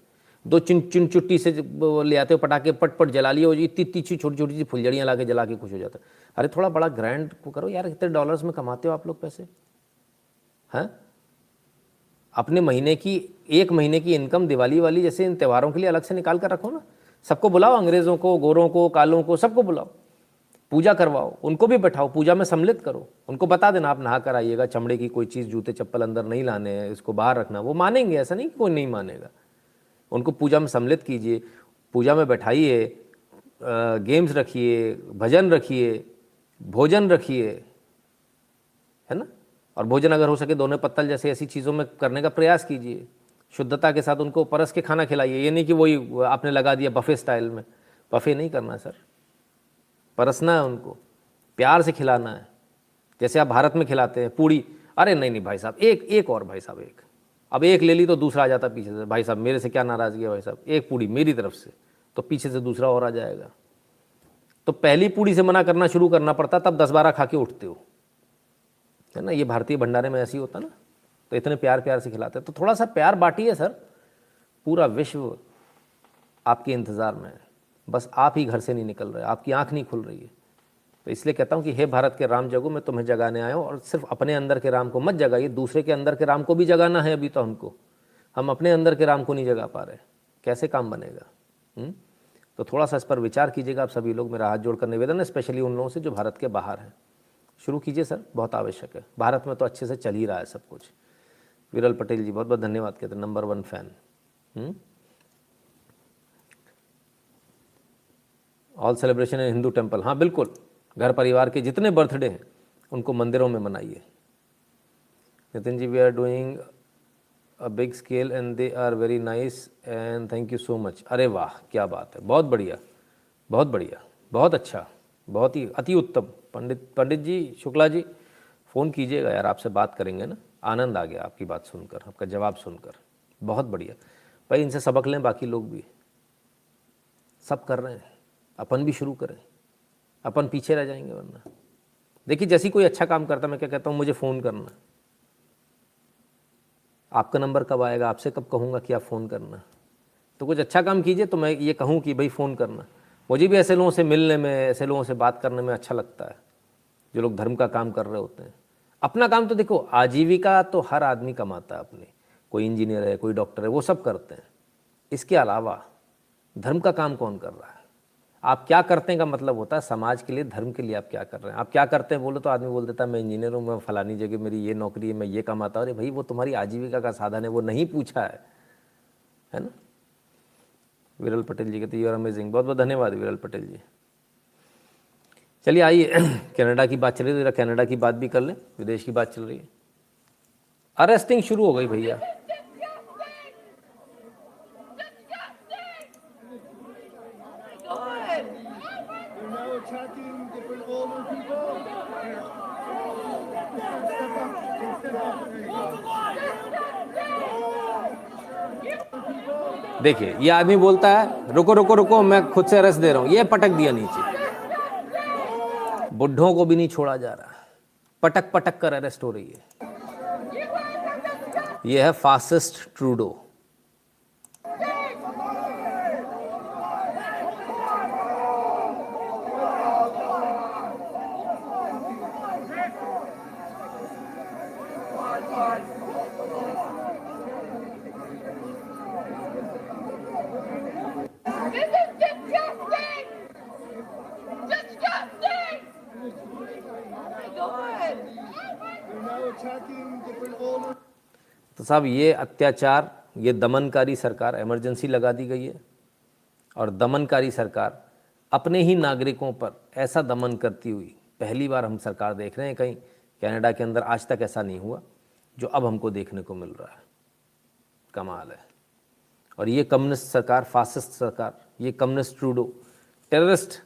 दो चुट्टी से वो ले आते हो पटाखे, पट पट जला लिए, हो जी इतनी छोटी छोटी सी फुलझड़ियाँ ला के जला के खुश हो जाता है। अरे थोड़ा बड़ा ग्रैंड को करो यार, कितने डॉलर्स में कमाते हो आप लोग पैसे हैं? अपने महीने की, एक महीने की इनकम दिवाली वाली जैसे इन त्योहारों के लिए अलग से निकाल कर रखो ना। सबको बुलाओ, अंग्रेज़ों को, गोरों को, कालों को, सबको बुलाओ, पूजा करवाओ, उनको भी बैठाओ, पूजा में सम्मिलित करो। उनको बता देना आप नहा कर आइएगा, चमड़े की कोई चीज़, जूते चप्पल अंदर नहीं लाने हैं, इसको बाहर रखना। वो मानेंगे, ऐसा नहीं कि कोई नहीं मानेगा। उनको पूजा में सम्मिलित कीजिए, पूजा में बैठाइए, गेम्स रखिए, भजन रखिए, भोजन रखिए, है ना। और भोजन अगर हो सके दोने पत्तल जैसे ऐसी चीज़ों में करने का प्रयास कीजिए। शुद्धता के साथ उनको परस के खाना खिलाइए। ये नहीं कि वही आपने लगा दिया बफे स्टाइल में। बफे नहीं करना सर, परसना है उनको, प्यार से खिलाना है। जैसे आप भारत में खिलाते हैं पूड़ी, अरे नहीं भाई साहब, एक और भाई साहब, एक अब एक ले ली तो दूसरा आ जाता पीछे से, भाई साहब मेरे से क्या नाराज़गी है भाई साहब, एक पूड़ी मेरी तरफ से, तो पीछे से दूसरा और आ जाएगा। तो पहली पूड़ी से मना करना शुरू करना पड़ता, तब 10-12 खा के उठते हो, है ना। ये भारतीय भंडारे में ऐसे ही होता ना, तो इतने प्यार से खिलाते हैं। तो थोड़ा सा प्यार बांटिए सर, पूरा विश्व आपके इंतज़ार में है, बस आप ही घर से नहीं निकल रहे, आपकी आँख नहीं खुल रही है। तो इसलिए कहता हूँ कि हे भारत के राम जगो, मैं तुम्हें जगाने आया हूँ। और सिर्फ अपने अंदर के राम को मत जगाइए, दूसरे के अंदर के राम को भी जगाना है। अभी तो हम अपने अंदर के राम को नहीं जगा पा रहे, कैसे काम बनेगा? तो थोड़ा सा इस पर विचार कीजिएगा आप सभी लोग। मेरा हाथ जोड़कर निवेदन है, स्पेशली उन लोगों से जो भारत के बाहर हैं। शुरू कीजिए सर, बहुत आवश्यक है। भारत में तो अच्छे से चल ही रहा है सब कुछ। विरल पटेल जी बहुत बहुत धन्यवाद, कहते हैं number 1 fan. All celebration in Hindu temple, हाँ बिल्कुल, घर परिवार के जितने बर्थडे हैं उनको मंदिरों में मनाइए। Nitin ji, we are doing a big scale and they are very nice and thank you so much. अरे वाह, क्या बात है, बहुत बढ़िया, बहुत बढ़िया, बहुत अच्छा, बहुत ही अति उत्तम। पंडित जी, शुक्ला जी, फ़ोन कीजिएगा यार, आपसे बात करेंगे ना। आनंद आ गया आपकी बात सुनकर, आपका जवाब सुनकर, बहुत बढ़िया। भाई इनसे सबक लें, बाकी लोग भी सब कर रहे हैं, अपन भी शुरू करें, अपन पीछे रह जाएंगे वरना। देखिए जैसे ही कोई अच्छा काम करता, मैं क्या कहता हूँ, मुझे फ़ोन करना। आपका नंबर कब आएगा, आपसे कब कहूँगा कि आप फ़ोन करना। तो कुछ अच्छा काम कीजिए तो मैं ये कहूँ कि भाई फ़ोन करना। मुझे भी ऐसे लोगों से मिलने में, ऐसे लोगों से बात करने में अच्छा लगता है, जो लोग धर्म का काम कर रहे होते हैं। अपना काम तो देखो, आजीविका तो हर आदमी कमाता है अपनी, कोई इंजीनियर है, कोई डॉक्टर है, वो सब करते हैं। इसके अलावा धर्म का काम कौन कर रहा है? आप क्या करते हैं का मतलब होता है समाज के लिए, धर्म के लिए आप क्या कर रहे हैं। आप क्या करते हैं बोलो तो आदमी बोल देता है मैं इंजीनियर हूँ, मैं फलानी जगह मेरी ये नौकरी है, मैं ये कमाता हूँ। अरे भाई वो तुम्हारी आजीविका का साधन है, वो नहीं पूछा है ना। विरल पटेल जी कहते यू आर अमेजिंग, बहुत बहुत धन्यवाद विरल पटेल जी। चलिए आइए, कनाडा की बात चल रही है, कनाडा की बात भी कर लें, विदेश की बात चल रही है। अरेस्टिंग शुरू हो गई भैया। देखिए ये आदमी बोलता है रुको रुको रुको, मैं खुद से अरेस्ट दे रहा हूं, ये पटक दिया नीचे। बुढ़ों को भी नहीं छोड़ा जा रहा, पटक पटक कर अरेस्ट हो रही है। ये है फासिस्ट ट्रूडो। तो साहब ये अत्याचार, ये दमनकारी सरकार, इमरजेंसी लगा दी गई है और दमनकारी सरकार अपने ही नागरिकों पर ऐसा दमन करती हुई पहली बार हम सरकार देख रहे हैं। कहीं कनाडा के अंदर आज तक ऐसा नहीं हुआ जो अब हमको देखने को मिल रहा है। कमाल है। और ये कम्युनिस्ट सरकार, फासिस्ट सरकार, ये कम्युनिस्ट ट्रूडो, टेररिस्ट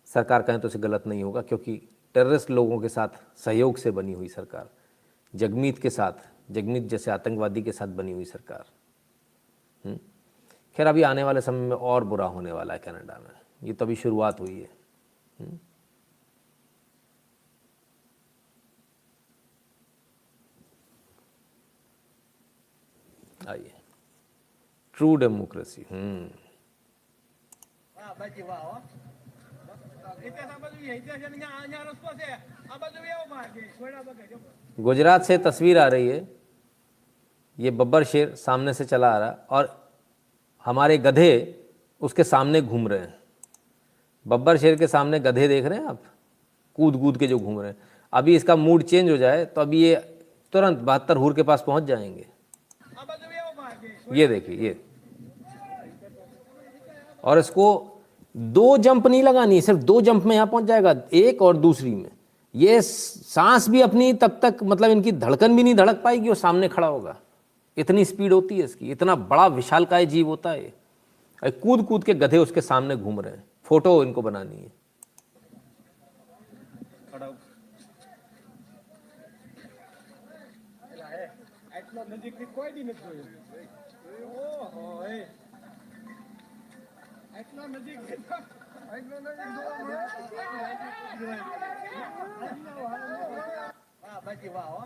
सरकार कहें तो इसे गलत नहीं होगा, क्योंकि टेररिस्ट लोगों के साथ सहयोग से बनी हुई सरकार, जगमीत के साथ, जगमीत जैसे आतंकवादी के साथ बनी हुई सरकार। खैर अभी आने वाले समय में और बुरा होने वाला है कनाडा में, ये तो अभी शुरुआत हुई है। आइए ट्रू डेमोक्रेसी। વાહ બાજી વાહ હો ઇતિહાસ આ બાજુ ઇતિહાસ અહીંયા રસ્તો છે આ બાજુ એવો માર્ગે છોડા બગે गुजरात से तस्वीर आ रही है, ये बब्बर शेर सामने से चला आ रहा है और हमारे गधे उसके सामने घूम रहे हैं। बब्बर शेर के सामने गधे देख रहे हैं आप, कूद कूद के जो घूम रहे हैं। अभी इसका मूड चेंज हो जाए तो अभी ये तुरंत 72 हूर के पास पहुंच जाएंगे। આ બાજુ એવો માર્ગે ये देखिए ये, और इसको 2 जंप नहीं लगानी, सिर्फ 2 जंप में यहाँ पहुंच जाएगा, एक और दूसरी में। ये सांस भी अपनी तब तक मतलब इनकी धड़कन भी नहीं धड़क पाएगी, वो सामने खड़ा होगा। इतनी स्पीड होती है इसकी, इतना बड़ा विशालकाय जीव होता है ये। और कूद कूद के गधे उसके सामने घूम रहे हैं। फोटो इनको बनानी है। આટલો નજીકથી કોઈ દી નથી જોયું ઓહો એ આટલો નજીકથી આટલો વાહ બાજી વાહ હો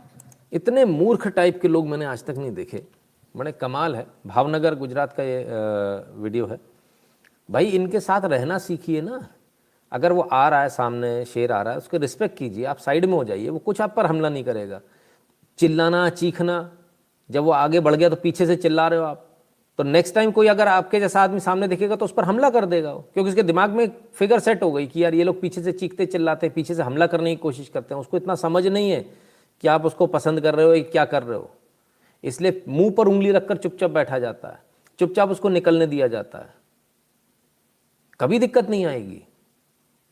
इतने मूर्ख टाइप के लोग मैंने आज तक नहीं देखे, बड़े कमाल है। भावनगर गुजरात का ये वीडियो है। भाई इनके साथ रहना सीखिए ना। अगर वो आ रहा है सामने, शेर आ रहा है, उसको रिस्पेक्ट कीजिए, आप साइड में हो जाइए, वो कुछ आप पर हमला नहीं करेगा। चिल्लाना चीखना, जब वो आगे बढ़ गया तो पीछे से चिल्ला रहे हो आप, तो नेक्स्ट टाइम कोई अगर आपके जैसा आदमी सामने दिखेगा तो उस पर हमला कर देगा वो, क्योंकि उसके दिमाग में एक फिगर सेट हो गई कि यार ये लोग पीछे से चीखते चिल्लाते हैं, पीछे से हमला करने की कोशिश करते हैं। उसको इतना समझ नहीं है कि आप उसको पसंद कर रहे हो या क्या कर रहे हो, इसलिए मुंह पर उंगली रखकर चुपचाप बैठा जाता है, चुपचाप उसको निकलने दिया जाता है। कभी दिक्कत नहीं आएगी,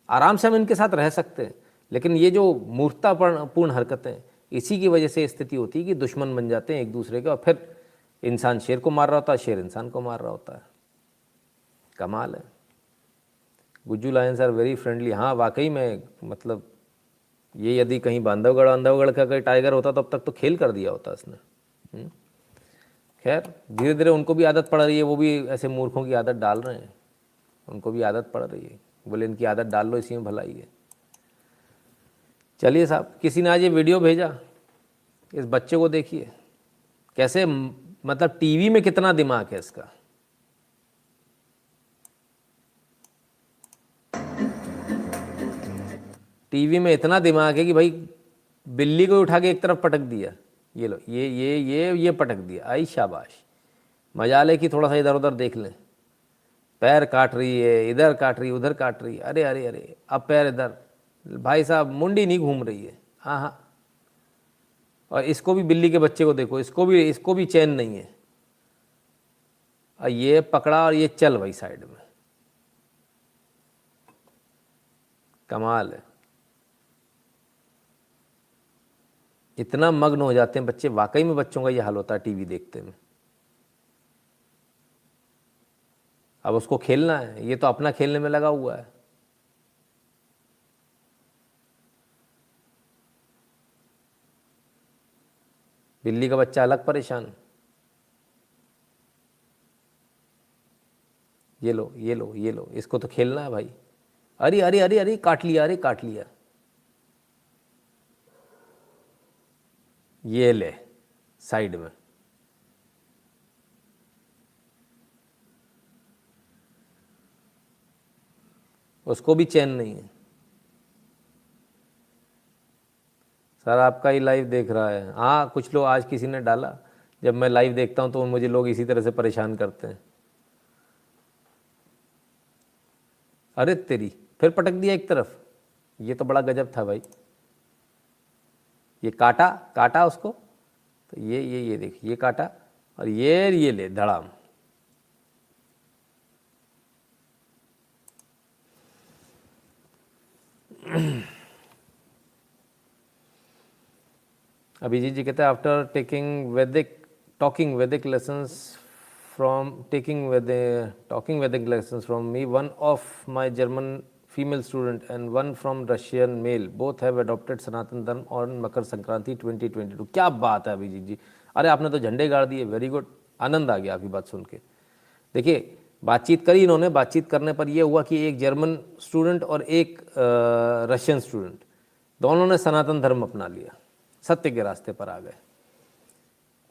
आराम से हम इनके साथ रह सकते हैं। लेकिन ये जो मूर्खतापूर्ण हरकतें, इसी की वजह से स्थिति होती है कि दुश्मन बन जाते हैं एक दूसरे के, और फिर इंसान शेर को मार रहा होता है, शेर इंसान को मार रहा होता है। कमाल है। Gujju lions are very friendly. हाँ वाकई में, मतलब ये यदि कहीं बांधवगढ़ का कोई टाइगर होता तो अब तक तो खेल कर दिया होता इसने। खैर धीरे धीरे उनको भी आदत पड़ रही है, वो भी ऐसे मूर्खों की आदत डाल रहे हैं, उनको भी आदत पड़ रही है। बोले इनकी आदत डाल लो, इसी में भलाई है। चलिए साहब, किसी ने आज ये वीडियो भेजा, इस बच्चे को देखिए कैसे, मतलब टीवी में कितना दिमाग है इसका। टीवी में इतना दिमाग है कि भाई बिल्ली को उठा के एक तरफ पटक दिया, ये लो ये पटक दिया, आई शाबाश। मजाले की थोड़ा सा इधर उधर देख लें, पैर काट रही है, इधर काट रही है, उधर काट रही है, अरे अरे अरे, अब पैर इधर, भाई साहब मुंडी नहीं घूम रही है। हाँ हाँ, और इसको भी, बिल्ली के बच्चे को देखो, इसको भी चैन नहीं है। और ये पकड़ा और ये चल भाई साइड में। कमाल है। इतना मग्न हो जाते हैं बच्चे, वाकई में बच्चों का ये हाल होता है टीवी देखते में। अब उसको खेलना है, ये तो अपना खेलने में लगा हुआ है। बिल्ली का बच्चा अलग परेशान। ये लो ये लो ये लो, इसको तो खेलना है भाई। अरे अरे अरे अरे, काट लिया, अरे काट लिया। ये ले साइड में। उसको भी चैन नहीं है। सर आपका ही लाइव देख रहा है। हाँ कुछ लोग, आज किसी ने डाला, जब मैं लाइव देखता हूँ तो मुझे लोग इसी तरह से परेशान करते हैं। अरे तेरी, फिर पटक दिया एक तरफ। ये तो बड़ा गजब था भाई। ये काटा उसको, तो ये देख, ये काटा और ये ले धड़ाम। अभिजीत जी कहते हैं, after talking Vedic lessons from me, one of my German female student and one from Russian male, both have adopted Sanatan Dharma on Makar Sankranti 2022। क्या बात है अभिजीत जी, अरे आपने तो झंडे गाड़ दिए, वेरी गुड, आनंद आ गया आपकी बात सुन के। देखिए बातचीत करी इन्होंने, बातचीत करने पर यह हुआ कि एक जर्मन स्टूडेंट और एक रशियन स्टूडेंट, दोनों ने सनातन धर्म अपना लिया, सत्य के रास्ते पर आ गए।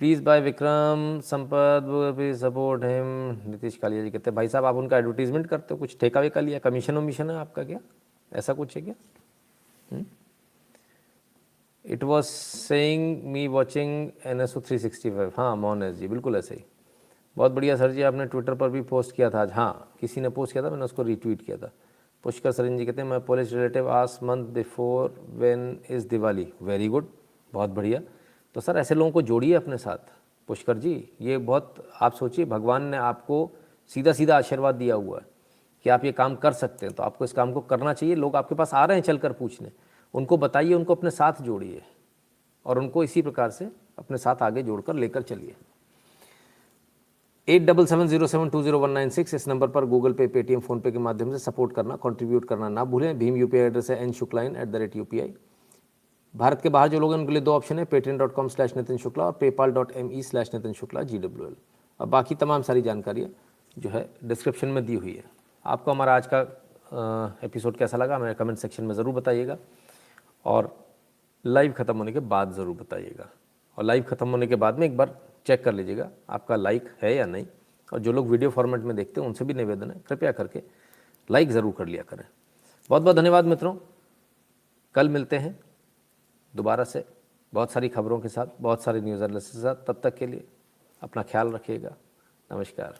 Please buy Vikram Sampath please support him. Nitish Kalia ji कहते हैं भाई साहब आप उनका एडवर्टीजमेंट करते हो, कुछ ठेका वेका लिया, कमीशन वमीशन है आपका क्या, ऐसा कुछ है क्या? It was saying me watching NSO 365। हाँ मोहन जी बिल्कुल ऐसे ही। बहुत बढ़िया सर जी, आपने ट्विटर पर भी पोस्ट किया था आज। हाँ किसी ने पोस्ट किया था, मैंने उसको रीट्वीट किया था। पुष्कर सरिन जी कहते हैं मैं polish relative as month before when is Diwali. Very good, बहुत बढ़िया। तो सर ऐसे लोगों को जोड़िए अपने साथ पुष्कर जी। ये बहुत, आप सोचिए भगवान ने आपको सीधा सीधा आशीर्वाद दिया हुआ है कि आप ये काम कर सकते हैं, तो आपको इस काम को करना चाहिए। लोग आपके पास आ रहे हैं चलकर पूछने, उनको बताइए, उनको अपने साथ जोड़िए और उनको इसी प्रकार से अपने साथ आगे जोड़कर लेकर चलिए। 8770720196 इस नंबर पर गूगल पे, पेटीएम, फ़ोनपे के माध्यम से सपोर्ट करना, कंट्रीब्यूट करना ना भूलें। भीम UPI एड्रेस है nshukla@UPI। भारत के बाहर जो लोग हैं उनके लिए दो ऑप्शन है, patreon.com/नितिन शुक्ला और paypal.me/नितिन शुक्ला GWL। अब बाकी तमाम सारी जानकारियाँ जो है डिस्क्रिप्शन में दी हुई है। आपको हमारा आज का एपिसोड कैसा लगा हमें कमेंट सेक्शन में ज़रूर बताइएगा और लाइव ख़त्म होने के बाद ज़रूर बताइएगा। और लाइव ख़त्म होने के बाद में एक बार चेक कर लीजिएगा आपका लाइक है या नहीं। और जो लोग वीडियो फॉर्मेट में देखते हैं उनसे भी निवेदन है, कृपया करके लाइक ज़रूर कर लिया करें। बहुत बहुत धन्यवाद मित्रों, कल मिलते हैं दोबारा से बहुत सारी खबरों के साथ, बहुत सारे न्यूज़ एनालिसिस के साथ। तब तक के लिए अपना ख्याल रखिएगा। नमस्कार।